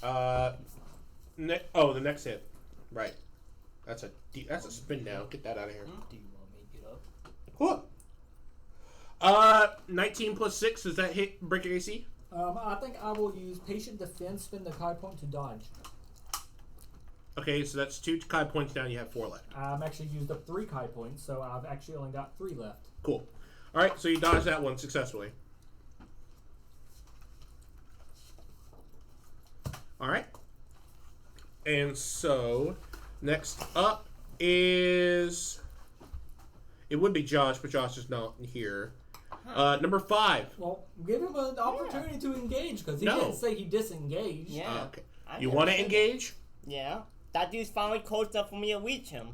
now. The next hit. Right. That's a spin down. Get that out of here. Do you want me to get up? Cool. 19 plus 6, does that hit break your AC? I think I will use patient defense, spend the Kai point to dodge. Okay, so that's 2 Kai points down, you have 4 left. I've actually used up 3 Kai points, so I've actually only got 3 left. Cool. Alright, so you dodge that one successfully. Alright. And so, next up is... It would be Josh, but Josh is not here. Number 5. Well, give him an opportunity to engage, because he No. didn't say he disengaged. Yeah. Okay. I You never want to said engage? that. Yeah. That dude's finally close enough for me to reach him.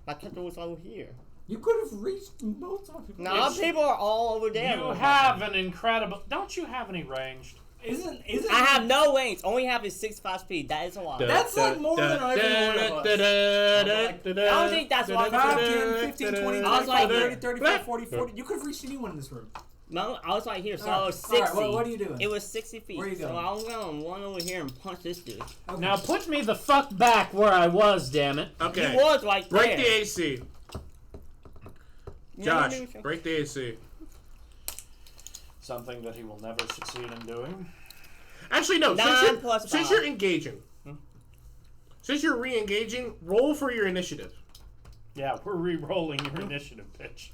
My character was over here. You could have reached most of people. Now people are all over there. You have an incredible. Don't you have any ranged? Isn't I have no range. Only have is 65 speed. That is a lot. That's like more than every one of us. I don't think that's why. 5, 10, 15, 20, I was 25, like- 30, 35, 40, 40. You could have reached anyone in this room. No, I was right here, so I Alright, was 60. alright, what are you doing? It was 60 feet. Where you so going? I was going one over here and punch this dude. Okay. Now put me the fuck back where I was, damn it. Okay. He was right there. Break the AC. You know Josh, what I mean? break the AC. Something that he will never succeed in doing. Actually, no. 9 plus Since 5. you're engaging, since you're re-engaging, roll for your initiative. Yeah, we're re-rolling your initiative pitch.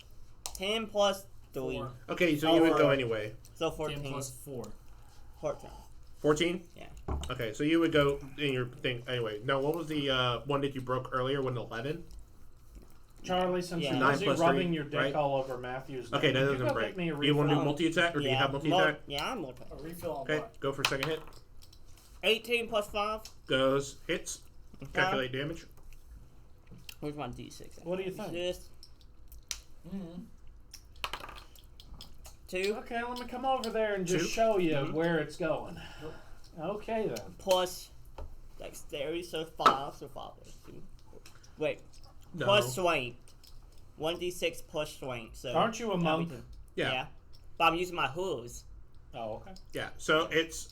10 plus 3. 4. Okay, so you would go anyway. So 10 14. plus 4. 14. 14? Yeah. Okay, so you would go in your thing anyway. No, what was the one that you broke earlier? 11? Charlie, since Yeah. you're 9 busy plus rubbing 3, your dick right? all over Matthew's Okay, name, that you doesn't go break. get me a Do you want to do refill. multi-attack, or do you have Mul- multi-attack? Yeah, I'm multi. A refill on Okay, what? go for second hit. 18 plus 5. Goes, hits, calculate damage. Where's my D6? What do you think? This. Mm-hmm. 2 Okay, let me come over there and just 2? show you where it's going. Okay, then. plus dexterity, so 5. So 5 plus 2. Wait. No. Plus strength. 1d6 plus strength. So Aren't you a monk? Yeah. But I'm using my hooves. Oh, okay. Yeah, so it's,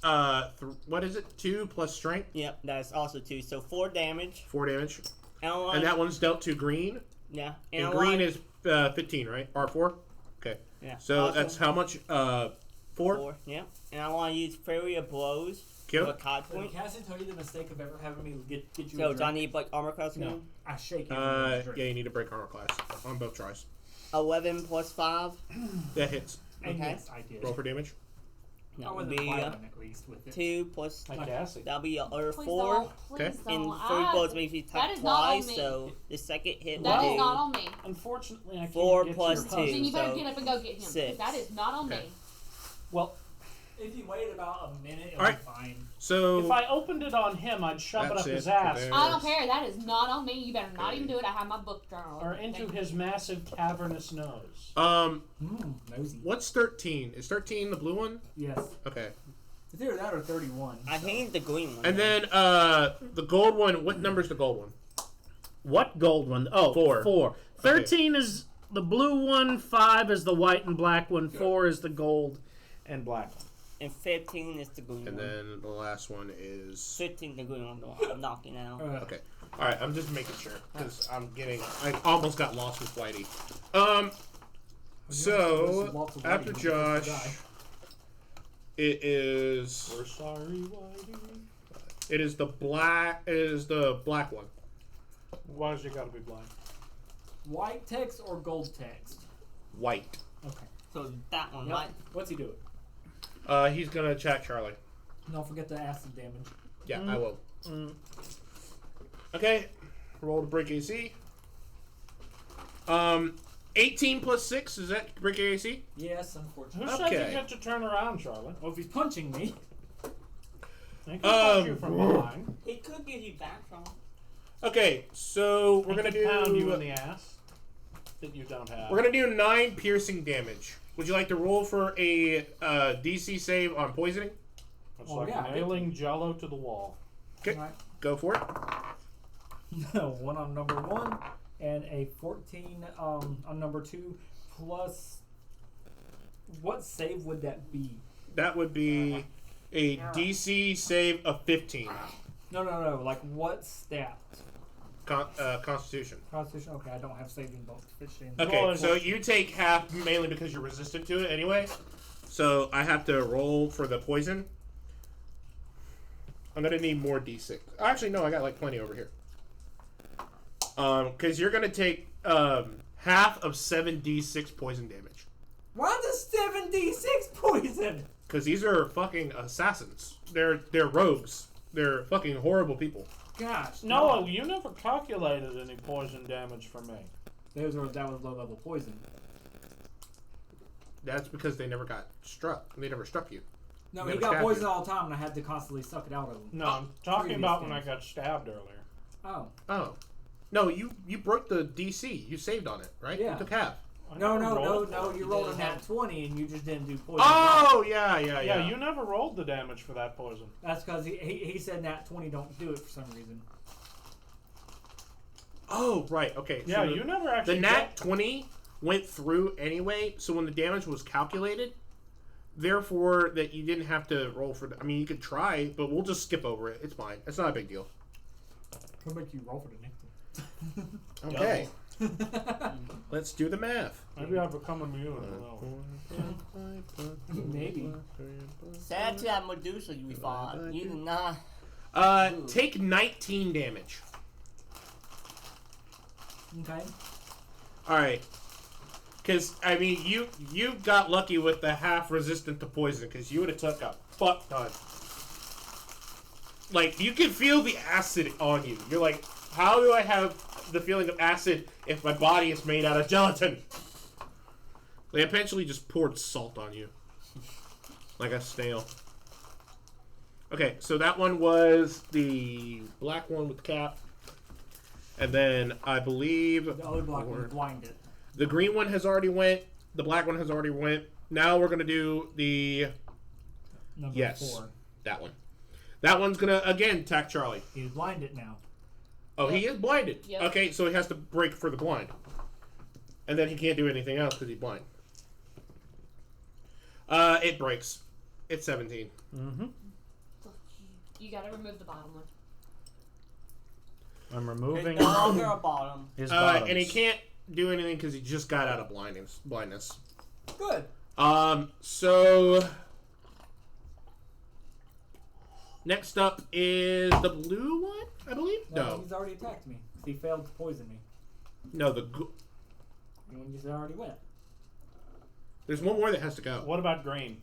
what is it? 2 plus strength? Yep, that's also 2. So 4 damage. 4 damage. And, I want, And that one's dealt to green. yeah. And I green want- is 15, right? R4? Okay. yeah. So also that's how much? 4? 4. Yeah. And I want to use Fairy of Blows. Kill. With a card Did point. Cassie tell you the mistake of ever having me get you So a do I drink? need like armor class No. again? I shake you. Yeah, you need to break armor class on both tries. 11 plus 5. That hits. And Okay. yes, I did. Roll for damage. I That would wasn't be violent, at least with it. 2 plus. Like Cassie. That'll be or Please 4. don't. Okay. Please And don't. 3 blows makes me that attack is not on twice. me. So the second hit That will is be not on me. Unfortunately, I can't 4 get plus your 2. Then husband. you better So get up and go get him. 6. That is not on Okay. me. Well, If you wait about a minute, it'll Alright. be fine. So if I opened it on him, I'd shove it That's up it his for ass there. I don't care. That is not on me. You better not Okay. even do it. I have my book journal. or into Thank you. his massive cavernous nose. Nosy. what's 13? Is 13 the blue one? Yes. Okay. It's either that or 31. I hate the green one. And then the gold one. What number's the gold one? What gold one? Oh, 4. 4. 13 is the blue one, 5 is the white and black one, 4 is the gold and black one. And 15 is the green And one. then the last one is 15 the green one. I'm knocking out. okay. All right, I'm just making sure because I almost got lost with Whitey. So after Josh, it is We're sorry, Whitey. it is the black one. Why's you gotta be blind? White text or gold text? White. Okay. So that one, Yep. right? What's he doing? He's gonna attack Charlie. Don't forget the acid damage. Yeah, I will. Okay, roll to break AC. 18 plus 6, is that break AC? Yes, Who unfortunately. said Okay. you get to turn around, Charlie? Well, if he's punching me, They can punch you from behind. He could give you back from. Okay, so We're gonna pound you in the ass that you don't have. we're gonna do 9 piercing damage. Would you like to roll for a DC save on poisoning? It's Oh, like yeah, nailing Jello to the wall. Okay, Alright. go for it. 1 on number 1 and a 14 on number 2 plus. What save would that be? That would be a DC save of 15. No. Like what stat? Constitution. Constitution. Okay, I don't have saving both. Okay, Roll so it. you take half mainly because you're resistant to it anyway. So I have to roll for the poison. I'm gonna need more D6. Actually, no, I got like plenty over here. Because you're gonna take half of 7d6 poison damage. Why does 7d6 poison? Because these are fucking assassins. They're rogues. They're fucking horrible people. Gosh. No, you never calculated any poison damage for me. That was low level poison. That's because they never got struck. They never struck you. No, You he never got stabbed poisoned you. all the time, and I had to constantly suck it out of him. No, I'm talking previous about when I games. got stabbed earlier. Oh. Oh. No, you broke the DC. You saved on it, right? Yeah. You took half. I No, never no, no, rolled no. for it. You rolled a nat 20 and you just didn't do poison. Oh, yeah. Yeah, you never rolled the damage for that poison. That's because he said nat 20 don't do it for some reason. Oh, right. Okay. Yeah, so you never actually. the nat 20 went through anyway, so when the damage was calculated, therefore that you didn't have to roll for. I mean, you could try, but we'll just skip over it. It's fine. It's not a big deal. What make you roll for the next one? Okay. Let's do the math. Maybe I've become immune. I don't know. Maybe. Sad to that Medusa you fought. You did not. Take 19 damage. Okay. All right. Because I mean, you got lucky with the half resistant to poison, because you would have took a fuck ton. Like, you can feel the acid on you. You're like, how do I have the feeling of acid if my body is made out of gelatin? They eventually just poured salt on you, like a snail. Okay, so that one was the black one with the cap, and then I believe The other black one was blinded. the green one has already went. The black one has already went. Now we're gonna do the Number 4. that one. That one's gonna again attack Charlie. He's blinded now. Oh, he is blinded. Yep. Okay, so he has to break for the blind, and then he can't do anything else because he's blind. It breaks. It's 17. Mm-hmm. You gotta remove the bottom one. I'm There's removing no longer a bottom. his bottoms. And he can't do anything because he just got out of blindness. Good. So next up is the blue one, I believe. No, He's already attacked me. He failed to poison me. no. And you said already went. There's one more that has to go. What about green?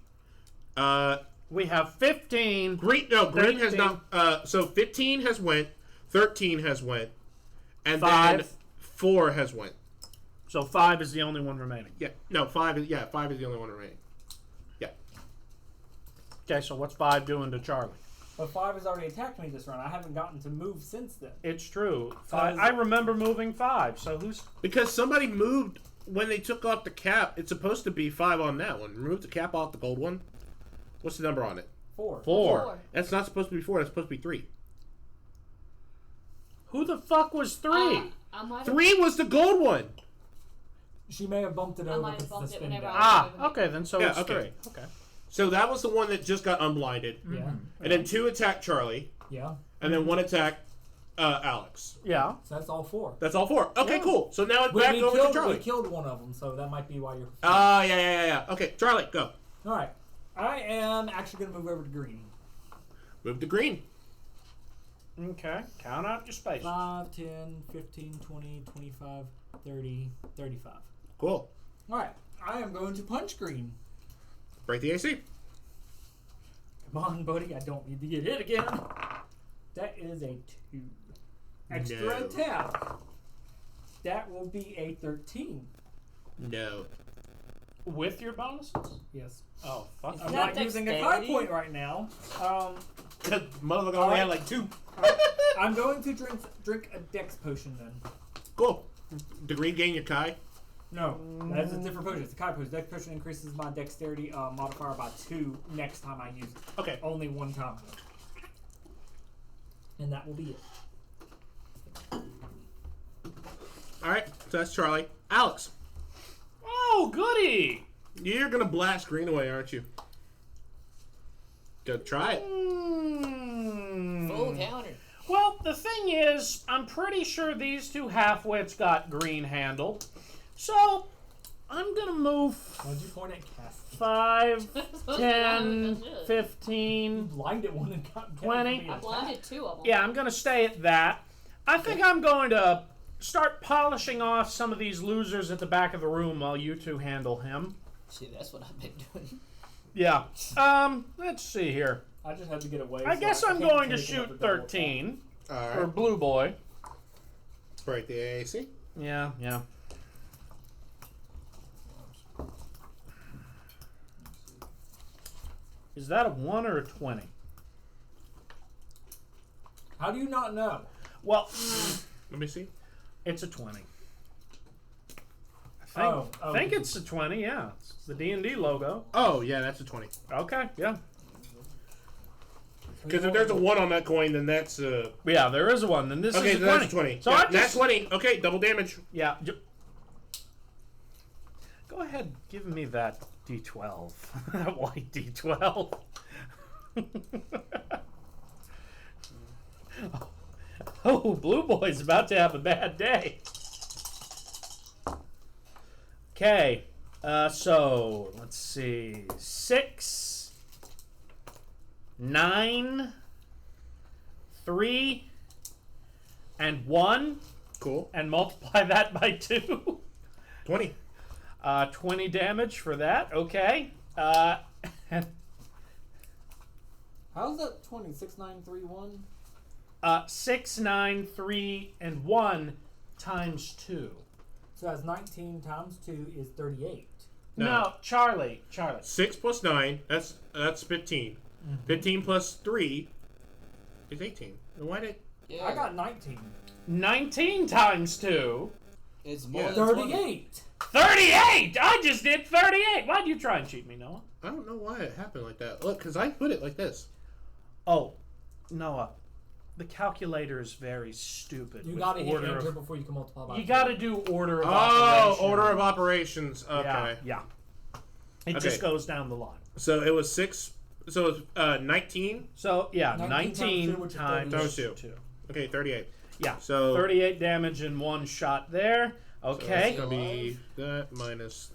We have 15. Green. No, green has 13. not. So 15 has went. 13 has went, and 5. then 4 has went. So 5 is the only one remaining. Yeah. No, 5 is the only one remaining. Yeah. Okay, so what's 5 doing to Charlie? But 5 has already attacked me this round. I haven't gotten to move since then. It's true. I remember moving 5. So who's... Because somebody moved when they took off the cap. It's supposed to be 5 on that one. Remove the cap off the gold one. What's the number on it? 4. 4. That's not supposed to be 4. That's supposed to be 3. Who the fuck was 3? I might have 3 was the gold one. She may have bumped it I over might have because the bumped it spin whenever down. I- Okay, then so Yeah, it's okay. 3. Okay. So that was the one that just got unblinded. Yeah. And then 2 attacked Charlie. Yeah. And then 1 attacked Alex. Yeah. So that's all 4. That's all 4. Okay, Yeah. cool. So now it's We back over to killed Charlie. one of them, so that might be why you're. Yeah. Okay, Charlie, go. All right. I am actually going to move over to green. Move to green. Okay. Count out your space. 5, 10, 15, 20, 25, 30, 35. Cool. All right. I am going to punch green. Break the AC. Come on, buddy. I don't need to get hit again. That is a 2. Extra No. attack. That will be a 13. No. With your bonuses? Yes. Oh, fuck. I'm that not using a dexterity? 5 point right now. That motherfucker only had like 2. I'm going to drink a dex potion then. Cool. The green gain your Kai. No, that's a different potion. It's a Kai potion. Dex potion increases my dexterity modifier by 2 next time I use it. Okay. Only one time. And that will be it. Alright, so that's Charlie. Alex, Oh, goody! you're gonna blast green away, aren't you? Go try it. full counter. Well, the thing is, I'm pretty sure these 2 half-wits got green handled. So, I'm going to move Why'd you point at Cass? 5, That's 10, what I 15. Blinded one and got 20. I blinded 2 of them. Yeah, I'm going to stay at that. I think I'm going to start polishing off some of these losers at the back of the room while you 2 handle him. See, that's what I've been doing. Yeah. Let's see here. I just had to get away. I so guess I'm can't going to take shoot another double attack. 13 for Alright. Blue Boy. Break the AC. Yeah. Is that a 1 or a 20? How do you not know? Well, Let me see. it's a 20. I think it's a 20. Yeah, it's the D&D logo. Oh, yeah, that's a 20. Okay, yeah. Because if there's a 1 on that coin, then that's Yeah, there is one. Then this okay, is a then 20. that's 20. So Yeah, I just, that's 20. Okay, double damage. Yeah. Go ahead, give me that D12. That white D12. Oh, Blue Boy's about to have a bad day. Okay, so let's see. 6, 9, 3, and 1. Cool. And multiply that by 2. 20. 20 damage for that. Okay. How's that 20? 6, 9, 3, 1? 6, 9, 3, and 1 times 2. So that's 19 times 2 is 38. No, Charlie. 6 plus 9, that's 15. 15 plus 3 is 18. And why did... Yeah. I got 19. 19 times 2. It's more Yeah. than 38! 38! I just did 38! Why'd you try and cheat me, Noah? I don't know why it happened like that. Look, because I put it like this. Oh, Noah. The calculator is very stupid. You with gotta hit order enter of- before you can multiply by You 2. gotta do order of Oh, operation. order of operations. Okay. Yeah. It Okay. just goes down the line. So it was 6... So it was 19. So, yeah, 19 19 times 2, times Times 2. 2. Okay, 38. Yeah, So 38 damage in one shot there. So that's Okay. gonna be that minus.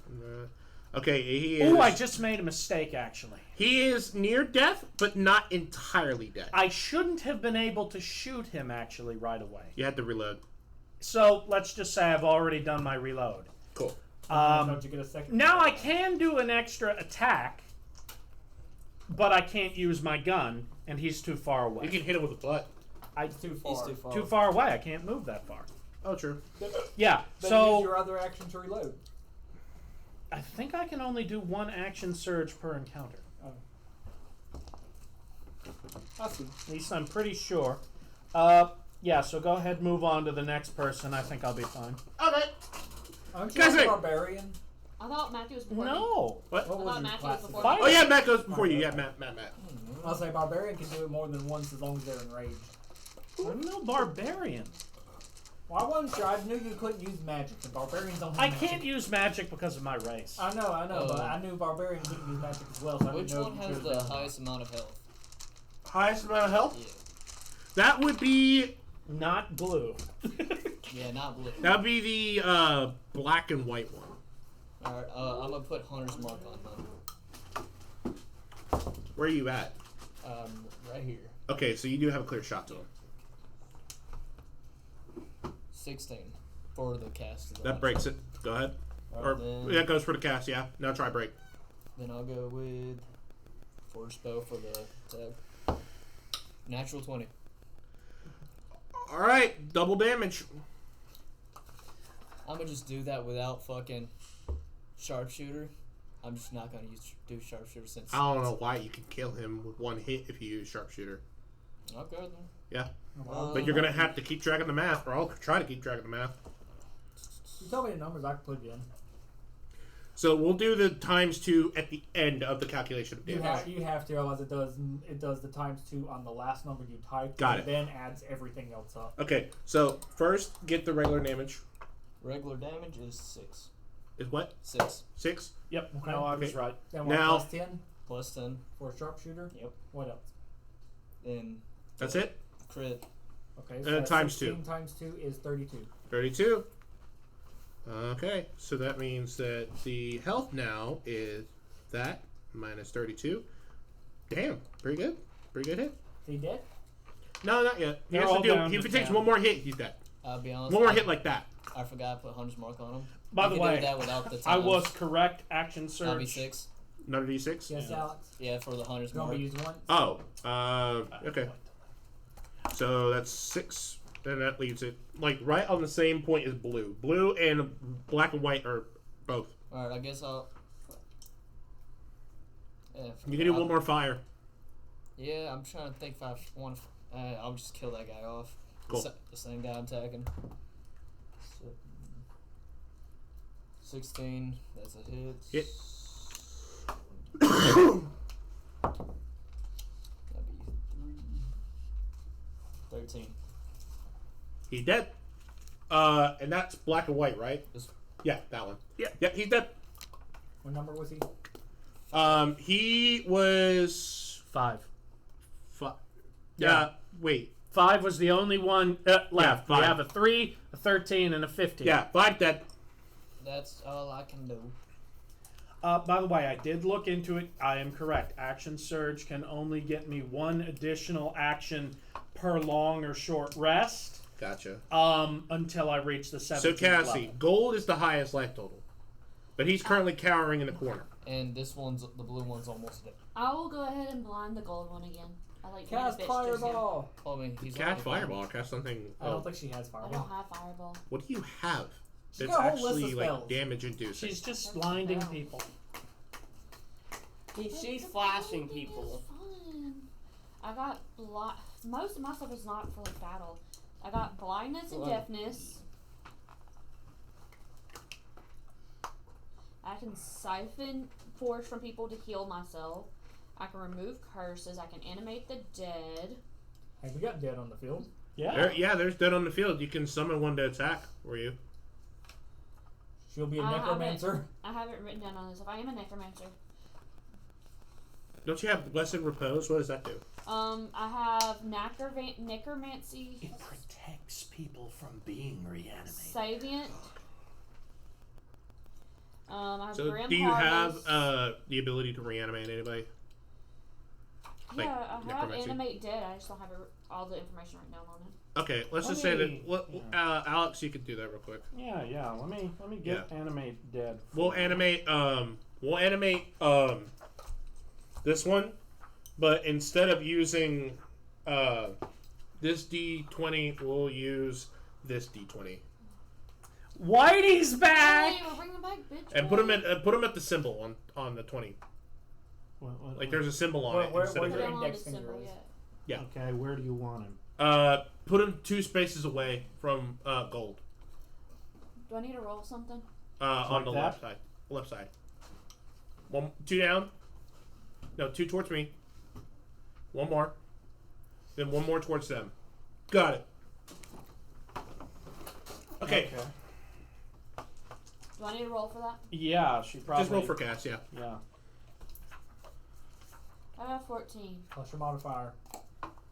Okay, he is. Oh, I just made a mistake, actually. He is near death, but not entirely dead. I shouldn't have been able to shoot him, actually, right away. You had to reload. So, let's just say I've already done my reload. Cool. Don't you get a second? Now I can do an extra attack, but I can't use my gun, and he's too far away. You can hit him with the butt. It's too far. He's too far. Too far away. I can't move that far. Oh, true. Yeah, Then use so your other action to reload. I think I can only do one action surge per encounter. I see. At least I'm pretty sure. Yeah, so go ahead, move on to the next person. I think I'll be fine. Okay. Aren't you Guys, a hey. barbarian? I thought Matthew was before me. No. What? What I was thought your Matthew was class? before Fire. me. Oh yeah, Matt goes before you. Yeah, Matt. I'll say barbarian can do it more than once as long as they're enraged. I'm no barbarian. Well, I wasn't sure. I knew you couldn't use magic, and barbarians don't have I magic. can't use magic because of my race. I know, but I knew barbarians couldn't use magic as well, so I Which didn't know one if you has could the have done highest amount of health? Highest amount of health. Yeah. That would be. Not blue. Yeah, not blue. That would be the black and white one. Alright, I'm gonna put Hunter's Mark on him. Where are you at? Right here. Okay, so you do have a clear shot to him. 16 for the cast. of the That breaks it. Go ahead. Or then, that goes for the cast. Yeah. Now try break. then I'll go with Force Bow for the attack. Natural 20. All right, double damage. I'm gonna just do that without fucking sharpshooter. I'm just not gonna do sharpshooter since. I don't know why you can kill him with one hit if you use sharpshooter. Okay then. Yeah, Well, but you're gonna have to keep track of the math, or I'll try to keep track of the math. You tell me the numbers, I can put you in. So we'll do the ×2 at the end of the calculation of You damage. have to, otherwise it does the ×2 on the last number you typed. Got and it. Then adds everything else up. Okay, so first get the regular damage. Regular damage is 6. Is what? 6 6? Yep. Okay. No, I was Okay. right. Then what, Now- plus 10 plus 10. for a sharpshooter? Yep. What else? Then That's it? crit. Okay, then that's times 16 times 2 is 32. 32. Okay, so that means that the health now is that minus 32. Damn, pretty good. Pretty good hit. Is he dead? No, not yet. He They're has to all do. down If to he takes 10. one more hit, he's dead. I'll be honest. One more hit like that. I forgot to put Hunter's Mark on him. By You the can way, do that without the I times. was correct. Action That'll be surge. 6. Another d6. Yes, Yeah. Alex. Yeah, for the Hunter's Gonna Mark. be used once. Oh, okay. So that's 6. Then that leaves it like right on the same point as blue. Blue and black and white are both. Alright, I guess I'll. Yeah, You can do one more fire. Yeah, I'm trying to think if I want to. I'll just kill that guy off. Cool. The same guy I'm attacking. 16. That's a hit. Hit. That'd be 13. He's dead. And that's black and white, right? This- Yeah, that one. Yeah, he's dead. What number was he? He was 5. Yeah. Wait. 5 was the only one left. Yeah, We 5. have a 3, a 13, and a 15. Yeah, 5 dead. That's all I can do. By the way, I did look into it. I am correct. Action Surge can only get me 1 additional action per long or short rest. Gotcha. Until I reach the 17th So Cassie, level. gold is the highest life total, but he's currently cowering in the corner. And this one's the blue one's almost dead. I will go ahead and blind the gold one again. I like being a Cast bitch just now. fireball. Oh, I mean, he's Cast already blind. fireball. Cast something. I don't think she has I fireball. don't have fireball. What do you have She's that's got a whole list actually of like spells. damage inducing? She's just blinding people. She's flashing people. Fun. I got most of my stuff is not for like battle. I got blindness and deafness. I can siphon force from people to heal myself. I can remove curses. I can animate the dead. Hey, we got dead on the field. Yeah. There's dead on the field. You can summon one to attack for you. She'll be a I necromancer. I have it written down on this. If I am a necromancer. Don't you have blessed repose? What does that do? I have necromancy, It protects people from being reanimated. savient. I have So Grim do you have Harvest. the ability to reanimate anybody? like, Yeah, I have necromancy? animate dead. I just don't have all the information right down on it. Okay, let's just say that. Alex, you could do that real quick. Yeah. Let me get animate dead. We'll animate this one, but instead of using this D20, we'll use this D20 Whitey's back. Hey, we're bringing back bitch. and put him at the symbol on the 20. Like there's a symbol on it instead where of your I don't index have the finger symbol is. yet. Yeah. Okay, where do you want him? Put him 2 spaces away from gold. Do I need to roll something? On Like the that? left side. Left side. 2 down. No, 2 towards me. 1 more. Then 1 more towards them. Got it. Okay. Do I need to roll for that? Yeah, she probably. Just roll for cast, yeah. Yeah. I have 14. Plus your modifier.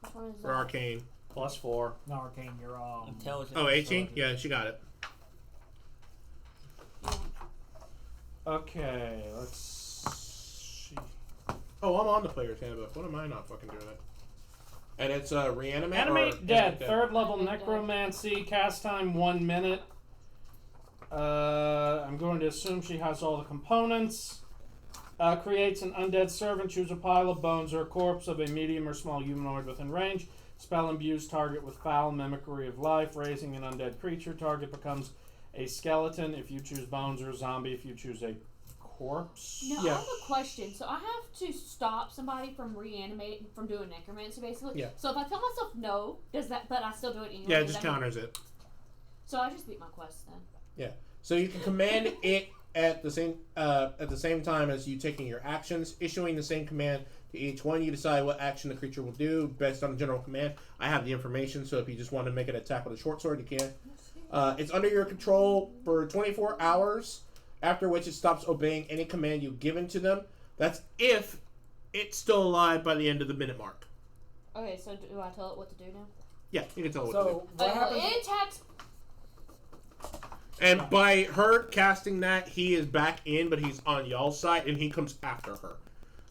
Which one is For that? arcane. +4. No, arcane, you're Intelligence. Oh, 18? Yeah, she got it. Okay, let's see. Oh, I'm on the player's handbook. What am I not fucking doing it? And it's reanimate. Animate dead. dead. 3rd level Animate dead. necromancy. Cast time 1 minute. I'm going to assume she has all the components. Creates an undead servant. Choose a pile of bones or a corpse of a medium or small humanoid within range. Spell imbues target with foul mimicry of life. Raising an undead creature. Target becomes a skeleton if you choose bones, or a zombie if you choose a corpse. Now, Yeah. I have a question. So I have to stop somebody from reanimating, from doing necromancy, basically. Yeah. So if I tell myself no, does that? But I still do it anyway. Yeah, it does just that mean- counters it. So I just beat my quest then. Yeah. So you can command it at the same time as you taking your actions, issuing the same command to each one. You decide what action the creature will do based on the general command. I have the information, so if you just want to make it attack with a short sword, you can. It's under your control for 24 hours, after which it stops obeying any command you've given to them. That's if it's still alive by the end of the minute mark. Okay, so do I tell it what to do now? Yeah, you can tell it what to do. So what happens? It attacks. And by her casting that, he is back in, but he's on y'all's side, and he comes after her.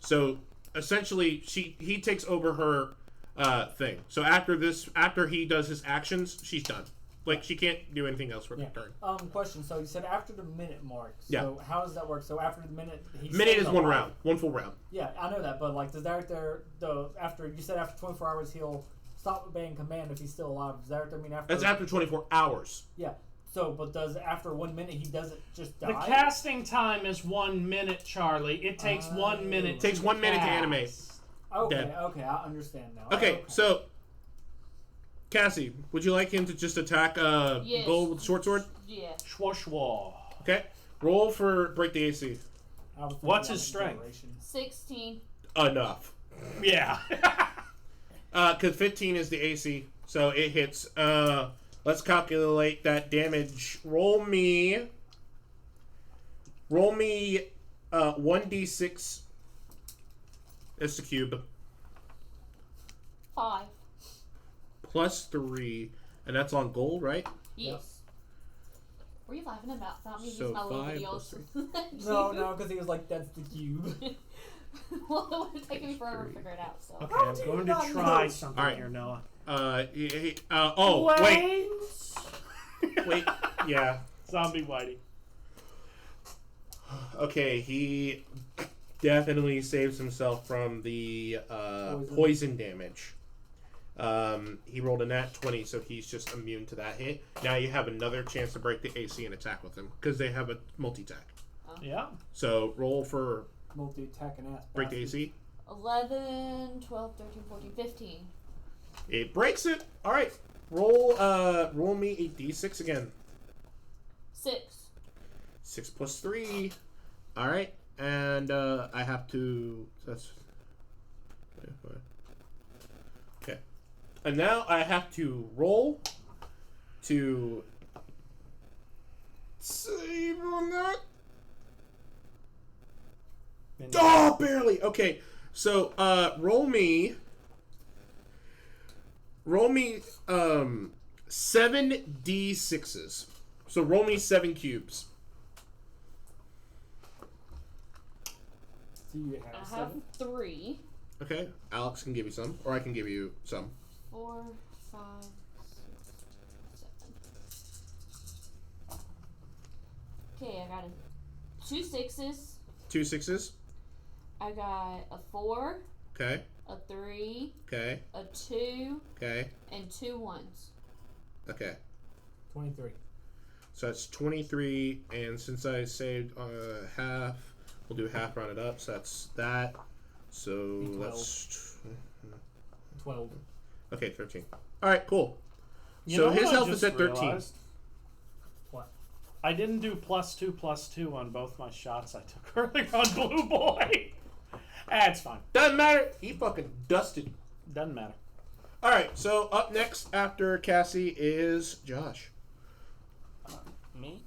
So essentially, he takes over her thing. So after he does his actions, she's done. Like she can't do anything else for her turn. Question. So you said after the minute mark. So Yeah. how does that work? So after the minute, Minute is 1 round, 1 full round. Yeah, I know that, but like, does that right there? After you said after 24 hours, he'll stop obeying command if he's still alive. Does that right there mean after? That's after 24 hours. Yeah. So, but does after 1 minute he doesn't just die? The casting time is 1 minute, Charlie. It takes 1 minute. It takes 1 minute to cast. animate. Okay, Dead. okay, I understand now. Okay, so Cassie, would you like him to just attack Yes. Gold with short sword? Yeah. Schwa schwa. Okay. Roll for break the AC. What's his strength? 16. Enough. Yeah. Because 15 is the AC, so it hits. Let's calculate that damage. Roll me 1d6. It's the cube. 5. Plus 3. And that's on gold, right? Yes. Were you laughing about me So using my little 5 videos? No, because he was like, that's the cube. Well, it would have taken me forever to figure it out, so. Okay, How I'm do you going to not try know? something Alright. here, Noah. Wait. Wait. Yeah. Zombie Whitey. Okay, he definitely saves himself from the poison damage. He rolled a nat 20, so he's just immune to that hit. Now you have another chance to break the AC and attack with him, because they have a multi-attack. Yeah. So roll for Multi-attack and ass. break the bastard. AC. 11, 12, 13, 14, 15. It breaks it. All right. Roll me a d6 again. 6. 6 plus 3. All right. And I have to. That's. Okay. And now I have to roll to save on that. Oh, barely. Okay. So, roll me 7 d6s. So roll me 7 cubes. So you I have have 7. 3. Okay. Alex can give you some, or I can give you some. 4, 5, 6, 7. Okay, I got 2 6s. 2 6s. I got a 4, Okay. a 3, Okay. a 2, Okay. and 2 1s. Okay. 23. So that's 23, and since I saved half, we'll do half rounded up. So that's that. So Be 12. that's 12. okay. 13. All right. Cool. You So know his what I health just is at 13. realized? What? I didn't do +2/+2 on both my shots I took earlier on Blue Boy. It's fine. Doesn't matter. He fucking dusted. Doesn't matter. All right. So up next after Cassie is Josh. Me?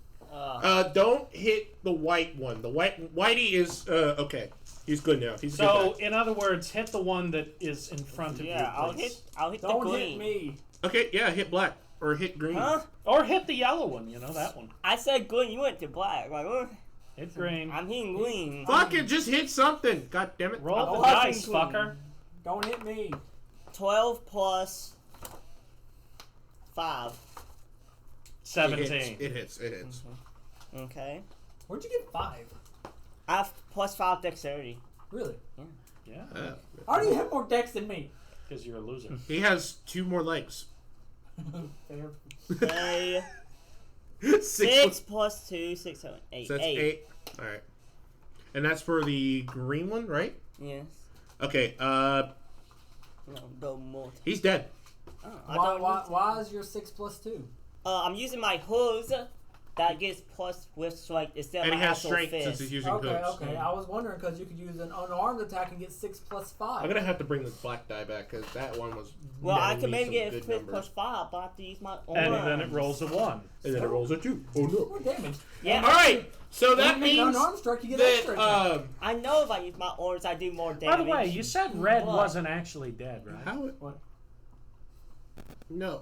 Don't hit the white one. The Whitey is okay. He's good now. He's a So, good guy. in other words, hit the one that is in front of you, Yeah, please. I'll hit the Don't green. hit me. Okay, yeah, hit black or hit green. Huh? Or hit the yellow one, you know, that one. I said green, you went to black. Like, Hit green. I'm hitting green. Fuck it, just hit something. God damn it. Roll the I'm dice, watching fucker. Don't hit me. 12 plus 5. 17. It hits. Okay. Where'd you get 5? I have plus 5 dexterity. Really? Yeah, How do you have more dex than me? because you're a loser. He has 2 more legs. Fair. Okay. 6 6 plus 2, 6, 7, 8. So that's 8. All right. And that's for the green one, right? Yes. Okay. No, go more. He's dead. Oh, I don't need to- Why is your 6 plus 2? I'm using my hooves. That gets plus with strength instead of And he my has actual strength fist. since he's using Okay, hooves. okay. I was wondering because you could use an unarmed attack and get 6 plus 5. I'm gonna have to bring the black die back because that one was. Well, I netting can me maybe some get good 5 numbers. plus 5, but I have to use my arms. And then it rolls a 1. And then it rolls a 2. Oh no! More damage. Yeah, All right. So When that you make an means unarmed strike, you get extra that attack. I know if I use my arms, I do more damage. By the way, you said Red What? wasn't actually dead, right? how? What? No.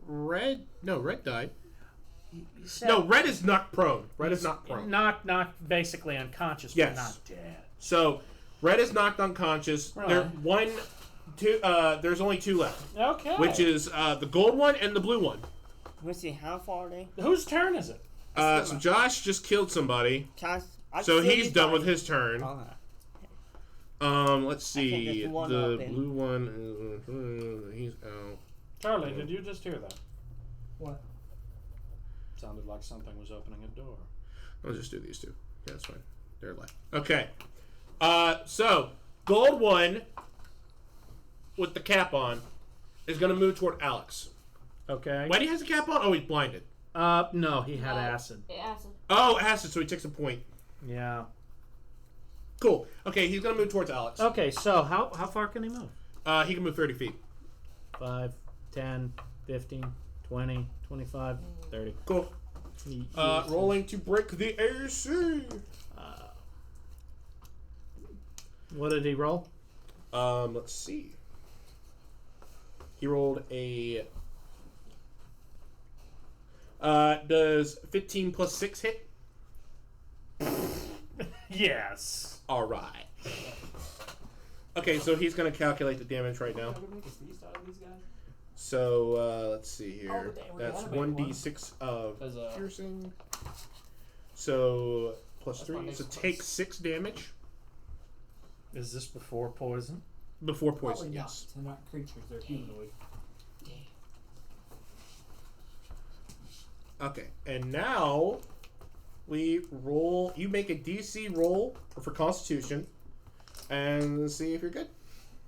Red died. You said No, Red is knocked prone. Red is knocked prone. knocked basically unconscious, Yes. but not dead. So, Red is knocked unconscious. Right. There's only 2 left, Okay. which is the gold one and the blue one. Let's see, how far are they? Whose turn is it? So Josh just killed somebody, I so still he's use done my- with his turn. Let's see. there's one The open. blue one, he's out. Charlie, did you just hear that? What? Sounded like something was opening a door. I'll just do these 2. Yeah, that's fine. They're left. Okay. So gold one with the cap on is gonna move toward Alex. Okay. Why do he has a cap on? Oh, he's blinded. No, he had No. acid. Acid. Oh, acid, so he takes a point. Yeah. Cool. Okay, he's gonna move towards Alex. Okay, so how far can he move? He can move 30 feet. 5, 10, 15, 20, 25, 30. Cool. Rolling to break the AC. What did he roll? Let's see. He rolled a. Does 15 plus 6 hit? Yes. All right. Okay, so he's gonna calculate the damage right now. So let's see here. That's 1d6 of piercing. So plus 3. So take 6 damage Is this before poison? before poison. Probably Yes. not. They're not creatures. They're humanoid. Okay, and now we roll. You make a DC roll for Constitution, and see if you're good.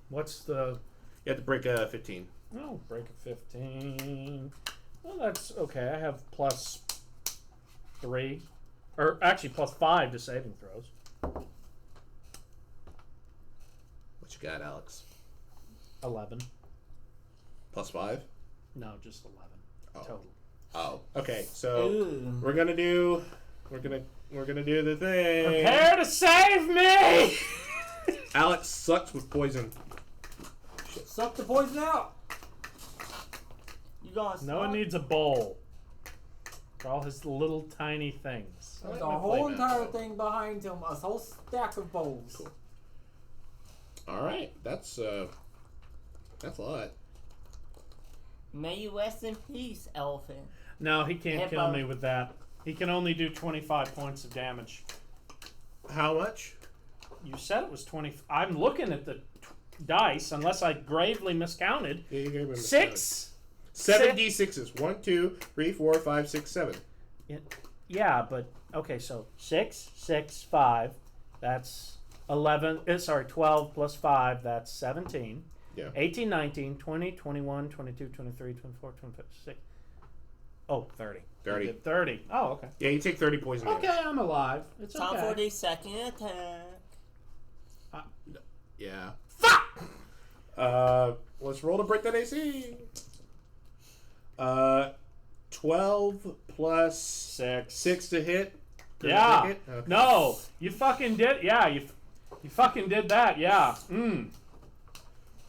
What's the... You have to break a 15. Oh, break a 15. Well, that's okay. I have plus 3. Or actually plus 5 to saving throws. What you got, Alex? 11. Plus 5. No, just 11 total. Oh, okay. So Ooh. we're gonna do the thing. Prepare to save me! Alex sucks with poison. Suck the poison out. You gonna No one needs a bowl. For all his little tiny things. There's I a like my whole play entire map. thing behind him. A whole stack of bowls. Cool. All right, that's a lot. May you rest in peace, elephant. No, he can't kill Hippo. me with that. He can only do 25 points of damage. How much? You said it was 20. I'm looking at the dice, unless I gravely miscounted. Yeah, you gave him a 6? 7 d6s. 1, 2, 3, 4, 5, 6, 7. Yeah, but okay, so 6, 6, 5. That's 11. Sorry, 12 plus 5. That's 17. Yeah. 18, 19, 20, 21, 22, 23, 24, 25, 6. Oh, 30. 30. You did 30. Oh, okay. Yeah, you take 30 poison damage. Okay, I'm alive. It's Time okay. for the second attack. Yeah. Fuck! Let's roll to break that AC. 12 plus 6 to hit. Does it Yeah. make it? Okay. No, you fucking did. Yeah, you fucking did that. Yeah.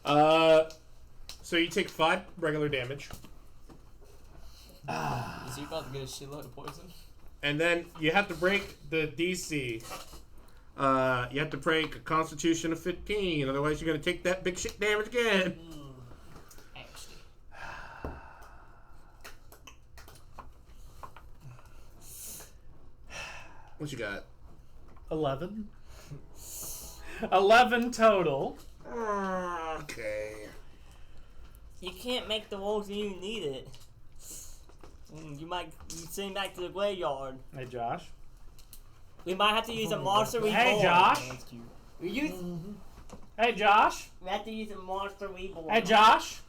So you take 5 regular damage, Is he about to get a shitload of poison? and then you have to break the DC. You have to break a Constitution of 15, otherwise you're gonna take that big shit damage again. What you got? 11. 11 total. Okay. You can't make the rolls when you need it. You send back to the graveyard. Hey, Josh. We might have to use a monster reborn. Hey, Josh. We use. Hey, Josh. We have to use a monster reborn. Hey, Josh.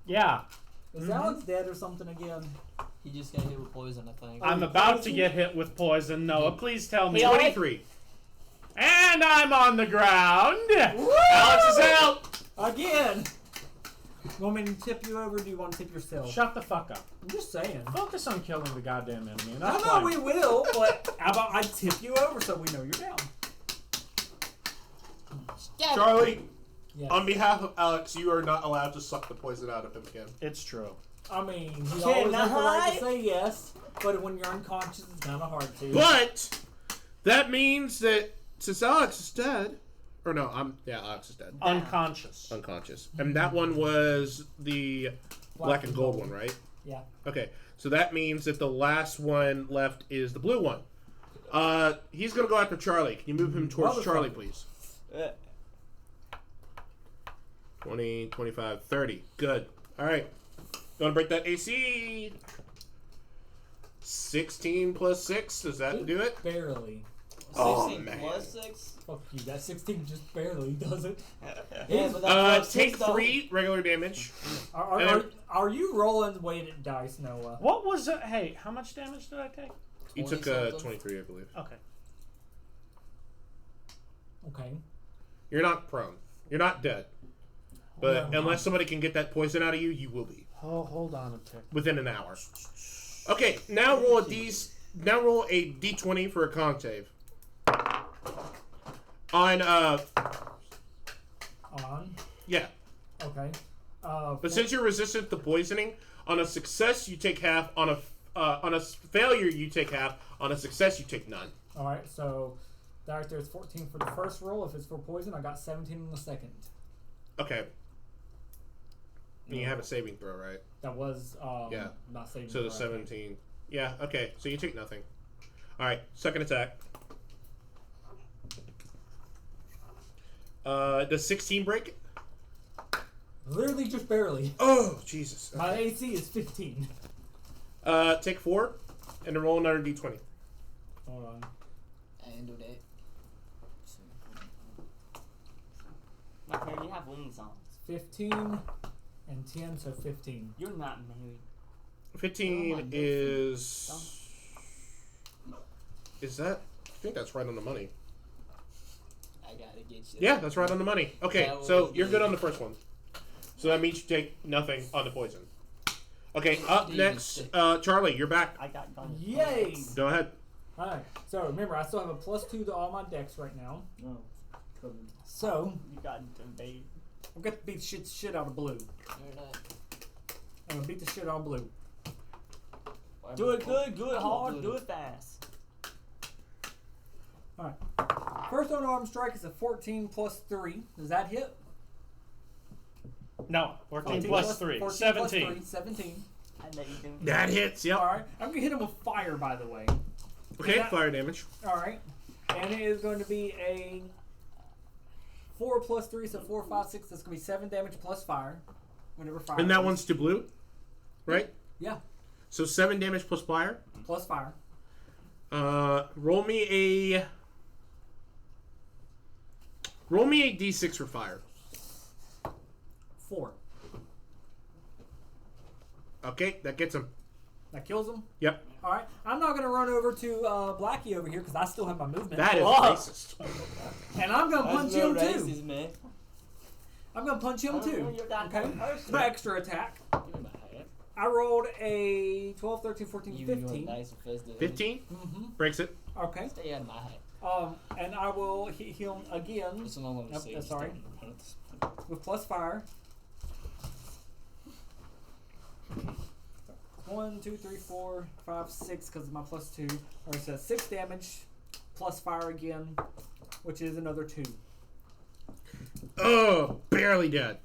Yeah. Is Alex dead or something again? He just got hit with poison, I think. I'm about to get hit with poison. Noah, please tell me. 23. And I'm on the ground. Alex is out. Again! You want me to tip you over or do you want to tip yourself? Shut the fuck up. I'm just saying. Focus on killing the goddamn enemy. And I that's know fine. we will, but how about I tip you over so we know you're down? Charlie, Yes. on behalf of Alex, you are not allowed to suck the poison out of him again. It's true. I mean, you Can always have the right I? to say yes, but when you're unconscious, it's kind of hard to. But that means that since Alex is dead, or no, Alex is dead, Unconscious. unconscious, and that one was the black and gold one, right? Yeah. Okay, so that means that the last one left is the blue one. He's gonna go after Charlie. Can you move him towards Charlie, please? 20, 25, 30. Good. All right. You want to break that AC? 16 plus 6. Does that do it? Barely. 16 man. plus 6? Fuck you, that 16 just barely does it. Yeah, but that's Take six, though. 3 regular damage. Are Are you rolling weighted dice, Noah? What was it? Hey, how much damage did I take? You took 20-something? 23, I believe. Okay. Okay. You're not prone. You're not dead. But No. unless somebody can get that poison out of you, you will be Oh, hold on a tick. within an hour. Okay, now roll a d20 for a con save. On On. yeah. Okay. But since you're resistant to poisoning, on a success you take half. On a failure you take half. On a success you take none. All right. So that right there is 14 for the first roll. If it's for poison, I got 17 in the second. Okay. And you have a saving throw, right? That was Yeah. not saving. So the throw, I think. 17. Yeah. Okay. So you take nothing. All right. Second attack. Does 16 break? Literally just barely. Oh Jesus. My AC is 15. Take 4, and then roll another d20. Hold on. And do that. My parents, you have wings on. 15 and 10, so 15. You're not married. 15 is. Is that? I think that's right on the money. I gotta get you. Yeah, that's right on the money. Okay, That so was you're good good. on the first one. So that means you take nothing on the poison. Okay, up next, Charlie, you're back. I got gone. Yay! Go ahead. Alright, so remember, I still have a +2 to all my decks right now. No. So, You got invade. I'm going to beat shit out of blue. You're not- I'm going to beat the shit out of blue. why Do it am I- good, do it hard, do it fast. Alright. First unarmed strike is a 14 plus 3. Does that hit? No, 14 plus 3. 14 17. Plus 3, 17. I know you do. That hits, yep. Alright, I'm going to hit him with fire, by the way. Okay, that- fire damage. Alright. And it is going to be a 4 plus 3, so 4, 5, 6. That's going to be 7 damage plus fire. Whenever fire. And that goes. one's to blue, right? Yeah, So 7 damage plus fire. plus fire. Roll me a d6 for fire. 4. Okay, that gets him. That kills him. Yep. Alright, I'm not going to run over to Blackie over here because I still have my movement. That is Whoa. racist. And I'm going to punch That's no him too. racist, man. I'm going to punch him too. You're that Okay? person. My extra attack. Give me my hat. I rolled a 12, 13, 14, You 15. nice and festive. 15 Mm-hmm. breaks it. Okay. Stay out of my hat. And I will hit him again That's what I want to Yep, see. that's Just alright. don't- with plus fire. 1, 2, 3, 4, 5, 6 because of my plus 2. Or it says 6 damage plus fire again, which is another 2. Oh, barely dead.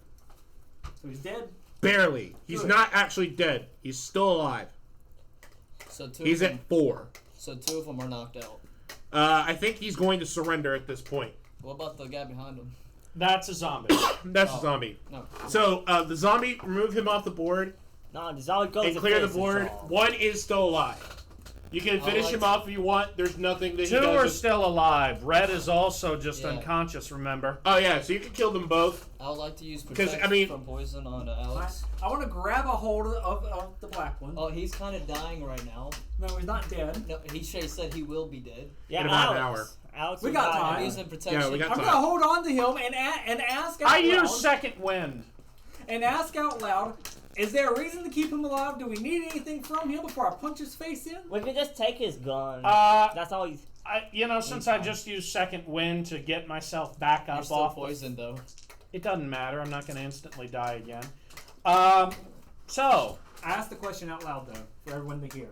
So he's dead. Barely. He's Good. not actually dead. He's still alive. So two. He's of them, at 4. So 2 of them are knocked out. I think he's going to surrender at this point. What about the guy behind him? That's a zombie. That's Oh. a zombie. No. So the zombie, remove him off the board No, just all it goes and to clear the finish board. it all. One is still alive. You can finish him off if you want. There's nothing that he 2 are does. still alive. Red is also just Yeah. unconscious, remember? Oh yeah, so you can kill them both. I would like to use 'Cause, protection I mean- from poison on Alex. I want to grab a hold of the black one. Oh, he's kind of dying right now. No, he's not dead. No, he said he will be dead. Yeah, In about an Alex. Alex We was got dying. time. I'm using protection. Yeah, we got I'm time. gonna hold on to him and ask out I loud. use second wind. And ask out loud. Is there a reason to keep him alive? Do we need anything from him before I punch his face in? We could just take his gun. That's all he's. Since I just used second wind to get myself back You're up still off, poisoned though. it doesn't matter. I'm not going to instantly die again. So, I asked the question out loud though, for everyone to hear.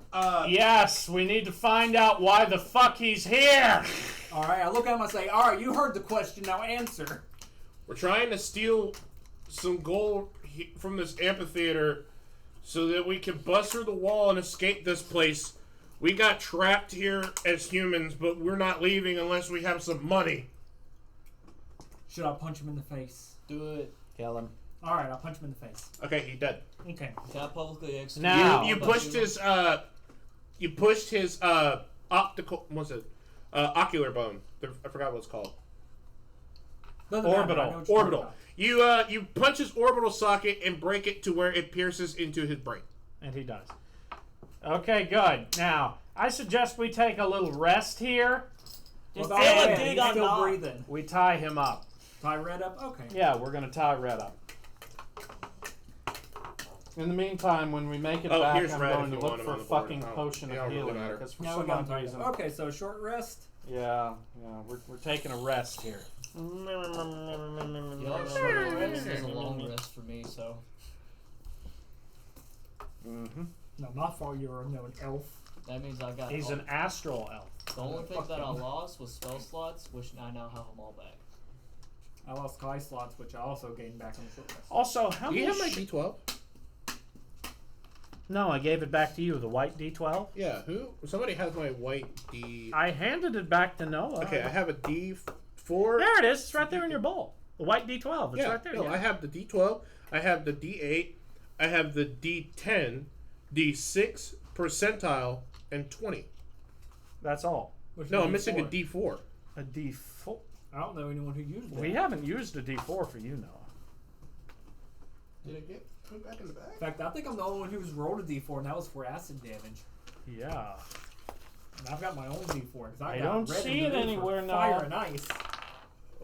yes, we need to find out why the fuck he's here. All right, I look at him and I say, "All right, you heard the question. Now answer." We're trying to steal some gold from this amphitheater so that we can bust through the wall and escape this place. We got trapped here as humans, but we're not leaving unless we have some money. Should I punch him in the face? Do it. Kill him. All right, I'll punch him in the face. Okay, he's dead. Okay. Can I publicly execute? Now- You pushed his optical, what's it? Ocular bone. I forgot what it's called. Doesn't matter, I know Orbital. what you're talking Orbital. about. You punch his orbital socket and break it to where it pierces into his brain. And he does. Okay, good. Now, I suggest we take a little rest here. Just Well, feel yeah, a he's dig on still knock. breathing. We tie him up. Tie Red up? Okay. Yeah, we're going to tie Red up. In the meantime, when we make it Oh, back, here's I'm Red going if to you look want him for on a the board. fucking Oh, potion yeah, it of don't really healing. matter. Because for Now some we got odd tied reason... up. Okay, so short rest. Yeah, we're taking a rest here. Yeah, short rest is a long rest for me, so. Mm-hmm. No, not for you're an elf. That means I got. He's an astral elf. The only thing that I lost was spell slots, which I now have them all back. I lost sky slots, which I also gained back on the short rest. Also, how Do many... you have my D12? No, I gave it back to you, the white D12. Yeah, who? Somebody has my white D... I handed it back to Noah. Okay, I have a D4. There it is. It's right there in your bowl. The white D12. It's Yeah, right there. no, yeah. I have the D12. I have the D8. I have the D10, D6, percentile, and 20. That's all. Which No, is I'm missing a D4. D4. A D4. I don't know anyone who used that. We haven't used a D4 for you, Noah. Did it get put back in the bag? In fact, I think I'm the only one who's rolled a D4, and that was for acid damage. Yeah. And I've got my own D4 because I got don't red see and it blue for anywhere, fire no. and ice.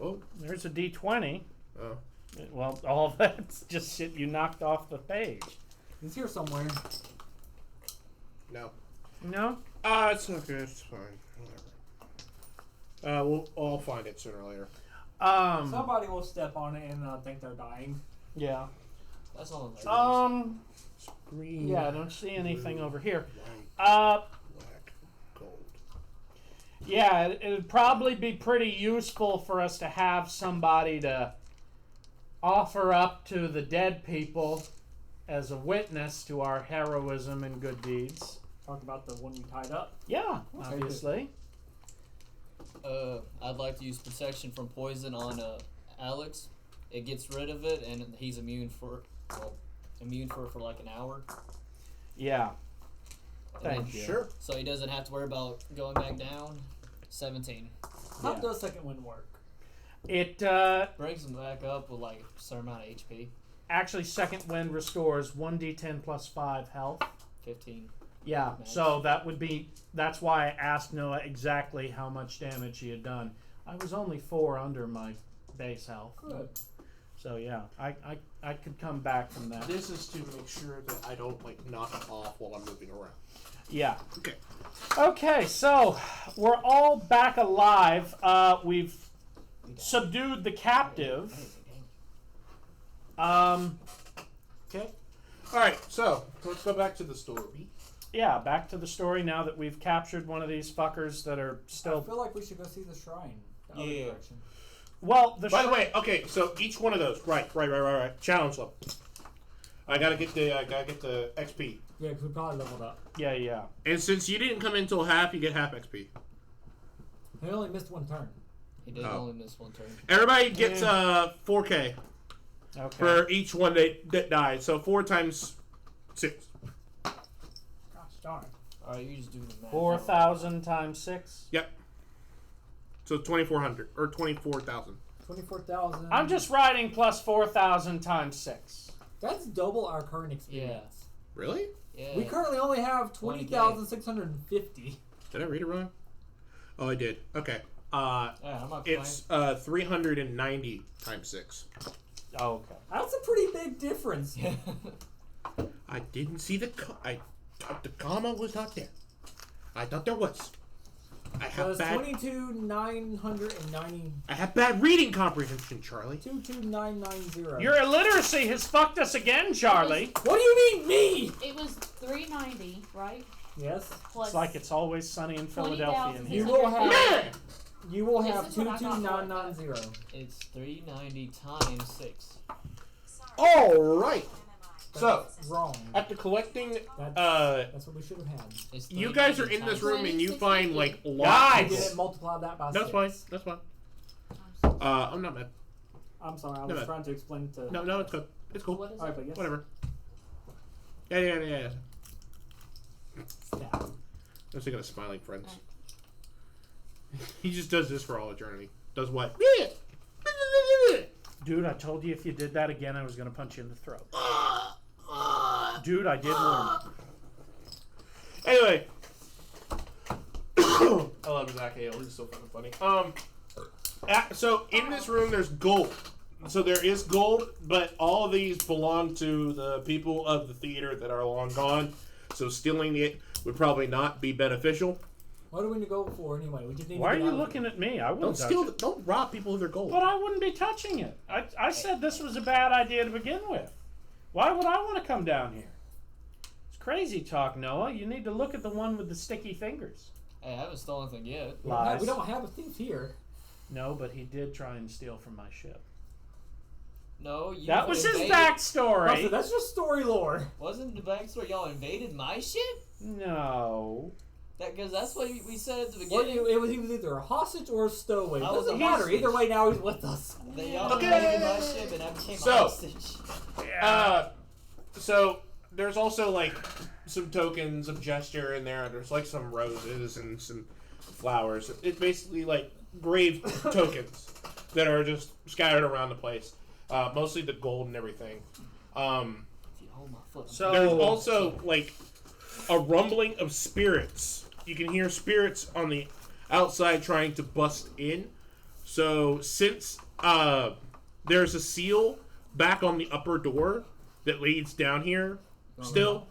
Oh. There's a D20. Oh. Well, all that's just shit you knocked off the page. It's here somewhere. No. No? It's okay. It's fine. Whatever. We'll all find it sooner or later. Somebody will step on it and think they're dying. Yeah. That's all. Green. Yeah, I don't see anything over here. White, black, gold. Yeah, it'd probably be pretty useful for us to have somebody to offer up to the dead people as a witness to our heroism and good deeds. Talk about the one you tied up. Yeah, Okay, obviously. I'd like to use protection from poison on Alex. It gets rid of it, and he's immune for it for like an hour. Yeah. And Thank then- you. Sure. So he doesn't have to worry about going back down. 17 How Yeah. does second wind work? It brings him back up with like a certain amount of HP. actually second wind restores 1d10 plus 5 health. 15. Yeah, Nice. so that's why I asked Noah exactly how much damage he had done. I was only 4 under my base health. Good. So yeah, I could come back from that. This is to make sure that I don't knock it off while I'm moving around. Yeah. Okay. Okay, so we're all back alive. We've subdued the captive. Okay. All right. So let's go back to the story. Yeah, back to the story now that we've captured one of these fuckers that are I still. feel like we should go see the shrine. The other Yeah. direction. Well, By the way, okay. So each one of those, right. Challenge level. I gotta get the XP. Yeah, because we probably leveled up. Yeah. And since you didn't come in until half, you get half XP. He only missed one turn. He did Oh. only miss one turn. Everybody gets 4K Okay. for each one that died. So 4 times 6. Gosh darn. Alright, you just do the math. 4,000 times 6. Yep. So 2,400 or 24,000. 24,000. I'm just writing plus 4,000 times 6. That's double our current experience. Really? Yeah. We currently only have 20K. 20,650. Did I read it wrong? Oh, I did. Okay. Yeah, I'm not It's 390 times 6. Oh, okay. That's a pretty big difference. I didn't see the the comma was not there. I thought there was. I So have it's bad. 22,990. I have bad reading comprehension, Charlie. 22,990. Your illiteracy has fucked us again, Charlie. What do you mean, me? It was 390, right? Yes. Plus It's like it's always sunny in Philadelphia in 20,000. here. You will have. Man! You will This have is what I got for it. 22,990. It's 390 times 6. All right. So Wrong. after collecting, That's what we should have had. It's you guys are 390 in this times room and you 26. find like We lots. didn't multiply that by That's 6. fine. That's fine. I'm not mad. I'm sorry, I No, was no. trying to explain to. No, it's good. It's cool. What is Alright, it? but yes. Whatever. Yeah. Yeah. I was thinking of smiling friends. He just does this for all eternity. Does what? Yeah. Dude, I told you if you did that again, I was going to punch you in the throat. Dude, I did warn you. Anyway. I love Zach Hale. He's so fucking funny. So in this room, there's gold. So there is gold, but all of these belong to the people of the theater that are long gone. So stealing it would probably not be beneficial. What do we need to go for anyway? We just need Why to are get you out of looking here. at me? I wouldn't Don't rob people of their gold. But I wouldn't be touching it. I said this was a bad idea to begin with. Why would I want to come down here? It's crazy talk, Noah. You need to look at the one with the sticky fingers. Hey, I haven't stolen anything yet. Lies. We don't have a thief here. No, but he did try and steal from my ship. No, you That was his invaded- backstory. Buster, that's just story lore. Wasn't the backstory y'all invaded my shit? No. Because that's what we said at the Well, beginning. it was either a hostage or a stowaway. It I was doesn't a matter. hostage. Either way, now he's with us. Y'all Okay. invaded my ship and I became a So- hostage. So there's also like some tokens of gesture in there. There's like some roses and some flowers. It's basically like grave tokens that are just scattered around the place. Mostly the gold and everything. If you hold my foot, So There's also like a rumbling of spirits. You can hear spirits on the outside trying to bust in. So since there's a seal back on the upper door that leads down here still,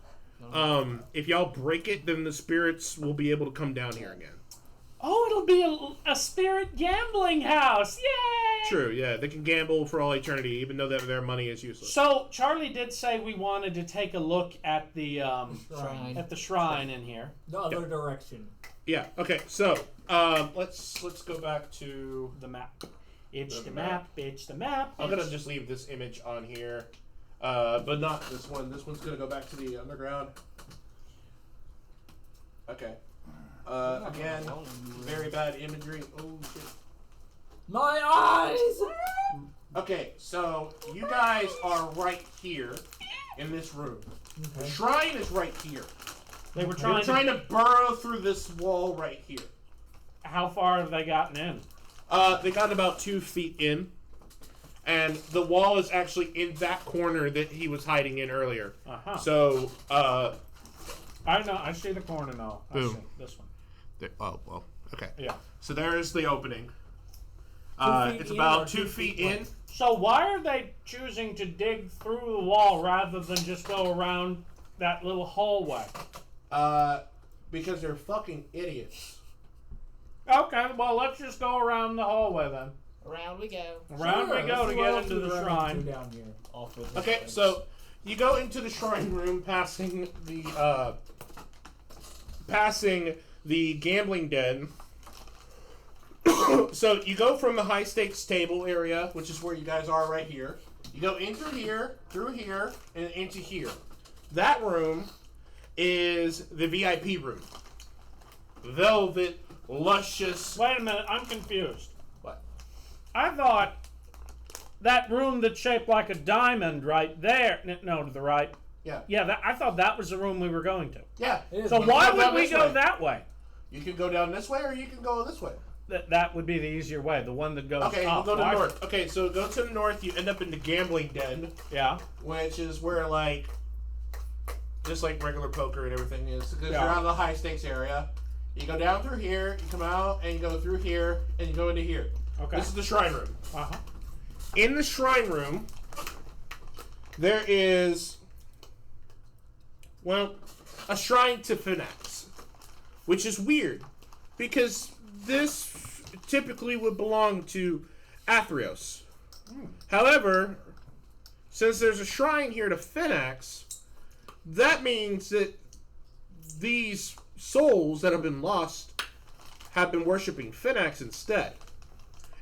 if y'all break it, then the spirits will be able to come down here again. Oh, it'll be a spirit gambling house. Yay! True, yeah. They can gamble for all eternity, even though their money is useless. So Charlie did say we wanted to take a look at the Shrine. shrine in here. The other direction. Yeah, okay, so let's go back to... The map. It's the map. It's the map. I'm gonna just leave this image on here, but not this one. This one's gonna go back to the underground. Okay. Again, very bad imagery. Oh shit. My eyes! Okay, so you guys are right here in this room. The shrine is right here. They were They're trying to burrow through this wall right here. How far have they gotten in? They got about 2 feet in, and the wall is actually in that corner that he was hiding in earlier. Uh-huh. So, I know. I see the corner now. I Boom. see this one. oh well, okay. Yeah. So there's the opening. 2 feet It's in about or 2 2 feet feet in. So why are they choosing to dig through the wall rather than just go around that little hallway? Because they're fucking idiots. Okay, well let's just go around the hallway then. Around we go. Around we go let's to see what get else into is the around shrine. down here. Off with Okay, his so you go into the shrine room, passing the gambling den. So you go from the high stakes table area, which is where you guys are right here. You go in through here, and into here. That room is the VIP room. Velvet, luscious. Wait a minute, I'm confused. What? I thought that room that's shaped like a diamond right there. No, to the right. Yeah. Yeah, I thought that was the room we were going to. Yeah. It is So one- why go would down we this go way. that way? You can go down this way, or you can go this way. That would be the easier way, the one that goes Okay, up. we'll go to Why- the north. Okay, so go to the north. You end up in the gambling den, Yeah. which is where just like regular poker and everything is. Because Yeah. you're out of the high stakes area. You go down through here. You come out and you go through here and you go into here. Okay. This is the shrine room. Uh-huh. In the shrine room, there is a shrine to Finax, which is weird because this typically would belong to Athreos. However, since there's a shrine here to Finax, that means that these souls that have been lost have been worshiping Finax instead.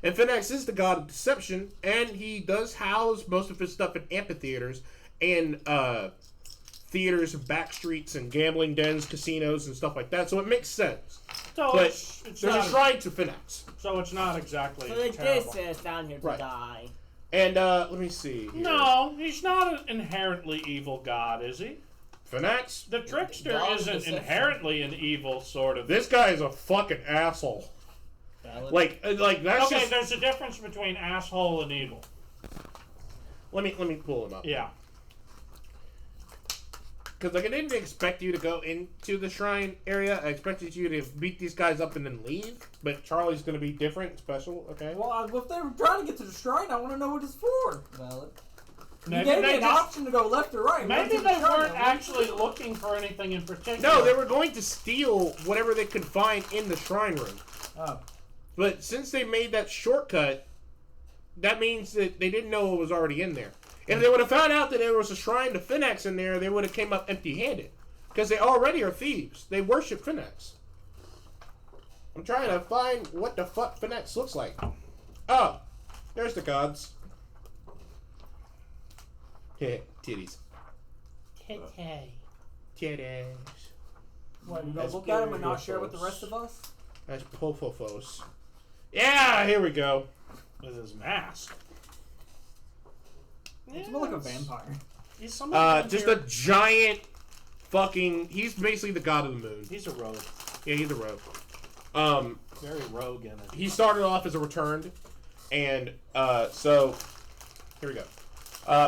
And Finax is the god of deception, and he does house most of his stuff in amphitheaters and theaters and back streets and gambling dens, casinos, and stuff like that. So it makes sense. So But it's there's not, a shrine to Finax. so it's not exactly So they terrible. did send us down here to Right. die. And let me see here. No, he's not an inherently evil god, is he? Finax? The trickster God of isn't deception. inherently an evil sort of. This guy is a fucking asshole. Valid. Like that's Okay, just... there's a difference between asshole and evil. Let me pull them up. Yeah. Because like I didn't expect you to go into the shrine area. I expected you to beat these guys up and then leave. But Charlie's going to be different, special. Okay. Well, if they were trying to get to the shrine, I want to know what it's for. Valid. Maybe You gave me they an just, option to go left or right. maybe Went to they the shrine, weren't I went. actually looking for anything in particular. No, they were going to steal whatever they could find in the shrine room. Oh. But since they made that shortcut, that means that they didn't know what was already in there. If they would have found out that there was a shrine to Phoenix in there, they would have came up empty-handed. Because they already are thieves. They worship Phoenix. I'm trying to find what the fuck Phoenix looks like. Oh, there's the gods. Titties. Titties. What, you gonna That's look at him and not share with the beautiful. rest of us? That's Pofofos. Yeah, here we go. With his mask. It's more like a vampire. He's somebody Just a giant fucking... He's basically the god of the moon. He's a rogue. Yeah, he's a rogue. Very rogue in it. He started off as a returned, and so here we go.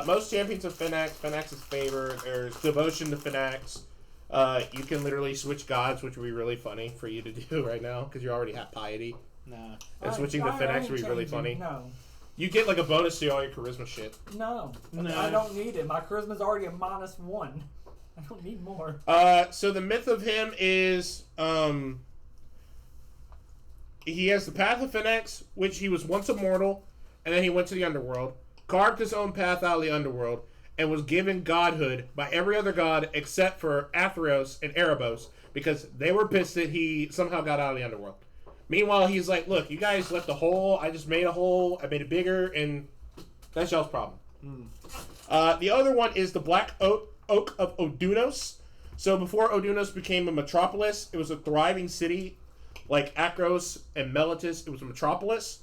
Most champions of Phoenix is favored. There's devotion to Phoenix. You can literally switch gods, which would be really funny for you to do right now because you already have piety. Nah. And switching to Phoenix would be really funny. No. You get like a bonus to all your charisma shit. No. No. I don't need it. My charisma's already a -1. I don't need more. So the myth of him is he has the path of Phoenix, which he was once immortal, and then he went to the underworld, carved his own path out of the underworld, and was given godhood by every other god except for Theros and Eros, because they were pissed that he somehow got out of the underworld. Meanwhile, he's like, look, you guys left a hole, I just made a hole, I made it bigger, and that's y'all's problem. The other one is the Black Oak of Odunos. So before Odunos became a metropolis, it was a thriving city like Akros and Melitus. It was a metropolis.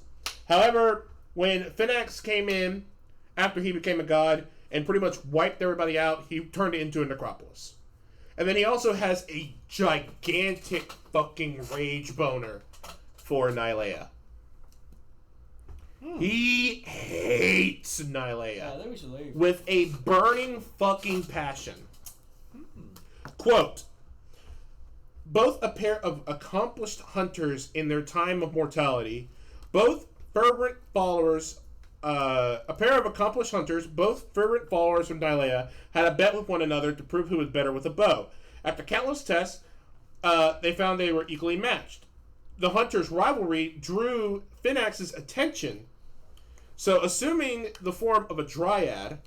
However, when Phoenix came in after he became a god and pretty much wiped everybody out, he turned it into a necropolis. And then he also has a gigantic fucking rage boner for Nylea. He hates Nylea Yeah, I think we should leave. with a burning fucking passion. Quote, both a pair of accomplished hunters in their time of mortality, both fervent followers, a pair of accomplished hunters, both fervent followers from Nylea, had a bet with one another to prove who was better with a bow. After countless tests, they found they were equally matched. The hunters' rivalry drew Phoenix's attention. So, assuming the form of a dryad,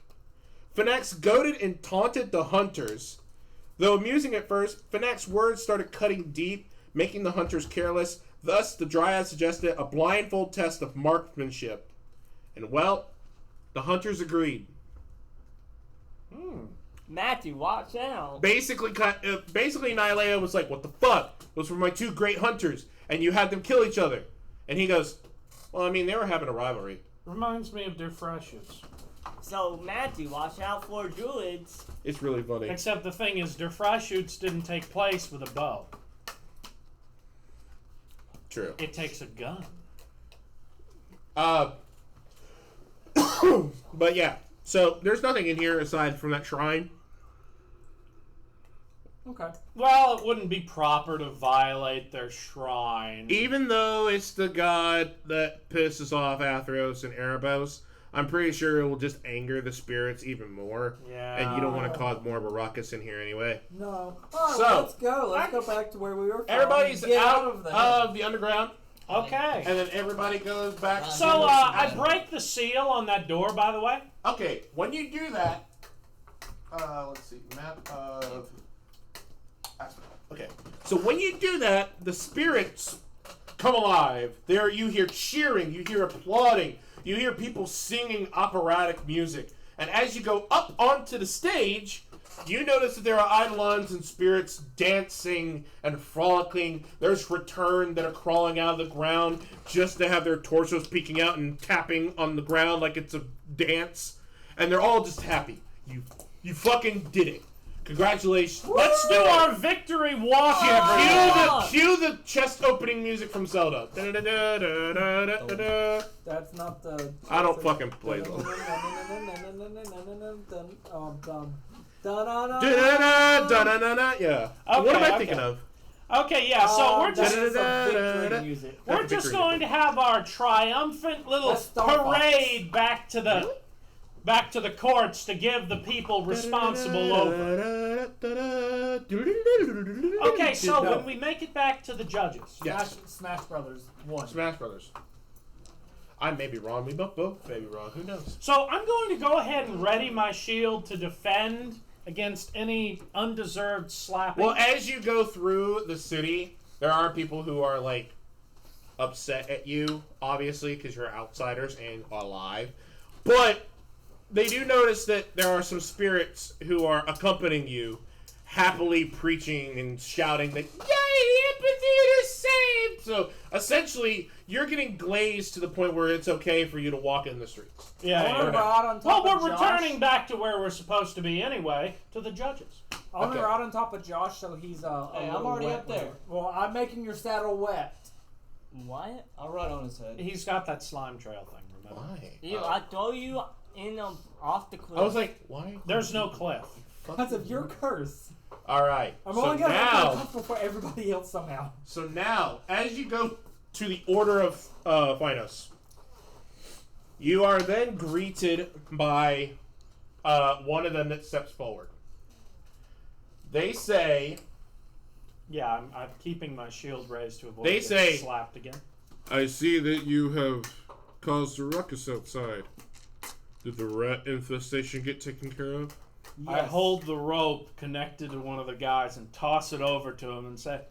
Phoenix goaded and taunted the hunters. Though amusing at first, Phoenix's words started cutting deep, making the hunters careless. Thus, the dryad suggested a blindfold test of marksmanship. And, well, the hunters agreed. Matthew, watch out. Basically, Nylea was like, what the fuck? Those were my two great hunters, and you had them kill each other. And he goes, well, I mean, they were having a rivalry. Reminds me of Defreshets. So, Matthew, watch out for druids. It's really funny. Except the thing is, Defreshets didn't take place with a bow. True. It takes a gun. But yeah, so there's nothing in here aside from that shrine. Okay. Well, it wouldn't be proper to violate their shrine. Even though it's the god that pisses off Athros and Erebos, I'm pretty sure it will just anger the spirits even more. Yeah. And you don't want to cause more of a ruckus in here anyway. No. Alright, So, well, let's go. Let's go back to where we were from. Everybody's Get out of of the underground, Okay. and then everybody goes back. So, to I break the seal on that door, by the way. Okay, when you do that, let's see, map of Astral. Okay, so when you do that, the spirits come alive. There, you hear cheering, you hear applauding, you hear people singing operatic music, and as you go up onto the stage, you notice that there are eidolons and spirits dancing and frolicking. There's return that are crawling out of the ground just to have their torsos peeking out and tapping on the ground like it's a dance. And they're all just happy. You fucking did it. Congratulations. Let's do our victory walk, Yeah, everyone. cue the chest opening music from Zelda. Da-da-da-da-da-da-da-da. That's not the. I don't fucking play them. Da-da-da, da-da-da-da, yeah. Okay, What am I okay. thinking of? Okay, yeah. So we're just victory music. we're just going to have our triumphant little That's Star Fox. parade back to the courts to give the people responsible over. Okay, so when we make it back to the judges, Yes. Smash Brothers 1. Smash Brothers. I may be wrong. We both may be wrong. Who knows? so I'm going to go ahead and ready my shield to defend against any undeserved slapping. Well, as you go through the city, there are people who are like upset at you, obviously, because you're outsiders and alive. But they do notice that there are some spirits who are accompanying you, happily preaching and shouting that, "Yay, the amphitheater is saved!" So essentially, you're getting glazed to the point where it's okay for you to walk in the streets. yeah. I yeah. want to ride on Well, top of we're Josh. returning back to where we're supposed to be anyway, to the judges. I want to Okay. ride on top of Josh so he's a Hey, I'm little already wet up there. with it. Well, I'm making your saddle wet. What? I'll ride on his head. He's got that slime trail thing, remember? Why? You, I throw you in off the cliff. I was like, why? There's no cliff. Because of your curse. All right. I'm so only going to make it now, comfortable for everybody else somehow. so now, as you go to the Order of Phinos, you are then greeted by one of them that steps forward. They say, Yeah, I'm keeping my shield raised to avoid They getting say- slapped again. I see that you have caused a ruckus outside. Did the rat infestation get taken care of? I hold the rope connected to one of the guys and toss it over to him and say,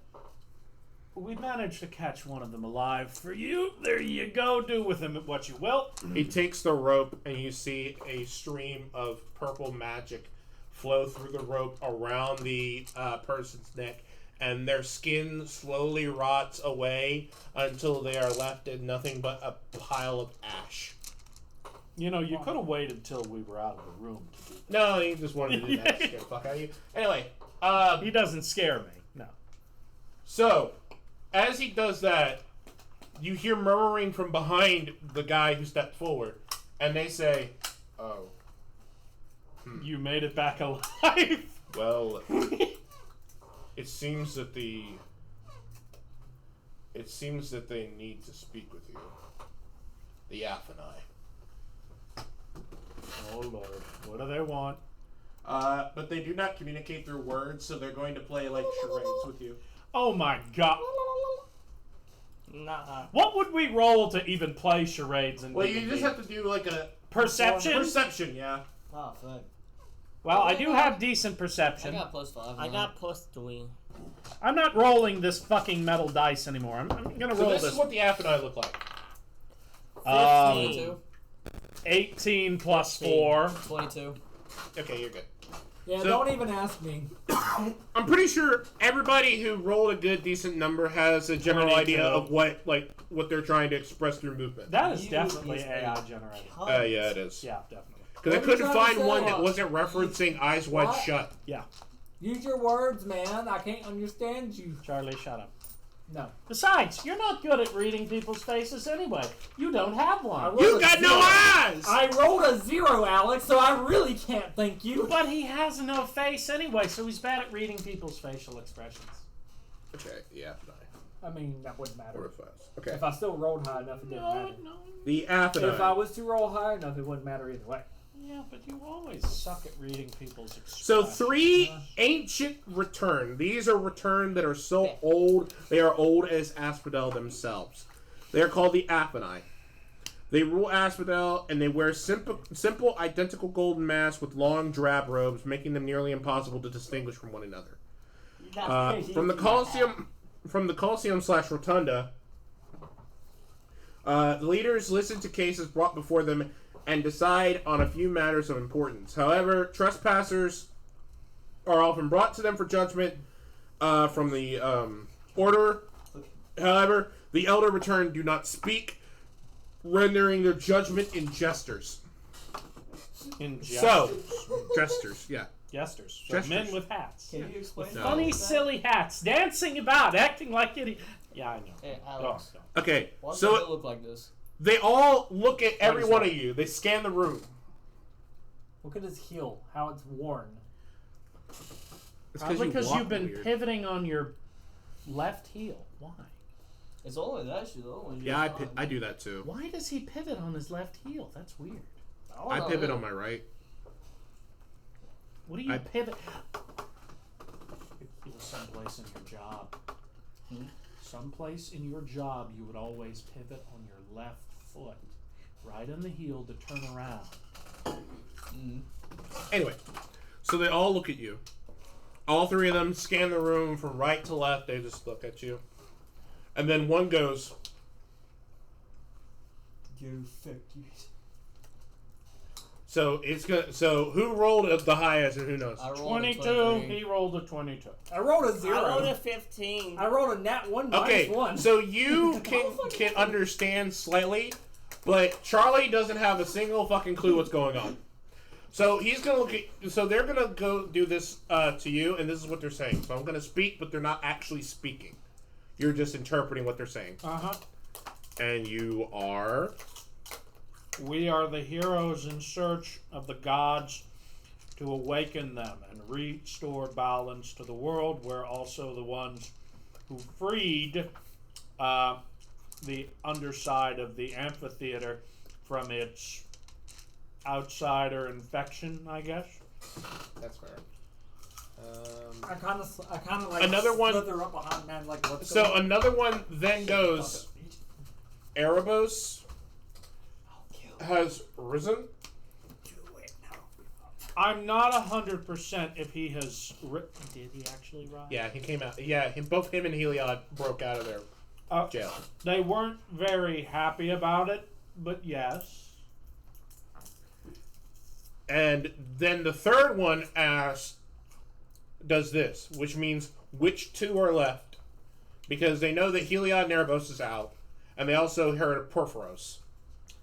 "We managed to catch one of them alive for you. There you go. Do with him what you will." he takes the rope, and you see a stream of purple magic flow through the rope around the person's neck, and their skin slowly rots away until they are left in nothing but a pile of ash. You know, you could have waited till we were out of the room to do No, he just wanted to do that to scare the fuck out of you. Anyway, He doesn't scare me. No. so as he does that, you hear murmuring from behind the guy who stepped forward, and they say, "Oh, You made it back alive. well, it seems that they need to speak with you. The Aphanai." Oh, Lord. What do they want? But they do not communicate through words, so they're going to play like charades with you. Oh, my God. Nah. What would we roll to even play charades in Well, you D&D? just have to do like a Perception? Perception, yeah. Oh, fuck. Well, I do have decent I perception. got +5. I now. got +3. I'm not rolling this fucking metal dice anymore. I'm gonna So roll this this. is what the Aphanai look like. 22. 18 plus 4. 22. Okay, you're good. Yeah, So- don't even ask me. I'm pretty sure everybody who rolled a good, decent number has a general 22. idea of what they're trying to express through movement. That is You definitely is AI a generated. Yeah, it is. Yeah, definitely. Because I What are you couldn't trying to find say? one that wasn't referencing Eyes Wide What? Shut. Use your words, man. I can't understand you. Charlie, shut up. No. Besides, you're not good at reading people's faces anyway. You don't have I one. rolled You a got no 0. eyes! I rolled a 0, Alex, so I really can't thank you. But he has no face anyway, so he's bad at reading people's facial expressions. Okay, yeah, I mean, that wouldn't matter. Okay. If I still rolled high enough, it didn't matter. The If I Aphanai. was to roll high enough, it wouldn't matter either way. Yeah, but you always suck at reading people's expressions. So 3 ancient return. These are return that are so old, they are old as Asphodel themselves. They are called the Aphanai. They rule Asphodel, and they wear simple identical golden masks with long drab robes, making them nearly impossible to distinguish from one another. From the Colosseum/Rotunda, the leaders listen to cases brought before them and decide on a few matters of importance. However, trespassers are often brought to them for judgment from the order. However, the elder return do not speak, rendering their judgment in gestures. In So, gestures, yeah. Jesters. So Jesters. men with hats. Can you explain? No. Funny, that? silly hats, dancing about, acting like idiots. Yeah, I know. Hey, Alex. Oh, Okay, Why does so it look like this? they all look at every is one that? of you. They scan the room. Look at his heel, how it's worn. It's probably because walk you've been weird. pivoting on your left heel. Why? It's only that shit though. Yeah, I do that too. Why does he pivot on his left heel? That's weird. I pivot on my right. What do you I- pivot? It was someplace in your job. Someplace in your job, you would always pivot on your left foot, right on the heel to turn around. Anyway, so they all look at you. All three of them scan the room from right to left. They just look at you. And then one goes, You fuck you. so it's gonna. So who rolled the highest and who knows? I rolled a 22. 23. He rolled a 22. I rolled a 0. I rolled a 15. I rolled a nat 1 Okay, minus 1. so you can understand slightly, but Charlie doesn't have a single fucking clue what's going on. So he's gonna look at. So they're gonna go do this to you, and this is what they're saying. So I'm gonna speak, but they're not actually speaking. You're just interpreting what they're saying. Uh-huh. And you are. We are the heroes in search of the gods to awaken them and restore balance to the world. We're also the ones who freed the underside of the amphitheater from its outsider infection, I guess. That's fair. I kind of like Another one- slither up behind man like what's So going another one then goes. Erebos has risen. I'm not 100% if he has... Did he actually rise? Yeah, he came out. Yeah, both him and Heliod broke out of their jail. They weren't very happy about it, but yes. And then the third one does this, which means which two are left, because they know that Heliod and Erebos is out, and they also heard of Porphyros.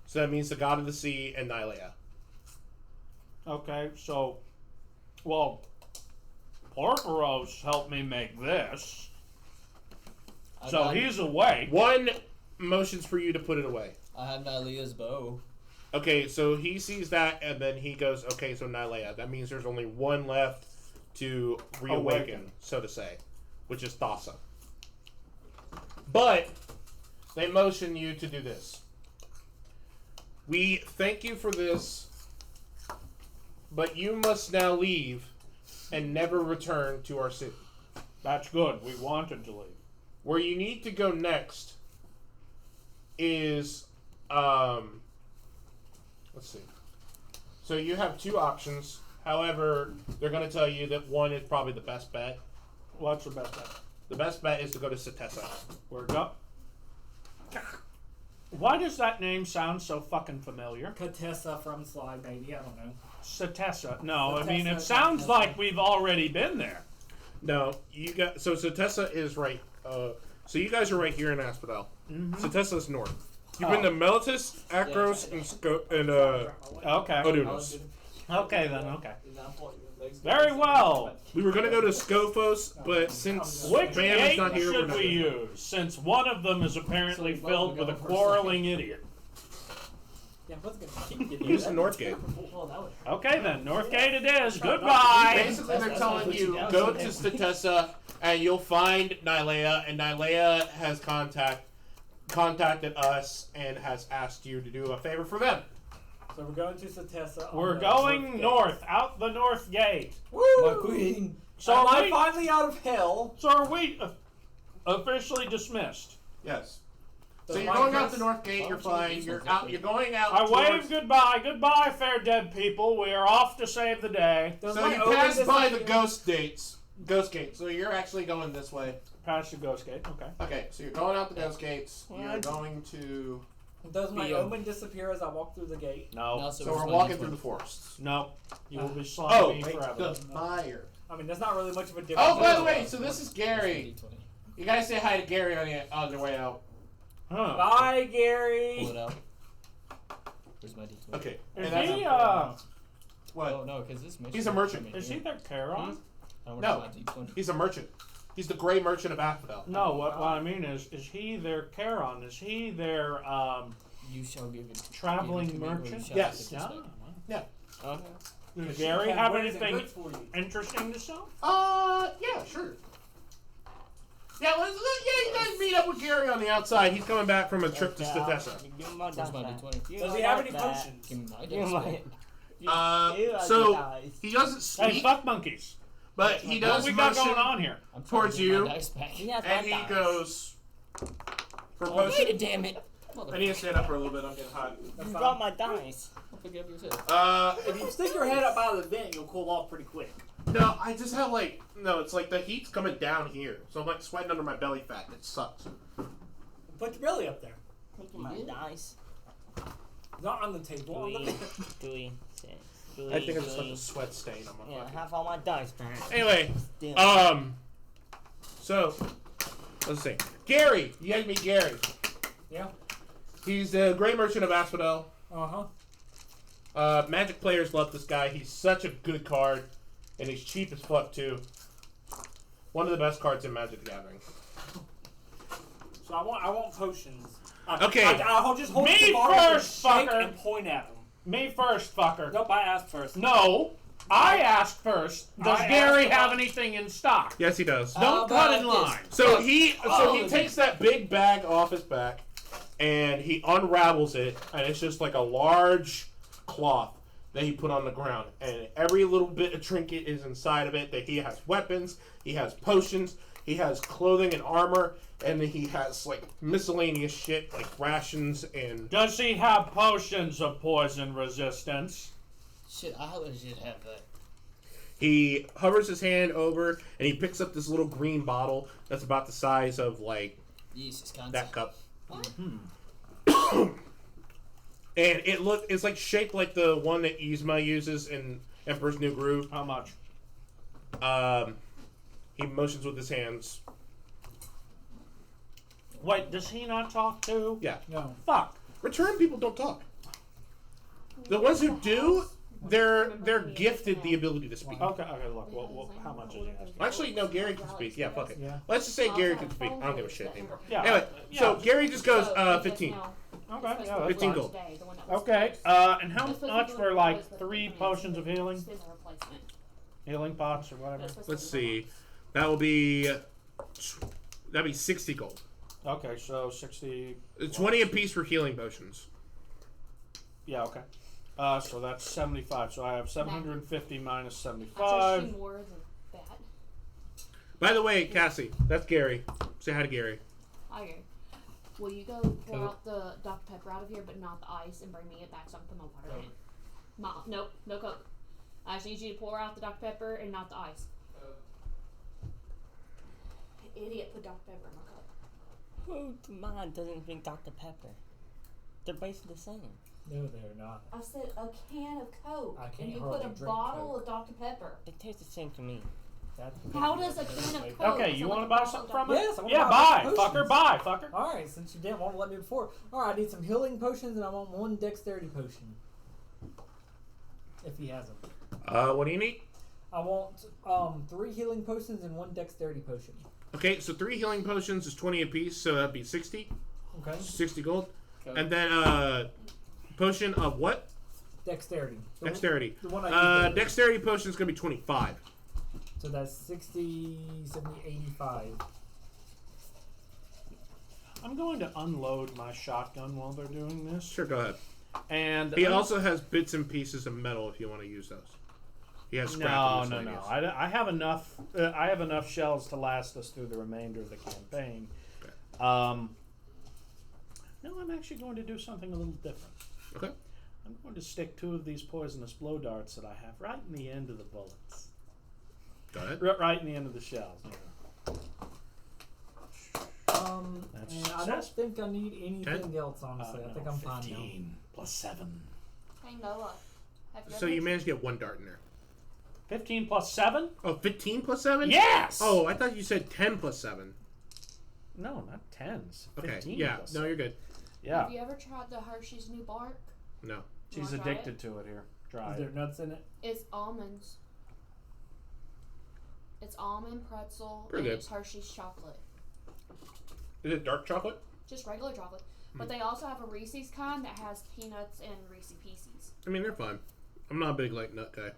So that means the god of the sea and Nylea. Okay, so... Well, Porphyros helped me make this. So he's awake. One motions for you to put it away. I have Nylea's bow. Okay, so he sees that, and then he goes, okay, so Nylea. That means there's only one left to reawaken, Awaken. so to say, which is Thassa. But they motion you to do this. We thank you for this, but you must now leave and never return to our city. That's good. We wanted to leave. Where you need to go next is, let's see. So you have two options. However, they're going to tell you that one is probably the best bet. What's the best bet? The best bet is to go to Setessa. Word up. Why does that name sound so fucking familiar? Contessa from Sly Baby, I don't know. Setessa. No, I mean, it Setessa, sounds Setessa. like we've already been there. No, you got so Setessa is right. So you guys are right here in Asphodel. Setessa is north. You've been to Melitus, Akros, and Okay. Odunos. Okay, then, okay. Very well. We were gonna go to Scophos, but since Which Bam is gate not here, we're should not we gonna. use, since one of them is apparently filled with a quarreling idiot? Yeah, what's gonna Use the North Gate. Okay, then. North Gate it is. Goodbye. Basically, they're telling you go to Setessa and you'll find Nylea, and Nylea has contacted us and has asked you to do a favor for them. So we're going to Setessa. on We're the going Gate. north, out the North Gate. Woo! My queen. So Am are I we, finally out of hell? so are we officially dismissed? Yes. So Does you're my going out curse- the North Gate. You're fine. You're out. You're going out. I wave towards- goodbye. Goodbye, fair dead people. We are off to save the day. Does So my you omen pass by the disappear? Ghost Gate. So you're actually going this way. Past the Ghost Gate. Okay. Okay, so you're going out the Ghost Gates. You're going to. Does my Be, omen disappear as I walk through the gate? No. So we're walking through the forests. No. You will be Oh, slimy wait, forever. the fire. I mean, there's not really much of a difference. Oh, by the way, so this is Gary. You guys say hi to Gary on your way out. Huh. Bye, Pull Gary. it out. Where's my D20? Okay. Is And he, What? Oh no, because this mission. He's a merchant. Is he their Charon? No. He's a merchant. He's the Gray Merchant of Asphodel. No, what I mean is he their Charon? Is he their You shall give it. traveling give it to me, or you merchant? shall Yes. take it back. Okay. Does Gary have What is it anything good for you? interesting to sell? Yeah, sure. Yeah, you guys meet up with Gary on the outside. He's coming back from a trip to Stethessa. Give me my Where's my dice D20? back. Does he have any potions? Give me my Give me dex my. back. So he doesn't Hey, speak, fuck monkeys. but he What does we got motion, going on here? I'm trying towards to get you. my dice back. He has and my he dice. goes for Oh, potion. wait a damn it! I need to stand up for a little bit. I'm getting hot. You brought my dice. I'll pick up your tip. If you stick your head up out of the vent, you'll cool off pretty quick. No, I just have it's like the heat's coming down here, so I'm like sweating under my belly fat. And it sucks. Put your belly up there. Look at my dice. Not on the table. On the Three, vent. 3, 6, 3, I think I just left a 3. sweat stain on my Yeah, fucking. have all my dice back. Anyway, Damn. so let's see. Gary, you guys meet Gary. Yeah. He's the Gray Merchant of Asphodel. Magic players love this guy. He's such a good card, and he's cheap as fuck too. One of the best cards in Magic the Gathering. So I want potions. Okay. I'll just hold Me the bar first, shake fucker. and point at them. Me first, fucker. Nope, I asked first. No, I asked first. Does I Gary asked have about- anything in stock? Yes, he does. Don't cut in line. So he Oh, takes that big bag off his back, and he unravels it, and it's just like a large cloth that he put on the ground, and every little bit of trinket is inside of it. That he has weapons, he has potions, he has clothing and armor, and then he has like miscellaneous shit like rations and. Does he have potions of poison resistance? Shit, I legit have that. He hovers his hand over, and he picks up this little green bottle that's about the size of like Jesus, concept. that cup. And it's like shaped like the one that Yzma uses in Emperor's New Groove. How much? He motions with his hands. Wait, does he not talk too? Yeah. No. Fuck. Return people don't talk. The ones who do, they're gifted the ability to speak. Okay, look. Well, how much is he asking? Actually, no, Gary can speak. Yeah, fuck it. Yeah. Let's just say Gary can speak. I don't give a shit anymore. Yeah. Anyway, so Gary just goes, 15. Okay, yeah, that's 15 fine. gold. Okay, and how much for like 3 potions of healing? Healing pots or whatever? Let's see. That'd be 60 gold. Okay, so 60. 20 apiece for healing potions. Yeah, okay. So that's 75. So I have 750 minus That's 75. actually more than that. By the way, Cassie, that's Gary. Say hi to Gary. Okay. Will you go pour out the Dr. Pepper out of here, but not the ice, and bring me it back so I can put my water in it? Nope, no Coke. I just need you to pour out the Dr. Pepper and not the ice. Idiot, put Dr. Pepper in my cup. Who mine doesn't drink Dr. Pepper? They're basically the same. No, they're not. I said a can of Coke, I can't and you hardly put a drink bottle Coke. of Dr. Pepper. It tastes the same to me. That's How does a can of Coke? Okay, you want to buy something from it? Yes, I wanna Yeah, buy buy, potions. fucker, buy, fucker. Alright, since you didn't want to let me before. Alright, I need some healing potions and I want 1 dexterity potion. If he has them. What do you need? I want 3 healing potions and 1 dexterity potion. Okay, so 3 healing potions is 20 apiece, so that'd be 60. Okay. 60 gold. Okay. And then, potion of what? Dexterity. Dexterity. The one I used. Dexterity potion is going to be 25. So that's 60, 70, 85. I'm going to unload my shotgun while they're doing this. Sure, go ahead. And He also has bits and pieces of metal if you want to use those. He has scrap. No. I have enough. I have enough shells to last us through the remainder of the campaign. Okay. No, I'm actually going to do something a little different. Okay. I'm going to stick 2 of these poisonous blow darts that I have right in the end of the bullets. Go ahead. Right in the end of the shells. Yeah. That's And I don't success. think I need anything else, honestly. I No, think I'm fine now. 15 plus 7. Hey, Noah. Have you So ever- you managed to get 1 dart in there. 15 plus 7? Oh, 15 plus 7? Yes! Oh, I thought you said 10 plus 7. No, not 10s. Okay, 15 yeah. plus No, 7. you're good. Yeah. Have you ever tried the Hershey's new bark? No. She's wanna try addicted to it here. Dry. Is there nuts in it? It's almonds. It's almond pretzel Pretty and good. it's Hershey's chocolate. Is it dark chocolate? Just regular chocolate. But they also have a Reese's kind that has peanuts and Reese Pieces. I mean, they're fine. I'm not a big like nut guy.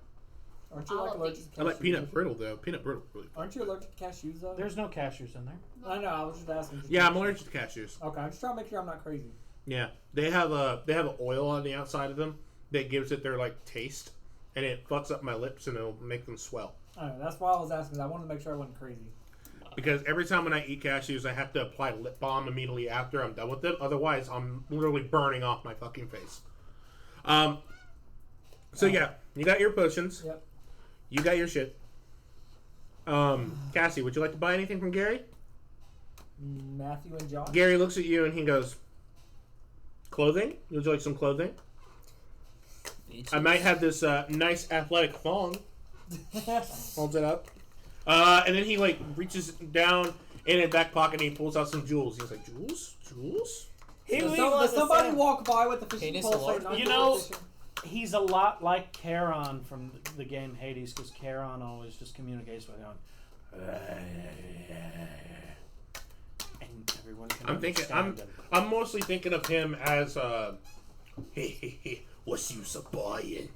Aren't you I like love allergic to I like cashews? peanut brittle though. Peanut brittle really. Aren't you allergic to cashews though? There's no cashews in there. I know. I was just asking. Yeah, I'm allergic to cashews. Okay, I'm just trying to make sure I'm not crazy. Yeah, they have a oil on the outside of them that gives it their like taste, and it fucks up my lips and it'll make them swell. I know. That's why I was asking. I wanted to make sure I wasn't crazy. Because every time when I eat cashews, I have to apply lip balm immediately after I'm done with them. Otherwise, I'm literally burning off my fucking face. So yeah, you got your potions. Yep. You got your shit. Cassie, would you like to buy anything from Gary? Matthew and Josh. Gary looks at you and he goes, "Clothing? Would you like some clothing? I might have this nice athletic thong." Holds it up. And then he like reaches down in his back pocket and he pulls out some jewels. He's like, "Jewels? Jewels?" Does somebody walk by with the fishing Penis pole? alert. saying, You know, he's a lot like Charon from the game Hades, because Charon always just communicates with him. And everyone can understand him. I'm mostly thinking of him as hey, what's you a buying?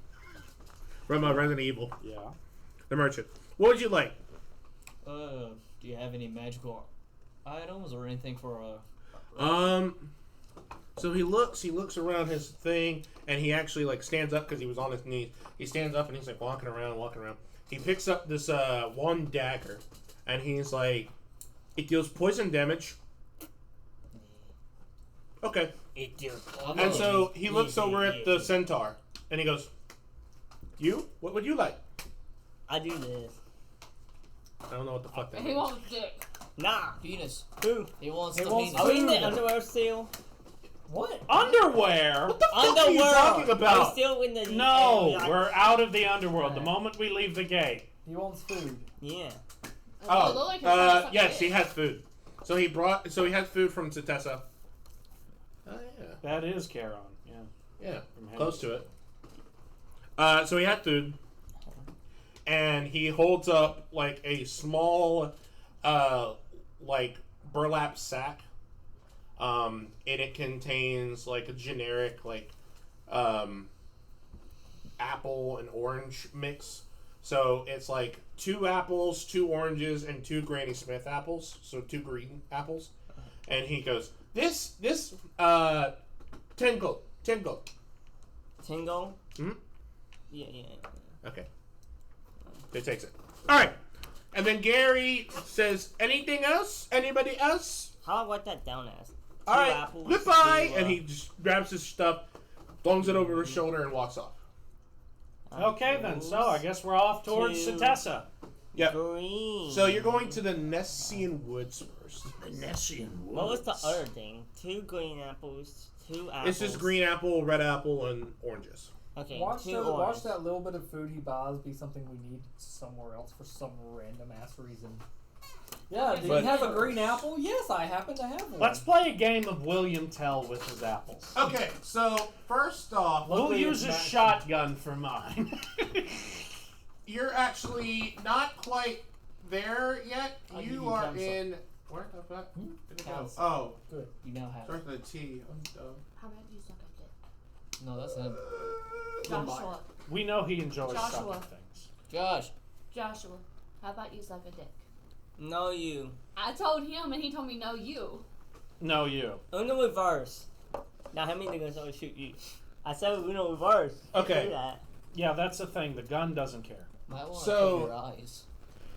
From Resident Evil, Yeah. the merchant. What would you like? Do you have any magical items or anything for So he looks around his thing, and he actually like stands up because he was on his knees. He stands up and he's like walking around. He picks up this one dagger, and he's like, it deals poison damage. Okay. It deals. And so he looks over at the centaur, and he goes, "You? What would you like?" I do this. I don't know what the fuck that He means. wants dick. Nah. penis? Who? He wants He the wants- penis. Are we in the Food. underwear still? What? Underwear? What the fuck are you Underworld. talking Are we about? still in the? No, like- we're out of the underworld the Right. moment we leave the gate. He wants food. Yeah. Yes, he has food. So he has food from Satessa. Oh yeah. That is Charon. Yeah. Yeah, From close Hades. to it. So he had food, and he holds up like a small, like burlap sack, and it contains like a generic like, apple and orange mix. So it's like 2 apples, 2 oranges, and 2 Granny Smith apples. So 2 green apples, and he goes, "This, 10 gold, 10 gold." Tingle. Hmm? Yeah. Okay. He takes it. All right. And then Gary says, "Anything else? Anybody else?" How about that down ass? All right. apples, Goodbye. two, And he just grabs his stuff, flings it over his shoulder, and walks off. Okay, then. So I guess we're off towards Two. Satessa. Yep. Green. So you're going to the Nessian Woods first. The Nessian Woods. What was the other thing? 2 green apples. 2 apples. It's just green apple, red apple, and oranges. Okay. Watch 2 that. orange. Watch that little bit of food he buys be something we need somewhere else for some random ass reason. Yeah. Do you But- have a green apple? Yes, I happen to have one. Let's play a game of William Tell with his apples. Okay. So first off, We'll Luckily, use it's a not- shotgun for mine. you're actually not quite there yet. I'll give You you are time, so- in. Where the fuck did it go? Counts. Oh, You now have. starts with a T. I'm dumb. How about you suck a dick? No, that's him. Joshua. We know he enjoys Joshua. sucking things. Josh. Joshua. How about you suck a dick? No, you. I told him and he told me no you. No, you. Uno reverse. Now, how many niggas gonna shoot you? I said Uno reverse. Okay. Do that. Yeah, that's the thing. The gun doesn't care. Might want to So- cover your eyes.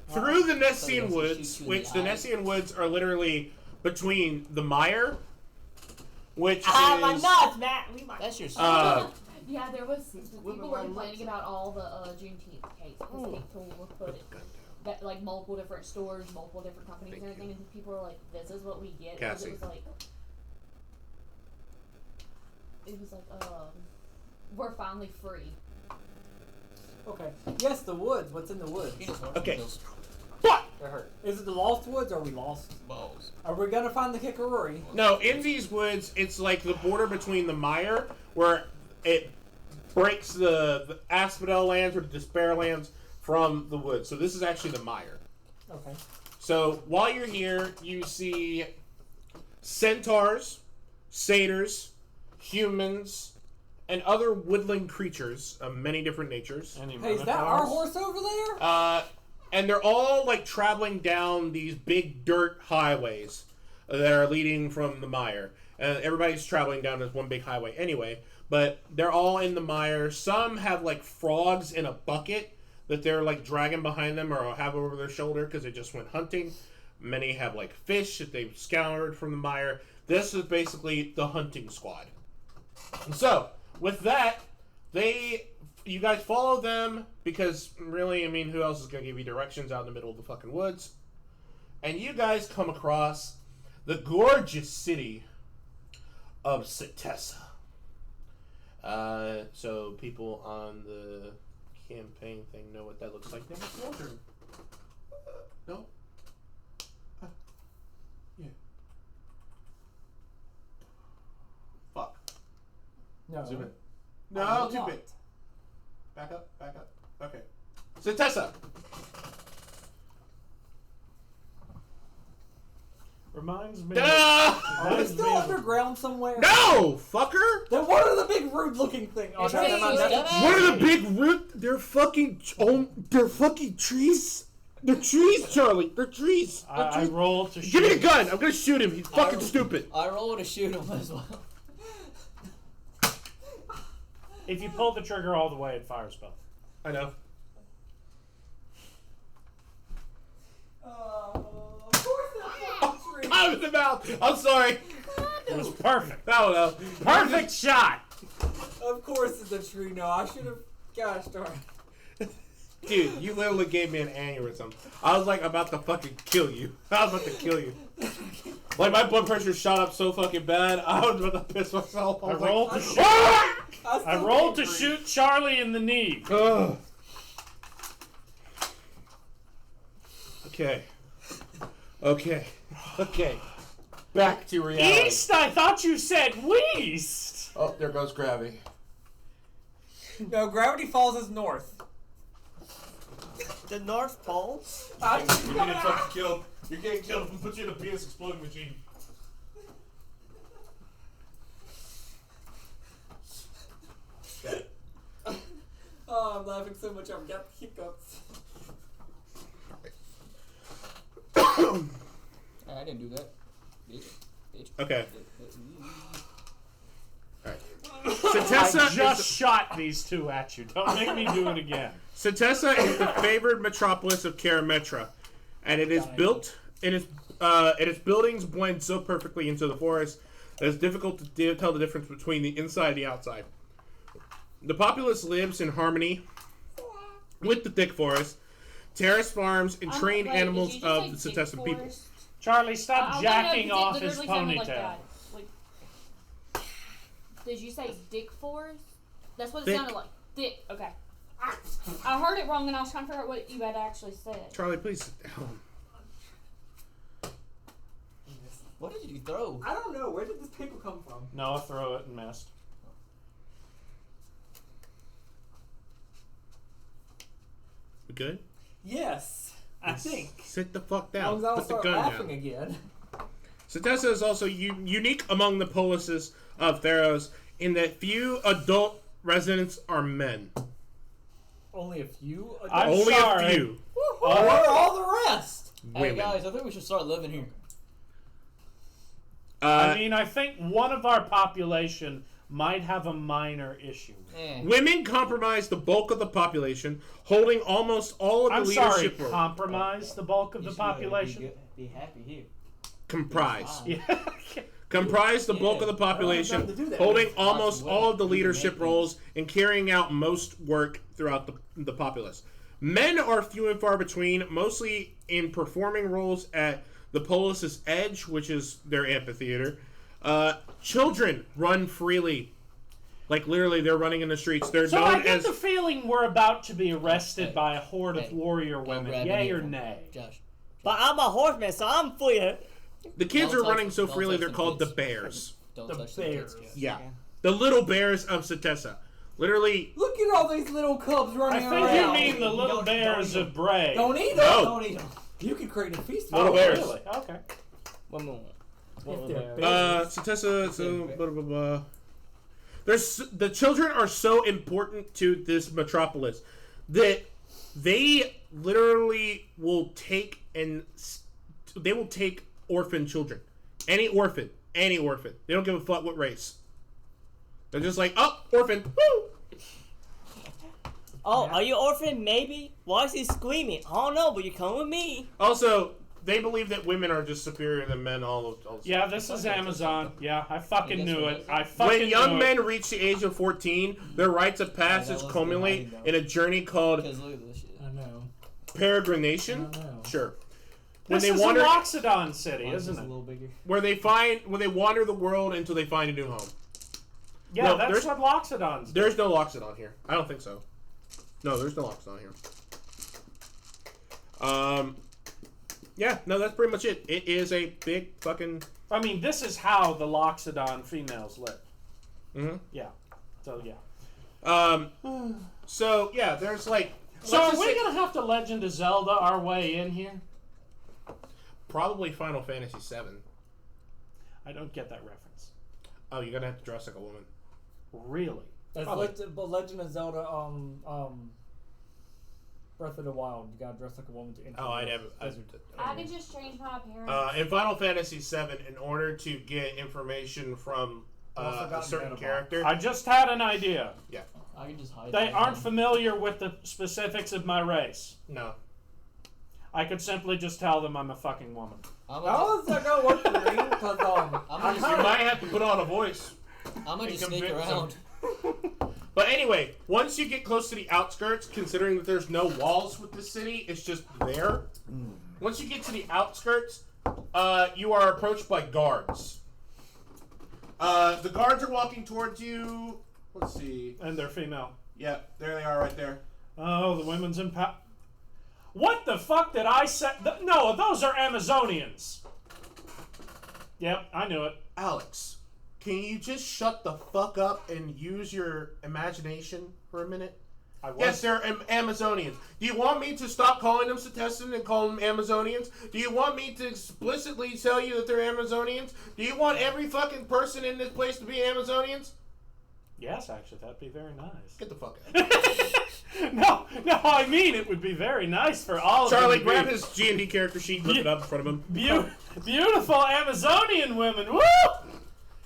Through the So Nessian he doesn't Woods, shoot you in which the the eye. Nessian Woods are literally between the mire, which My is nuts, Matt. We might. That's your Yeah, there was people were complaining about all the Juneteenth cakes because people were put that like multiple different stores, multiple different companies, and everything, and people were like, "This is what we get." 'Cause Cassie. It was like, we're finally free. Okay. Yes, the woods. What's in the woods? penis Okay. Those but They're hurt. Is it the Lost Woods? Or are we lost? balls. Are we gonna find the Kickarori? no, in these woods, it's like the border between the mire, where it breaks the Asphodel lands or the Despair lands from the woods. So this is actually the mire. Okay. So while you're here, you see centaurs, satyrs, humans, and other woodland creatures of many different natures. Any Hey, is that our minotaurs? horse over there? And they're all like traveling down these big dirt highways that are leading from the mire. And everybody's traveling down this one big highway anyway, but they're all in the mire. Some have like frogs in a bucket that they're like dragging behind them or have over their shoulder because they just went hunting. Many have like fish that they've scoured from the mire. This is basically the hunting squad. And so, with that, you guys follow them because really, I mean, who else is going to give you directions out in the middle of the fucking woods? And you guys come across the gorgeous city of Setessa. So people on the campaign thing know what that looks like. Never wondering. No? Yeah. Fuck. No. Zoom in. No, too big. Back up. Okay. Setessa! Reminds me. Are we still underground somewhere? No, fucker! Then what are the big rude-looking things? Oh, It's no, big. What are the big root? They're fucking trees. They're trees, Charlie. They're trees. I rolled to shoot. Give me the gun. I'm gonna shoot him. He's fucking stupid. I roll to shoot him as well. If you pull the trigger all the way, it fires both. I know. Of course that's tree. Out of the mouth. I'm sorry. It was perfect. I don't know. Perfect shot. Of course it's a tree. No, I should have. Gosh darn. Dude, you literally gave me an aneurysm. I was like about to fucking kill you. I was about to kill you. Like my blood pressure shot up so fucking bad. I was about to piss myself. I was rolled like, to shoot. "Ah!" I rolled to shoot Charlie in the knee. Ugh. Okay. Back to reality. East? I thought you said west. Oh, there goes gravity. No, gravity falls as north. The North Pole? You're getting fucking killed. You're getting killed if we put you in a penis exploding machine. Oh, I'm laughing so much I've got hiccups. I didn't do that. Bitch. Okay. I Setessa just shot these two at you. Don't make me do it again. Setessa is the favored metropolis of Karametra, and it is built. Its buildings blend so perfectly into the forest that it's difficult to tell the difference between the inside and the outside. The populace lives in harmony with the thick forest, terrace farms, and trained animals of the Setessa people. Charlie, stop jacking off his Like ponytail. that. Like, did you say Dick Forest? That's what it Thick. sounded like. Dick. Okay. I heard it wrong, and I was trying to figure out what you had actually said. Charlie, please sit down. What did you throw? I don't know. Where did this paper come from? Noah threw it and missed. We good? Yes, I think. Sit the fuck As down. long as I don't Put the start gun laughing down. again. Setessa is also unique among the polises of Theros in that few adult residents are men. Only a few. I'm Only sorry. a few. Where are all the rest? Hey Women. guys, I think we should start living here. I mean, I think one of our population might have a minor issue. Women comprise the bulk of the population, holding almost all of the I'm sorry, leadership roles. compromise the bulk of the population? Be happy here. Comprise. Yeah. Comprise the bulk of the population, nothing to do there. holding almost all of the leadership roles and carrying out most work throughout the populace. Men are few and far between, mostly in performing roles at the polis's edge, which is their amphitheater. Children run freely. Like, literally, they're running in the streets. They're So I known get as... the feeling we're about to be arrested by a horde of Hey, warrior don't women. grab Yay any or of them. nay? Josh. But I'm a horseman, so I'm free. The kids Don't are running so don't freely, touch they're them called the kids. bears. Don't The touch the kids, bears. Josh. Yeah. The little bears of Setessa. Literally, Look at all these little cubs I running think around. you mean the little Don't bears eat of Bray. Don't eat them. No. Don't eat them. You can create a feast. Little for them. bears. Really? Okay. One more. If they're big. so Tessa, so blah blah blah. The children are so important to this metropolis that they literally will take orphan children, any orphan. They don't give a fuck what race. They're just like, oh, orphan, woo. Oh, are you orphan? Maybe. Why is he screaming? I don't know, but you come with me. Also, they believe that women are just superior than men. All Yeah, this is Amazon. Yeah, I fucking Yes, knew it it. is. I fucking When young knew men it. reach the age of 14, their rites of passage that was culminate behind them. in a journey called Because look at this shit. I know. peregrination. I know. Sure. When This they is wander, an Loxodon city, Mine's isn't just it? a little bigger. where they wander the world until they find a new home. Yeah, No, that's there's- what Loxodons do. There's no Loxodon here. I don't think so. No, there's no Loxodon here. Yeah, no, that's pretty much it. It is a big fucking. I mean, this is how the Loxodon females live. Mhm. Yeah. So, yeah. So yeah, there's like. So let's are just we say- going to have to Legend of Zelda our way in here? Probably Final Fantasy VII. I don't get that reference. Oh, you're gonna have to dress like a woman. Really? That's Probably. but Legend of Zelda, Breath of the Wild. You gotta dress like a woman to enter. Oh, I'd have. I could just change my appearance. In Final Fantasy VII, in order to get information from a certain character, I just had an idea. I can just hide. They that aren't one. familiar with the specifics of my race. no. I could simply just tell them I'm a fucking woman. How is that gonna work for me? Because I'm You gonna might have to put on a voice. just sneak convince around. But anyway, once you get close to the outskirts, considering that there's no walls with the city, it's just there. Once you get to the outskirts, you are approached by guards. The guards are walking towards you. Let's see. And they're female. Yeah, there they are right there. Oh, the women's in power. What the fuck did I say? No, those are Amazonians. Yep, I knew it. Alex, can you just shut the fuck up and use your imagination for a minute? I was. Yes, they're Amazonians. Do you want me to stop calling them Setessan and call them Amazonians? Do you want me to explicitly tell you that they're Amazonians? Do you want every fucking person in this place to be Amazonians? Yes, actually, that'd be very nice. Get the fuck out. No, I mean it would be very nice for all Charlie, of them. to grab be his G&D character sheet, look it up in front of him. beautiful Amazonian women. Woo!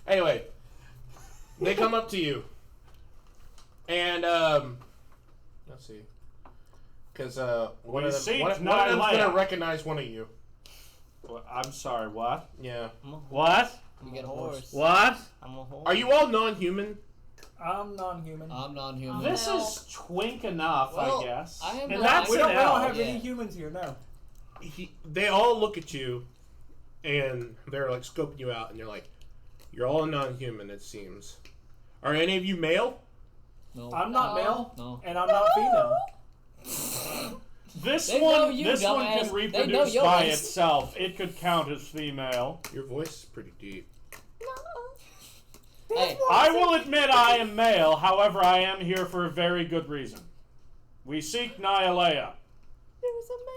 Anyway, they come up to you. And, let's see. Because, one of them's gonna recognize one of you. Well, I'm sorry, what? Yeah. What? You get a horse. What? I'm a horse. Are you all non-human? I'm non-human. I'm non-human. This is twink enough, Well, I guess. I am and not- that's we an don't L. have Yeah. any humans here, no. They all look at you, and they're like scoping you out, and they're like, "You're all non-human, it seems. Are any of you male?" No. I'm not male, No. and I'm not female. This They know one, you, this one dumbass. can They know reproduce your by race. itself. It could count as female. Your voice is pretty deep. Hey, I will admit I am male. However, I am here for a very good reason. We seek Nihilea.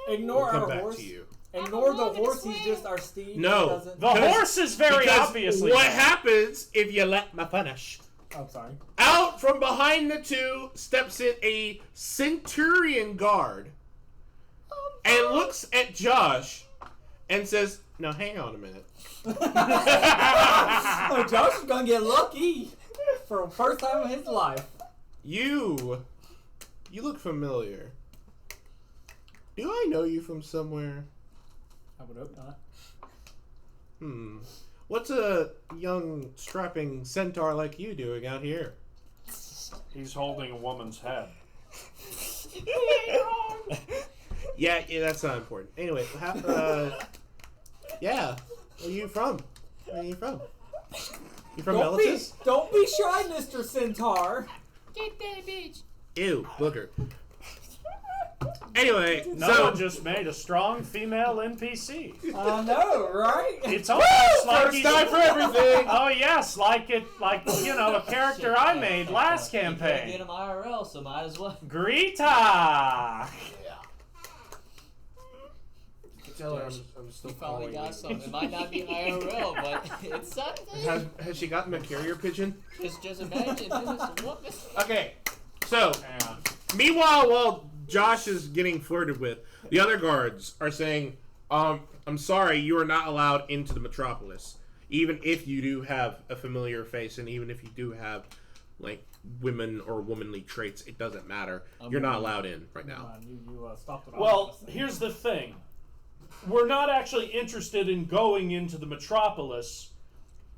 Ignore We'll come our back horse. to you. Ignore the I'm gonna horse. He's swing. just our steed. No. He doesn't- The Because- horse is very Because obviously. what male. happens if you let me finish? I'm sorry. Out from behind the two steps in a centurion guard and looks at Josh and says, "Now hang on a minute. Oh, Josh is gonna get lucky for the first time in his life. You look familiar. Do I know you from somewhere? I would hope not. What's a young, strapping centaur like you doing out here?" He's holding a woman's head. Yeah, that's not important. Anyway, yeah. Where are you from? You from Mellitus? Don't be shy, Mr. Centaur. Get that bitch. Ew, booger. Anyway, No so one just made a strong female NPC. I know, right? It's almost like first time for everything. Oh yes, like a character I made last You can't get campaign. him IRL, so might as well. Greta. Tell her I'm still You probably calling got you. something. It might not be IRL, but it's something. Has she gotten a carrier pigeon? Just imagine. Okay, so Yeah. meanwhile, while Josh is getting flirted with, the other guards are saying, I'm sorry, you are not allowed into the metropolis. Even if you do have a familiar face, and even if you do have, like, women or womanly traits, it doesn't matter. You're not allowed in right now. You stopped it. Well, here's the thing. We're not actually interested in going into the metropolis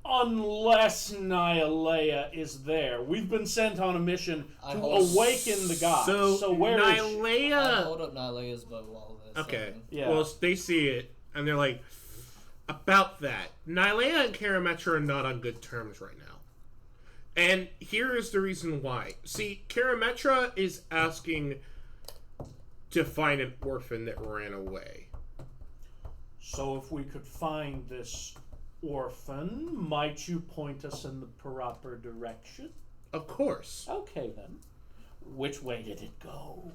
unless Nihilea is there. We've been sent on a mission to awaken the gods. So where is she? I Nihilea... hold up Nylea's bow while this. Okay. Yeah. Well, they see it, and they're like, about that. Nihilea and Karametra are not on good terms right now. And here is the reason why. See, Karametra is asking to find an orphan that ran away. So if we could find this orphan, might you point us in the proper direction? Of course. Okay then. Which way did it go?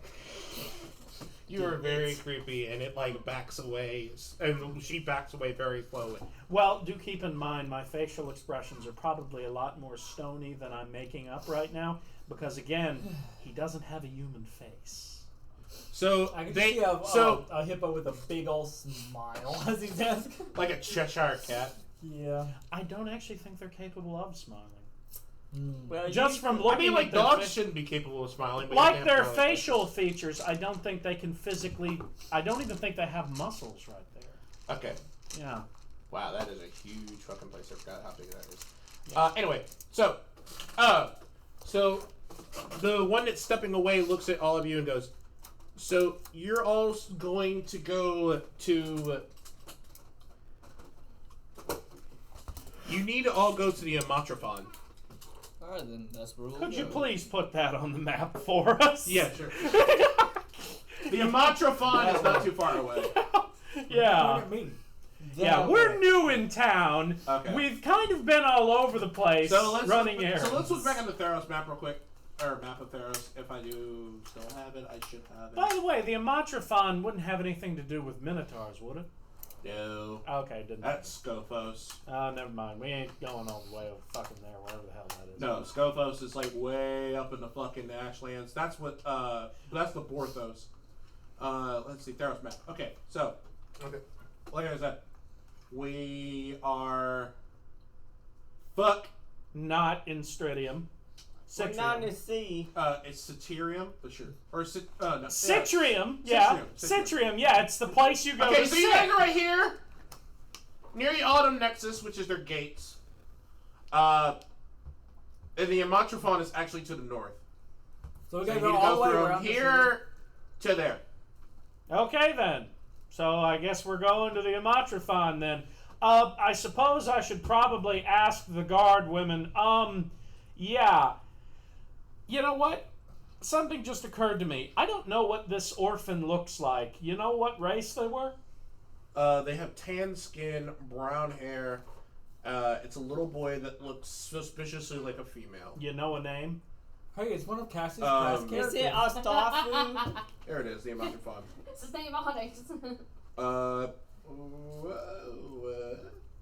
You are very creepy, and it, like, backs away, and she backs away very slowly. Well, do keep in mind my facial expressions are probably a lot more stony than I'm making up right now, because again, he doesn't have a human face. So, I can they... see a hippo with a big old smile as he's asking. like a Cheshire cat. Yeah. I don't actually think they're capable of smiling. Well, Just from looking I mean, like, at their dogs shouldn't be capable of smiling. But you like can't their tell it. facial features, I don't think they can physically. I don't even think they have muscles right there. Okay. Yeah. Wow, that is a huge fucking place. I forgot how big that is. Anyway, so the one that's stepping away looks at all of you and goes, so you're all going to go to... You need to all go to the Amatrophon. Alright, then that's where we'll Could you go. please put that on the map for us? Yeah, sure. The Amatrophon is not too far away. Yeah. Look at me. Yeah, we're new in town. Okay. We've kind of been all over the place running errands. So let's look back on the Theros map real quick. Or map of Theros. If I do still have it, I should have it. By the way, the Amatrophon wouldn't have anything to do with Minotaurs, would it? No. Okay, didn't. That's Scophos. Oh, never mind. We ain't going all the way over fucking there, wherever the hell that is. No, Scophos is like way up in the fucking Ashlands. That's what, that's the Borthos. Let's see, Theros map. Okay, so, like I said, we are, Not in Stridium. we're not in the sea. it's Citerium, for sure. Or, no. Citrium, yeah. Citrium, yeah. It's the place you go Okay, to so you guys are right here, near the Autumn Nexus, which is their gates. And the Amatrophon is actually to the north. So we So gotta you go need to all the go way from around here to there. Okay, then. So I guess we're going to the Amatrophon, then. I suppose I should probably ask the guard women, yeah. You know what? Something just occurred to me. I don't know what this orphan looks like. You know what race they were? They have tan skin, brown hair. It's a little boy that looks suspiciously like a female. You know a name? Hey, it's one of Cassie's Um, past Is it characters. Astafu? There it is, the Amatrophon. It's his name, Onyx.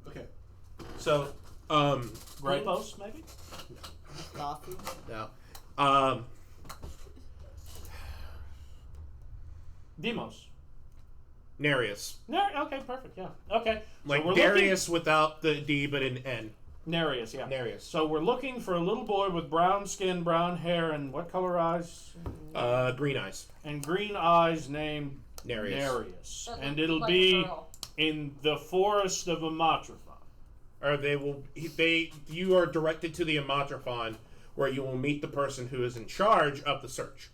Okay. So, Grapos, maybe? Astafu? now, Demos. Nereus. Okay, perfect, yeah. Okay. Like so we're Darius without the D, but an N. Nereus, yeah. Nereus. So we're looking for a little boy with brown skin, brown hair, and what color eyes? Green eyes. And green eyes named Nereus. Nereus. Doesn't And it'll look like a be girl. in the forest of Amatrophon. Or you are directed to the Amatrophon, where you will meet the person who is in charge of the search.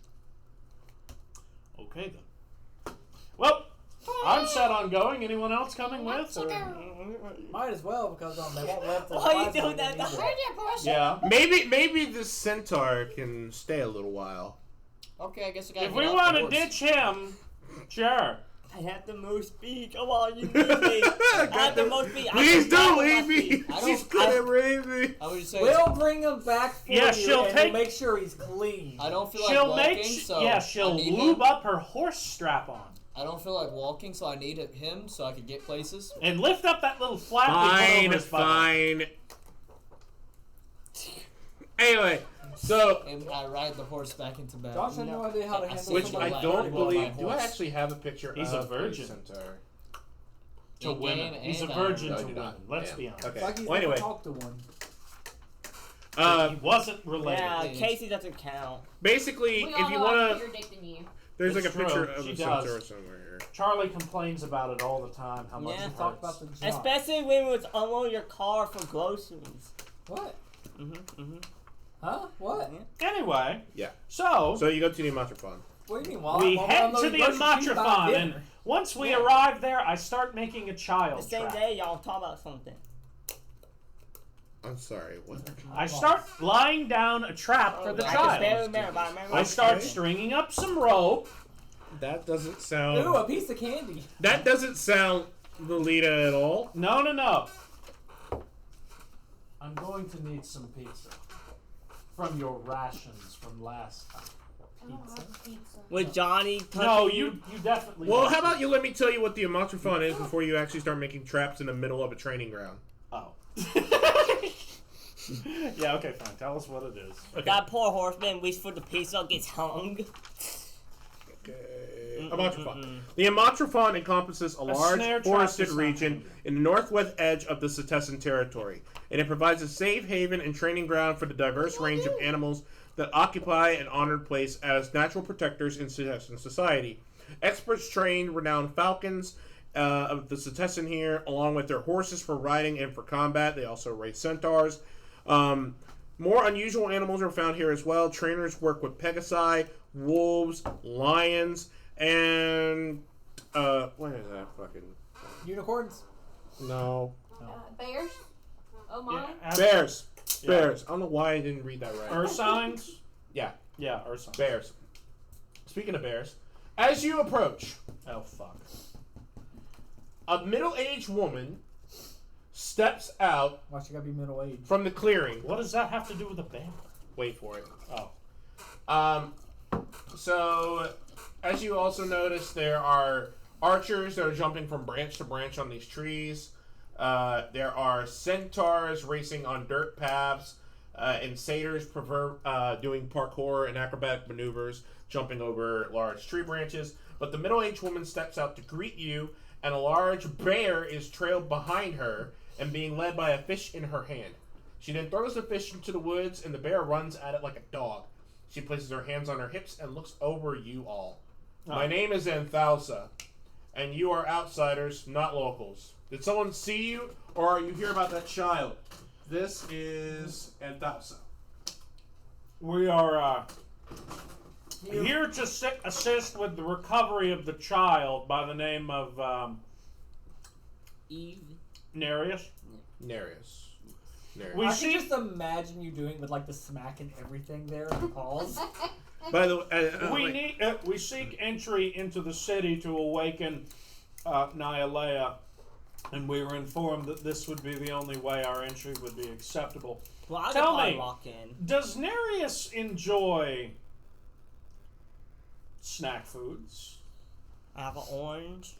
Okay, then. Well, I'm set on going. Anyone else coming with? Or? Might as well because they won't let the. Why are you Plasmoid doing that? either. Yeah. Maybe the centaur can stay a little while. Okay, I guess I gotta If get we off want the to horse. ditch him, Sure. I have the most speed. Come on, you need me. I have the most speed. Please don't leave me. me. She's gonna leave me. I would just say We'll bring him back for Yeah, you she'll and take- we'll make sure he's clean. I don't feel like She'll walking, make so she'll I need lube him. up her horse strap on I don't feel like walking, so I need him so I can get places. and lift up that little flap we put over Fine, his butt. fine. Anyway, so And I ride the horse back into battle. Josh had no idea how to I handle see which somebody I like don't pretty well believe. my Do I horse. actually have a picture He's of a virgin. Centaur? To In women. game He's a and virgin No, I to do women. not. Let's Yeah. be honest. Okay. It's like he's Well, never anyway, talked to one. He wasn't related. Yeah, Ladies. Casey doesn't count. basically, We if all you know I'm a want bigger to, dick than you. there's like It's a picture true. of She a does. Centaur somewhere here. Charlie complains about it all the time. How much Yeah. it We talked hurts. about the job. Especially when it was unload your car for groceries. What? Mm-hmm. Huh? What? Anyway. Yeah. So, So you go to the Amatropon. What do you mean? While we while head unloading to the groceries, she's buying Amatropon, dinner. and once we Yeah. arrive there, I start making a The child same trap. day, y'all talk about something. I'm sorry. What? I start lying down a trap for the I just barely child. remember, but I remember. I start Okay. stringing up some rope. That doesn't Ooh, sound. a piece of candy. That doesn't sound Lolita at all. No. I'm going to need some pizza from your rations from last time. I don't like pizza. With Johnny touching No, you definitely. Well, don't. how about you let me tell you what the Amatropon is before you actually start making traps in the middle of a training ground? Oh. Yeah. Okay. Fine. Tell us what it is. Okay. That poor horseman waits for the pizza, gets hung. Okay. Amatropon. The Amatropon encompasses a snare large trap forested is not region hungry. in the northwest edge of the Setessan territory, and it provides a safe haven and training ground for the diverse range of animals that occupy an honored place as natural protectors in Setessan society. Experts train renowned falcons of the Setessan here, along with their horses for riding and for combat. They also race centaurs. More unusual animals are found here as well. Trainers work with pegasi, wolves, lions, and what is that fucking? Unicorns. No, Bears? Oh my. Yeah, bears. Yeah. Bears. I don't know why I didn't read that right. Ursines? Yeah, Yeah, Ursines. bears. Speaking of bears, as you approach, Oh, fuck. a middle-aged woman steps out Why she gotta be middle aged? from the clearing. What does that have to do with a bear? Wait for it. Oh. So, as you also notice, there are archers that are jumping from branch to branch on these trees. There are centaurs racing on dirt paths, and satyrs doing parkour and acrobatic maneuvers, jumping over large tree branches. But the middle-aged woman steps out to greet you, and a large bear is trailed behind her and being led by a fish in her hand. She then throws the fish into the woods, and the bear runs at it like a dog. She places her hands on her hips and looks over you all. My name is Anthalsa, and you are outsiders, not locals. Did someone see you, or are you here about that child? This is Anthalsa. We are here to assist with the recovery of the child by the name of Eve. Nereus. Nereus. We I see. can just imagine you doing with like the smack and everything there in the paws. By the way, We seek entry into the city to awaken Nyalea, and we were informed that this would be the only way our entry would be acceptable. Well, I Tell could probably me. walk in. Does Nereus enjoy snack foods? I have an orange.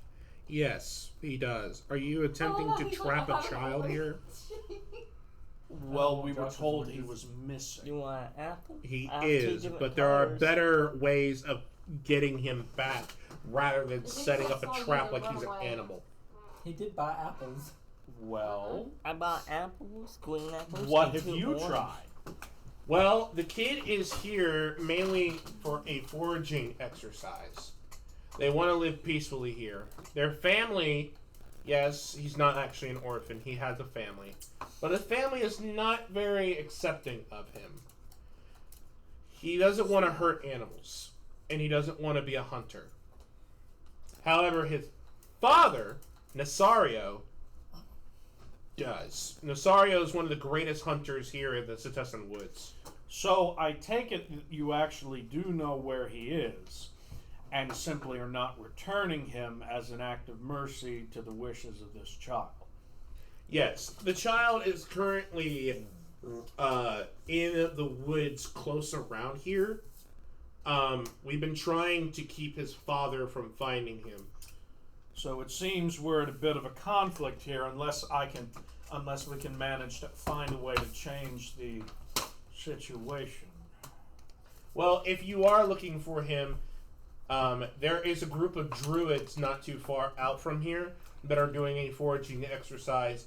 yes, he does. Are you attempting Oh, to he's trap like, a child here? Well, we were Josh is told with he you. was missing. You want an apple? He I have two is, different but there are colors. better ways of getting him back rather than Is he setting up just a all trap gonna like he's an run away? animal. He did buy apples. Well, I bought apples, green apples. what and have 2 you orange. tried? Well, the kid is here mainly for a foraging exercise. They want to live peacefully here. Their family, yes, he's not actually an orphan. He has a family. But his family is not very accepting of him. He doesn't want to hurt animals. And he doesn't want to be a hunter. However, his father, Nasario, does. Nasario is one of the greatest hunters here in the Setessan Woods. So I take it that you actually do know where he is, and simply are not returning him as an act of mercy to the wishes of this child. Yes, the child is currently in the woods close around here. We've been trying to keep his father from finding him. So it seems we're at a bit of a conflict here, unless we can manage to find a way to change the situation. Well, if you are looking for him, there is a group of druids not too far out from here that are doing a foraging exercise,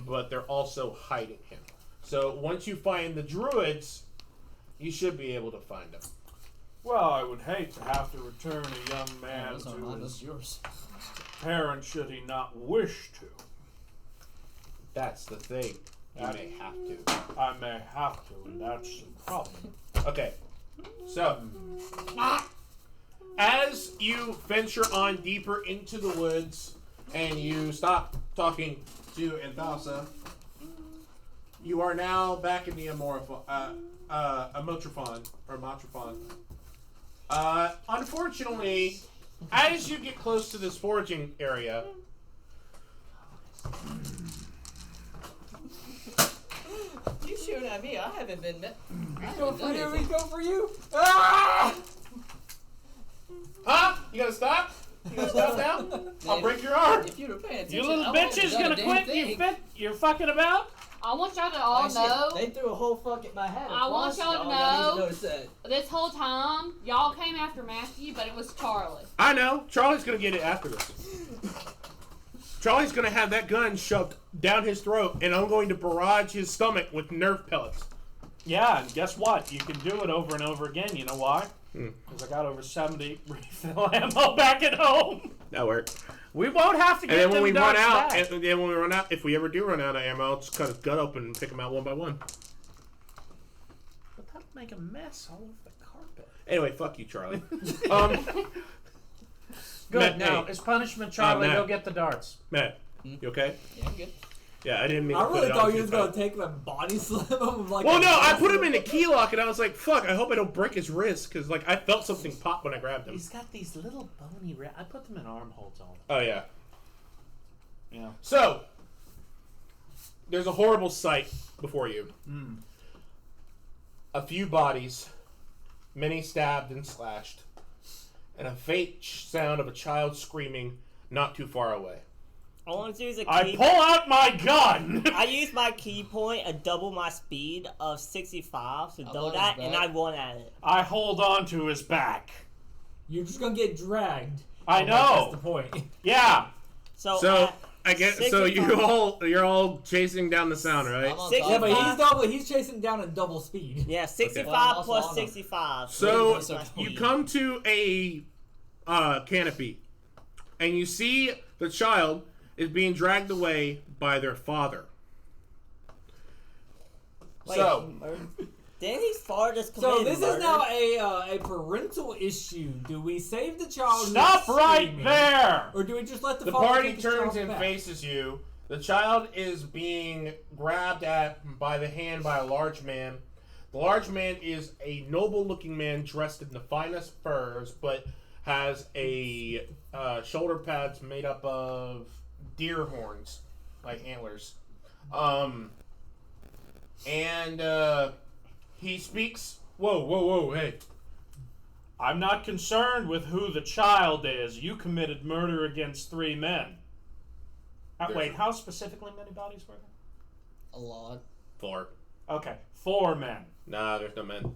but they're also hiding him. So once you find the druids, you should be able to find him. Well, I would hate to have to return a young man to his yours. parents should he not wish to. That's the thing. You may have to. I may have to, and that's the problem. Okay. So, as you venture on deeper into the woods and you stop talking to Anthasa, you are now back in the Amotrophon. Unfortunately, as you get close to this foraging area, You shooting at me? I haven't been. Go for you. We go for you. Ah! huh? You gonna stop? You gonna stop now? I'll break your arm. If you'd have paid attention, You little I wouldn't have bitches done a gonna damn quit? thing. You're fucking about? I want y'all to all know. They threw a whole fucking my hat. I want across, y'all to don't even know- notice that. This whole time, y'all came after Matthew, but it was Charlie. I know. Charlie's gonna get it after this. Charlie's gonna have that gun shoved down his throat, and I'm going to barrage his stomach with Nerf pellets. Yeah, and guess what? You can do it over and over again. You know why? Because I got over 70 refill ammo back at home. That worked. We won't have to get And then when them we darts run out, back. and then when we run out, if we ever do run out of ammo, I'll just cut his gut open and pick him out one by one. But that would make a mess all over the carpet. Anyway, fuck you, Charlie. Good. Matt, Now, hey. as punishment, Charlie, Matt. go get the darts. Matt, you okay? Yeah, I'm good. Yeah, I didn't mean I to put really it thought on you too was gonna tight. take him and body slam him like. Well, a no, I put him boxer. in a key lock, and I was like, fuck, I hope I don't break his wrist, because, like, I felt something pop when I grabbed him. He's got these little bony I put them in armholes all Oh, yeah. Yeah. So, there's a horrible sight before you. A few bodies, many stabbed and slashed, and a faint sound of a child screaming not too far away. I want to use a I key. pull out my gun! I use my key point and double my speed of 65, so double love that, his and back. I run at it. I hold on to his back. You're just gonna get dragged. I Oh, know. That's the point. Yeah. So, I guess, so 65. you're all chasing down the sound, right? I'm on Six- top. Yeah, but Five. he's double. He's chasing down at double speed. Yeah, 65 Well, I'm plus also on 65. So, That's my you speed. come to a canopy, and you see the child is being dragged away by their father. Wait, So, didn't his father just So committed this murder? is now a parental issue. Do we save the child? who's Stop right screaming, there! Or do we just let the the father party take his turns child and back? faces you. The child is being grabbed at by the hand by a large man. The large man is a noble-looking man dressed in the finest furs, but has a shoulder pads made up of deer horns, like antlers. And he speaks. Whoa, hey. I'm not concerned with who the child is. You committed murder against 3 men. Wait, how specifically many bodies were there? A lot. 4. Okay, 4 men. Nah, there's no men.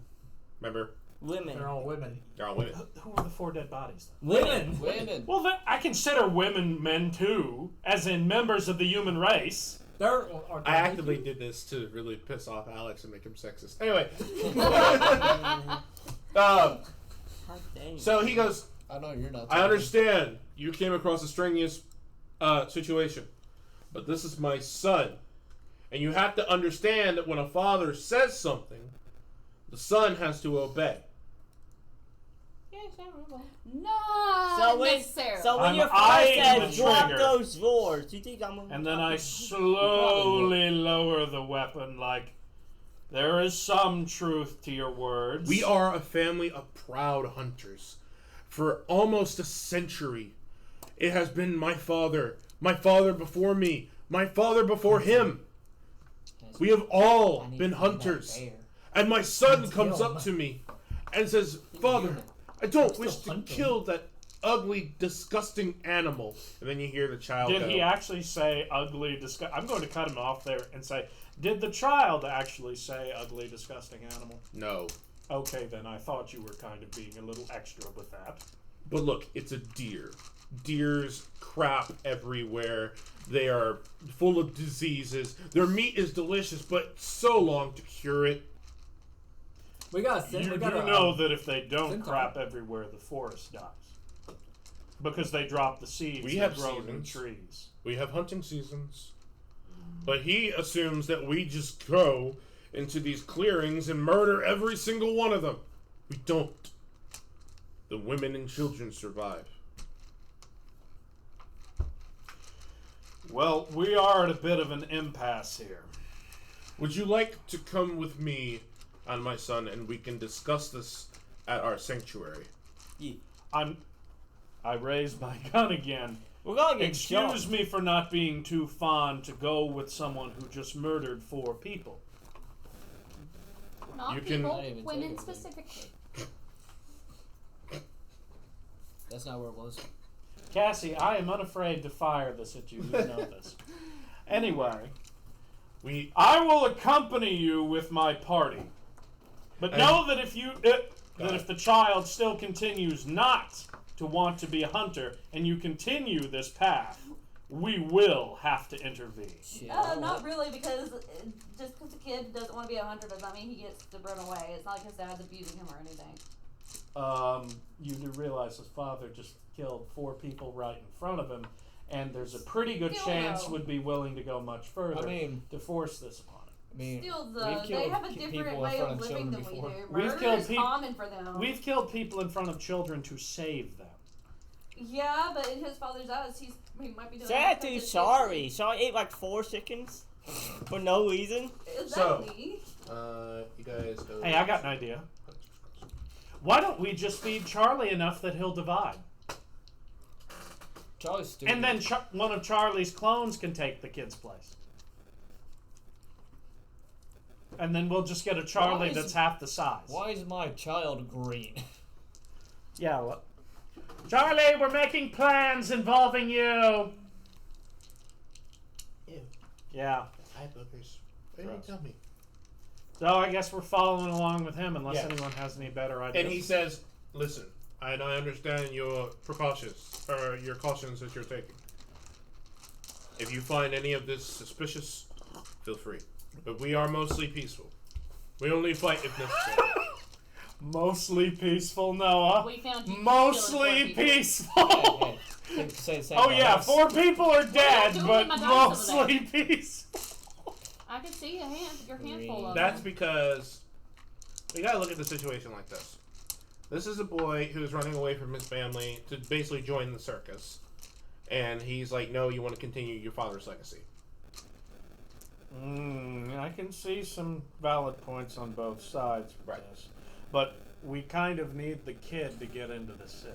Remember? Women. They're all women. They're all women. Who are the 4 dead bodies then? Women. Women. Well, then, I consider women men too, as in members of the human race. They're. I actively did this to really piss off Alex and make him sexist. Anyway. God dang. So he goes, I know you're not. I understand you came across a strenuous situation, but this is my son. And you have to understand that when a father says something, the son has to obey. Not So when, necessarily. so when I'm your father eyeing says, the drop trigger." those drawers, you think I'm And then I slowly lower the weapon like, there is some truth to your words. We are a family of proud hunters. For almost a century, it has been my father before me, my father before him. We have all been hunters. And my son comes up to me and says, Father, I don't wish to kill that ugly, disgusting animal. And then you hear the child Did go, he actually say ugly, disgusting? I'm going to cut him off there and say, did the child actually say ugly, disgusting animal? no. Okay, then I thought you were kind of being a little extra with that. But look, it's a deer. Deers crap everywhere. They are full of diseases. Their meat is delicious, but so long to cure it. We got a You do know that if they don't Centaur. crap everywhere, the forest dies. Because they drop the seeds We that have grow in seasons. trees. We have hunting seasons. But he assumes that we just go into these clearings and murder every single one of them. We don't. The women and children survive. Well, we are at a bit of an impasse here. Would you like to come with me and my son, and we can discuss this at our sanctuary? I raised my gun again. We're gonna get Excuse shot. me for not being too fond to go with someone who just murdered 4 people. Not You can- people, I didn't even women take it. specifically. That's not where it was. Cassie, I am unafraid to fire this at you. You know this. Anyway, I will accompany you with my party. But know that if the child still continues not to want to be a hunter and you continue this path, we will have to intervene. Shit. Not really, because just because the kid doesn't want to be a hunter does not mean he gets to run away. It's not like his dad's abusing him or anything. You do realize his father just killed 4 people right in front of him, and there's a pretty good Still chance no. would be willing to go much further I mean- to force this upon him. I mean, Still, we've they killed have a people different in way front of of living children than we before. do. We've Murder killed is peop- common for them. We've killed people in front of children to save them. Yeah, but in his father's eyes, he might be doing Say that to Sorry. Sorry ate like 4 chickens for no reason. Exactly. You guys go. Hey, I got an idea. Why don't we just feed Charlie enough that he'll divide? Charlie's stupid. And then one of Charlie's clones can take the kid's place. And then we'll just get a Charlie Why is- that's half the size. Why is my child green? Yeah, well, Charlie, we're making plans involving you. Ew. Yeah. Hi, boogers. Why didn't you tell me? So I guess we're following along with him unless Yeah. anyone has any better ideas. And he says, listen, I understand your precautions, or your cautions that you're taking. If you find any of this suspicious, feel free. But we are mostly peaceful. We only fight if necessary. Mostly peaceful, Noah. We found you Mostly killing 4 people. peaceful. Hey, say the same Oh about yeah, us. 4 people are dead, doing but my dice over mostly peaceful. I can see your handful of That's them. because we gotta look at the situation like this. This is a boy who's running away from his family to basically join the circus. And he's like, no, you want to continue your father's legacy. I can see some valid points on both sides for this. But we kind of need the kid to get into the city.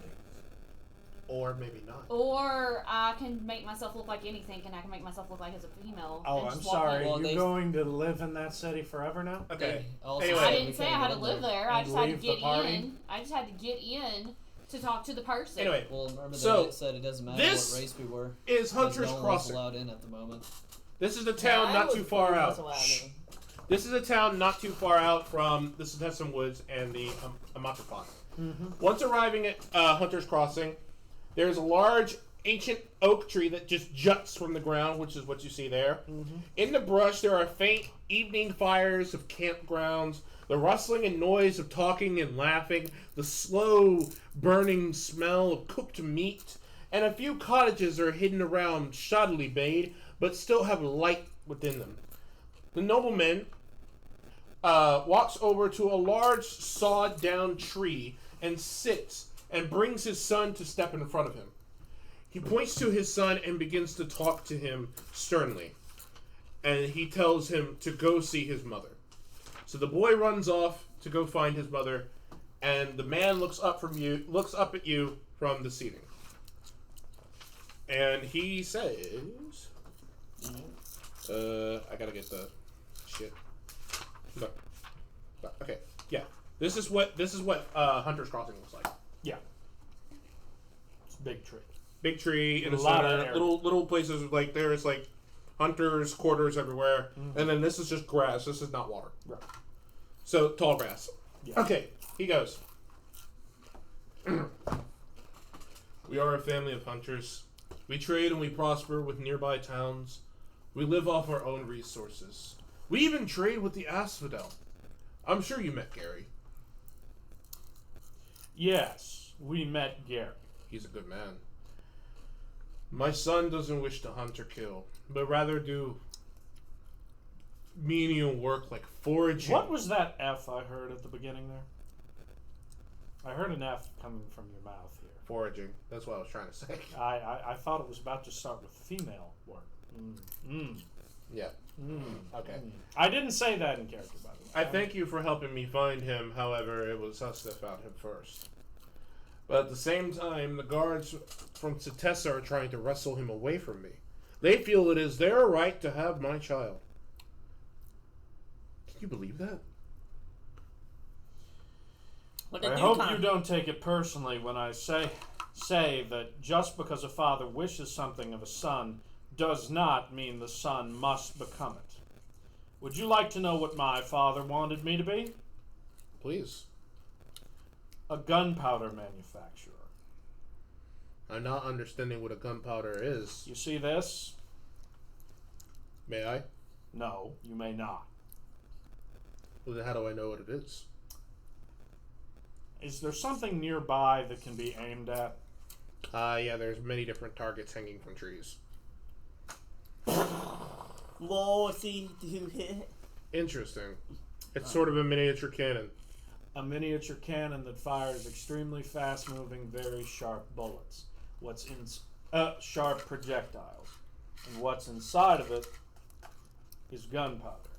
Or maybe not. Or I can make myself look like anything, and I can make myself look like as a female. Oh, and I'm just walk sorry. in. Well, You're they- going to live in that city forever now? Okay. Also Anyway. I said didn't we say I can't had to go live in there. I And just had to leave the get party? in. I just had to get in to talk to the person. Anyway, Well, remember So, they said it doesn't matter this what race we were. is because Hunter's no one was Crossing. allowed in at the moment. This is a town not too far out. This is a town not too far out from this has some woods and the Amaterapan. Once arriving at Hunter's Crossing, there's a large ancient oak tree that just juts from the ground, which is what you see there. In the brush, there are faint evening fires of campgrounds, the rustling and noise of talking and laughing, the slow burning smell of cooked meat, and a few cottages are hidden around, shoddily made, but still have light within them. The nobleman walks over to a large sawed-down tree and sits and brings his son to step in front of him. He points to his son and begins to talk to him sternly. And he tells him to go see his mother. So the boy runs off to go find his mother, and the man looks up at you from the seating. And he says, I gotta get the shit. No. Okay, yeah. This is what Hunter's Crossing looks like. Yeah. It's a big tree. Big tree in A the lot center. of area. Little places like there's like hunters' quarters everywhere, and then this is just grass. This is not water. Right. So tall grass. Yeah. Okay, he goes. We are a family of hunters. We trade and we prosper with nearby towns. We live off our own resources. We even trade with the Asphodel. I'm sure you met Gary. Yes, we met Gary. He's a good man. My son doesn't wish to hunt or kill, but rather do menial work like foraging. What was that F I heard at the beginning there? I heard an F coming from your mouth here. Foraging. That's what I was trying to say. I thought it was about to start with female word. Yeah. Okay. I didn't say that in character, by the way. I thank you for helping me find him. However, it was us that found him first. But at the same time, the guards from Setessa are trying to wrestle him away from me. They feel it is their right to have my child. Can you believe that? I hope you don't take it personally when I say that just because a father wishes something of a son does not mean the son must become it. Would you like to know what my father wanted me to be? Please. A gunpowder manufacturer. I'm not understanding what a gunpowder is. You see this? May I? No, you may not. Well, then how do I know what it is? Is there something nearby that can be aimed at? Yeah, there's many different targets hanging from trees. Lol, see, you hit. Interesting. It's sort of a miniature cannon. A miniature cannon that fires extremely fast-moving, very sharp bullets. What's in sharp projectiles, and what's inside of it is gunpowder.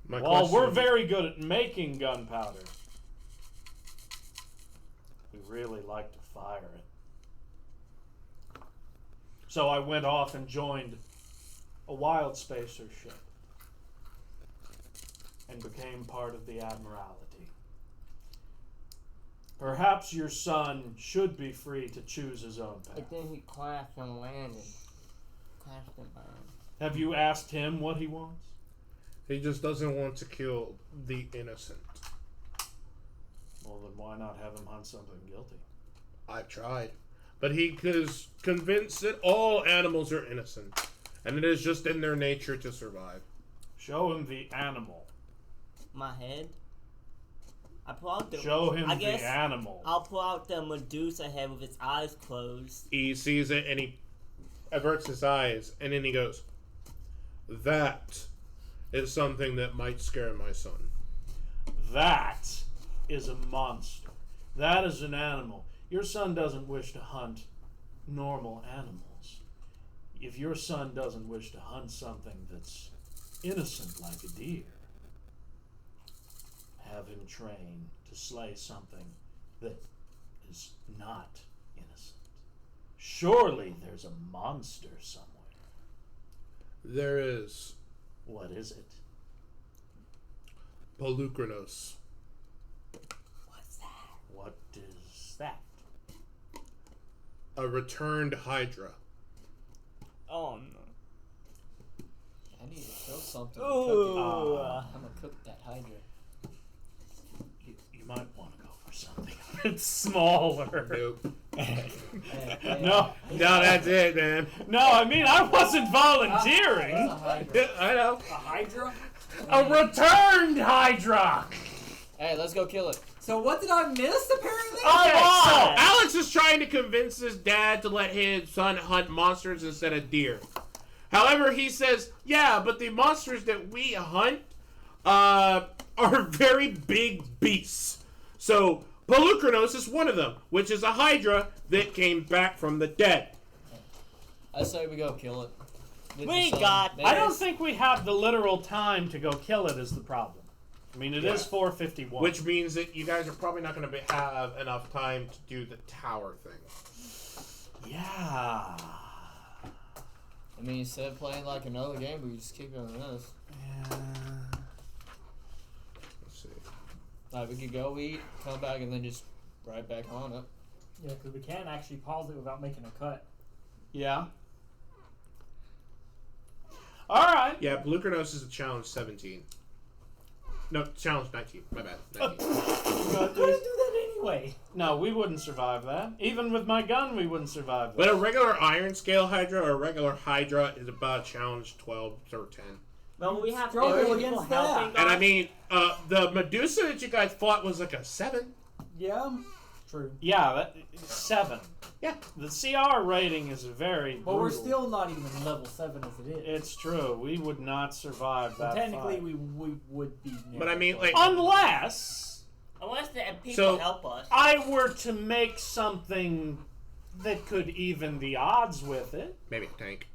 While we're very good at making gunpowder, we really like to fire it. So I went off and joined a wild spacer ship and became part of the Admiralty. Perhaps your son should be free to choose his own path. But then he crashed and landed. Crashed and burned. Have you asked him what he wants? He just doesn't want to kill the innocent. Well, then why not have him hunt something guilty? I've tried. But he is convinced that all animals are innocent. And it is just in their nature to survive. Show him the animal. My head? I pull out the... Show him I guess the animal. I'll pull out the Medusa head with its eyes closed. He sees it and he averts his eyes. And then he goes, that is something that might scare my son. That is a monster. That is an animal. Your son doesn't wish to hunt normal animals. If your son doesn't wish to hunt something that's innocent like a deer, have him train to slay something that is not innocent. Surely there's a monster somewhere. There is. What is it? Pelucranos. What's that? What is that? A returned Hydra. Oh no. I need to kill something. Ooh. I'm gonna cook that Hydra. You might want to go for something a bit smaller. Nope. No. No, that's it, man. No, I mean, I wasn't volunteering. It's a Hydra. I know. A Hydra? A returned Hydra. Hey, let's go kill it. So what did I miss, apparently? Okay, on! so Alex is trying to convince his dad to let his son hunt monsters instead of deer. However, he says, yeah, but the monsters that we hunt are very big beasts. So, Pelucranos is one of them, which is a Hydra that came back from the dead. I say we go kill it. Get We the sun. got Maybe I don't think we have the literal time to go kill it is the problem. I mean, it is 4:51. Which means that you guys are probably not going to have enough time to do the tower thing. Yeah. I mean, instead of playing like another game, we just keep doing this. Yeah. Let's see. Like, we could go eat, come back, and then just right back on it. Yeah, because we can actually pause it without making a cut. Yeah. All right. Yeah, Blukernos is a challenge 17. No, challenge 19. My bad. 19. Couldn't do that anyway. No, we wouldn't survive that. Even with my gun, we wouldn't survive that. But a regular Iron Scale Hydra or a regular Hydra is about challenge 12 or 10. Well, we have Struggle people against helping that. And I us. mean, the Medusa that you guys fought was like a 7. Yeah, true. Yeah, that 7. Yeah. The CR rating is very But we're brutal. still not even level 7 as it is. It's true. We would not survive So that technically, fight. we would be. But I mean, like, Unless Unless the people So- help us. I were to make something that could even the odds with it. maybe a tank.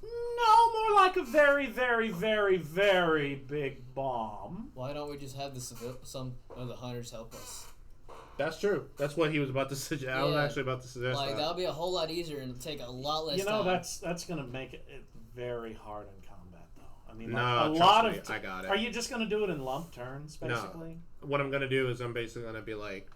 No, more like a very, very, very, very big bomb. Why don't we just have some of the hunters help us? That's true. That's what he was about to suggest. I was Yeah. actually about to suggest Like, that. that would be a whole lot easier and take a lot less You know, time. that's going to make it very hard in combat, though. I mean, like, No, a trust lot me, of. I got it. Are you just going to do it in lump turns, basically? What I'm going to do is I'm basically going to be like,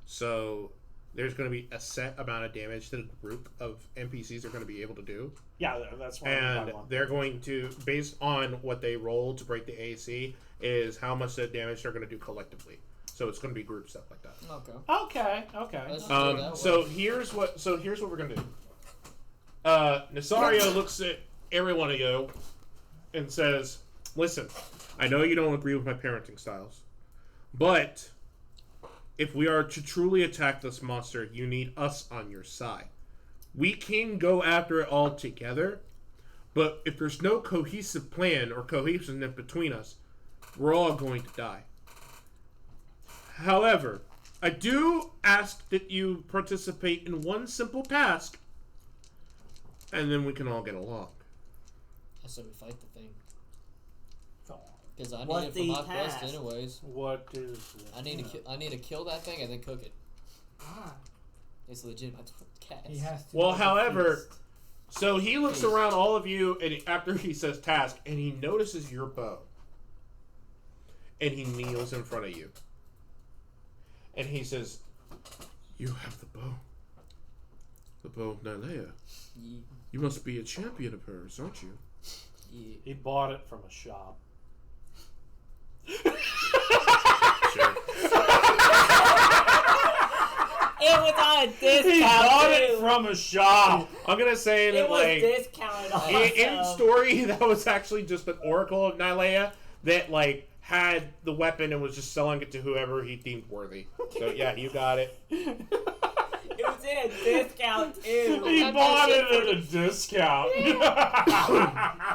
so there's going to be a set amount of damage that a group of NPCs are going to be able to do. Yeah, that's what And I want. they're going to, based on what they roll to break the AC, is how much the damage they're going to do collectively. So it's going to be group stuff like that. Okay. Okay. Let's do it that So way. here's what we're gonna do. Nasario looks at every one of you and says, "Listen, I know you don't agree with my parenting styles, but if we are to truly attack this monster, you need us on your side. We can go after it all together, but if there's no cohesive plan or cohesiveness between us, we're all going to die. However, I do ask that you participate in one simple task, and then we can all get along." I said we fight the thing. So, Because I need What's it for the my quest task? anyways. What is it? I need to kill that thing and then cook it. ah, It's legit. My cat. he has to. Well, make a however, feast. so he looks around all of you, and after he says task, and he notices your bow. And he kneels in front of you. And he says, "You have the bow. The bow of Nylea. Yeah. You must be a champion of hers, aren't you?" Yeah. He bought it from a shop. Sure. It was on a discount. He bought it too. from a shop. I'm going to say It that, was like, discounted. in Also. story, that was actually just an oracle of Nylea that, like, had the weapon and was just selling it to whoever he deemed worthy. So, yeah, you got it. It was in a discount too. He bought it at a discount.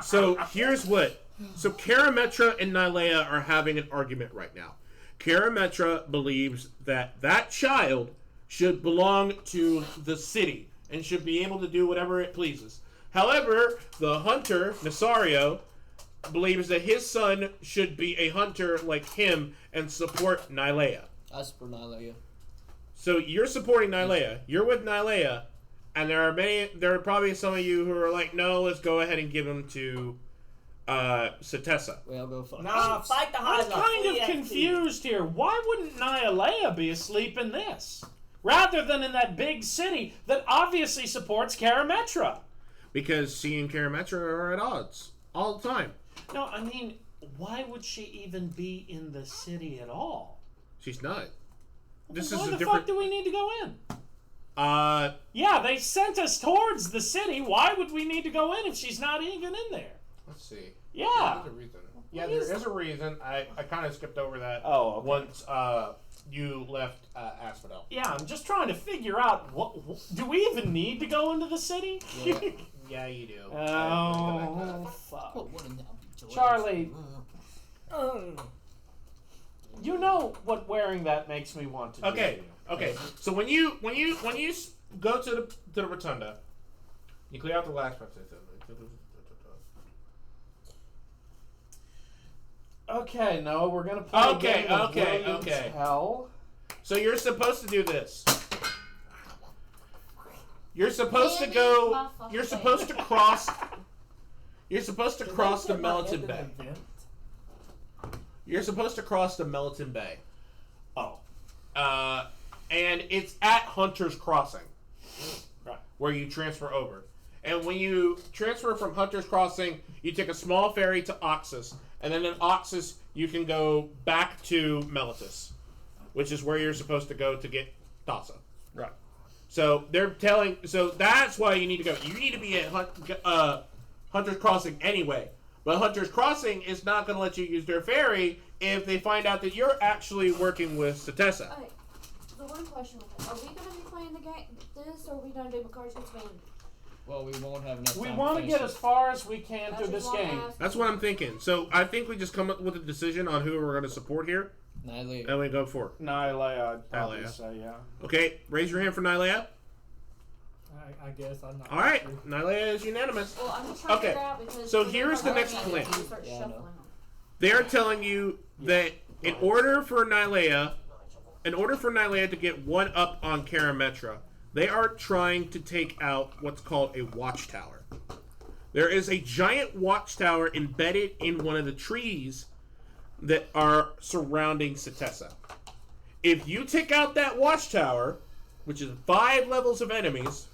So here's what. So Karametra and Nylea are having an argument right now. Karametra believes that that child should belong to the city and should be able to do whatever it pleases. However, the hunter, Nasario, believes that his son should be a hunter like him and support Nylea. I support Nylea. So you're supporting Nylea. You're with Nylea, and there are probably some of you who are like, no, let's go ahead and give him to Satessa. Well, I'll go fuck. Nah, fight the I'm Hydra. kind of EXP. confused here. Why wouldn't Nylea be asleep in this? Rather than in that big city that obviously supports Karametra? Because she and Karametra are at odds all the time. No, I mean, why would she even be in the city at all? She's not. This Why is the a different. fuck do we need to go in? Uh, Yeah, they sent us towards the city. Why would we need to go in if she's not even in there? let's see. Yeah. There's a reason. Yeah, there is a reason. I kind of skipped over that. Oh, okay. Once you left Asphodel. Yeah, I'm just trying to figure out what do we even need to go into the city? Yeah. Yeah, you do. Oh, fuck. Put one in there. Charlie, Mm. you know what wearing that makes me want to do. Okay. to you. Okay. So when you go to the rotunda, you clear out the last part. Okay, no, we're gonna play a game of William Tell. So you're supposed to do this. You're supposed to go. You're supposed to cross. You're supposed to cross the Melton Bay. You're supposed to cross the Melton Bay. Oh. And it's at Hunter's Crossing. Right. Where you transfer over. And when you transfer from Hunter's Crossing, you take a small ferry to Oxus. And then in Oxus, you can go back to Melitus, which is where you're supposed to go to get Thassa. Right. So they're telling. So that's why you need to go. You need to be at Hunter's Crossing anyway. But Hunter's Crossing is not going to let you use their ferry if they find out that you're actually working with Satessa. Okay, the one question: are we going to be playing the game this, or are we going to do McCarthy's band? Well, we won't have enough time. We want to get as far as we can That's through this just why I game. asked. That's what I'm thinking. So I think we just come up with a decision on who we're going to support here, Natalie, and we go for it. Nylea, I'd probably Nylea. say, yeah. Okay, raise your hand for Nylea. I guess I'm not. All right, sure. Nylea is unanimous. Well, I'm just trying Okay, to figure out because so we're here's the gonna next start plan. and start Yeah, I shuffling know. them. They are telling you that in order for Nylea to get one up on Karametra, they are trying to take out what's called a watchtower. There is a giant watchtower embedded in one of the trees that are surrounding Satessa. If you take out that watchtower, which is 5 levels of enemies,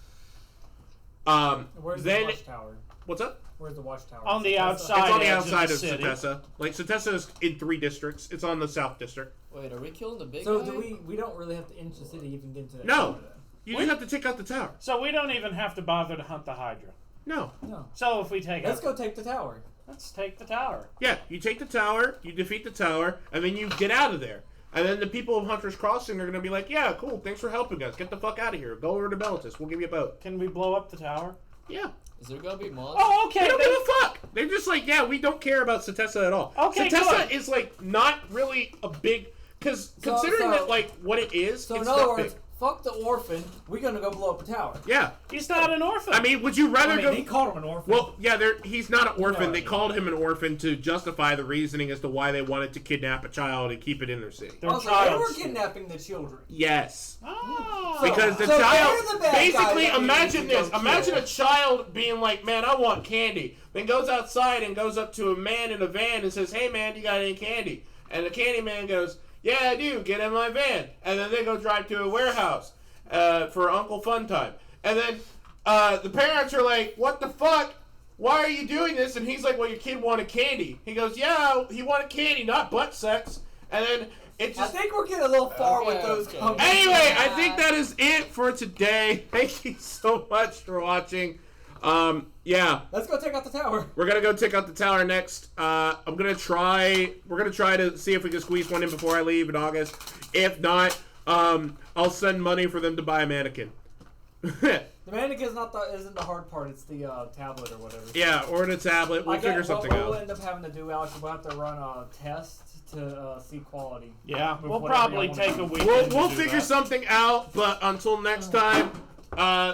Where's then the watchtower? what's up? Where's the watchtower? On the Satessa? outside. It's on the edge outside of the city. Satessa. Like Satessa is in 3 districts. It's on the south district. wait, are we killing the big So guy? do we don't really have to enter the city to even get into that. No. tower, then? You just have to take out the tower. So we don't even have to bother to hunt the Hydra. No. No. So if we take Let's go take the tower. Let's take the tower. Yeah, you take the tower, you defeat the tower, and then you get out of there. And then the people of Hunter's Crossing are going to be like, yeah, cool, thanks for helping us. Get the fuck out of here. Go over to Melitus. We'll give you a boat. Can we blow up the tower? Yeah. Is there gonna be mods? Oh, okay. They don't then- give a fuck. They're just like, yeah, we don't care about Satessa at all. Okay, Satessa good. is like not really a big... Because considering that like what it is, So it's in other not words, big. fuck the orphan. We're gonna go blow up the tower. Yeah. He's not an orphan. I mean, would you rather I mean, go... he called him an orphan. Well, yeah, he's not an orphan. what I They mean. called him an orphan to justify the reasoning as to why they wanted to kidnap a child and keep it in their city. They're also, they child were still. kidnapping the children. Yes. Oh. Because the So child... they're the bad Basically, guys that we imagine need to go this. Imagine kill. a child being like, man, I want candy. Then goes outside and goes up to a man in a van and says, hey, man, you got any candy? And the candy man goes, yeah, I do. Get in my van. And then they go drive to a warehouse for Uncle Fun Time. And then the parents are like, what the fuck? Why are you doing this? And he's like, well, your kid wanted candy. He goes, yeah, he wanted candy, not butt sex. And then it I just... think we're getting a little far with Okay, those okay. comments. Anyway, I think that is it for today. Thank you so much for watching. Yeah, Let's go take out the tower. we're gonna go take out the tower next. We're gonna try to see if we can squeeze one in before I leave in August. If not, I'll send money for them to buy a mannequin. The mannequin isn't the hard part. It's the tablet or whatever. Yeah, or the tablet. We'll figure something what out. we'll end up having to do, Alex, we'll have to run a test to see quality. Yeah, With we'll whatever probably y'all take wanna a do. weekend. We'll to do figure that. something out. But until next time,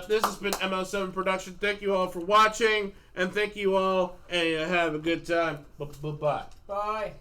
this has been MO7 Production. Thank you all for watching, and thank you all, and have a good time. Bye. Bye.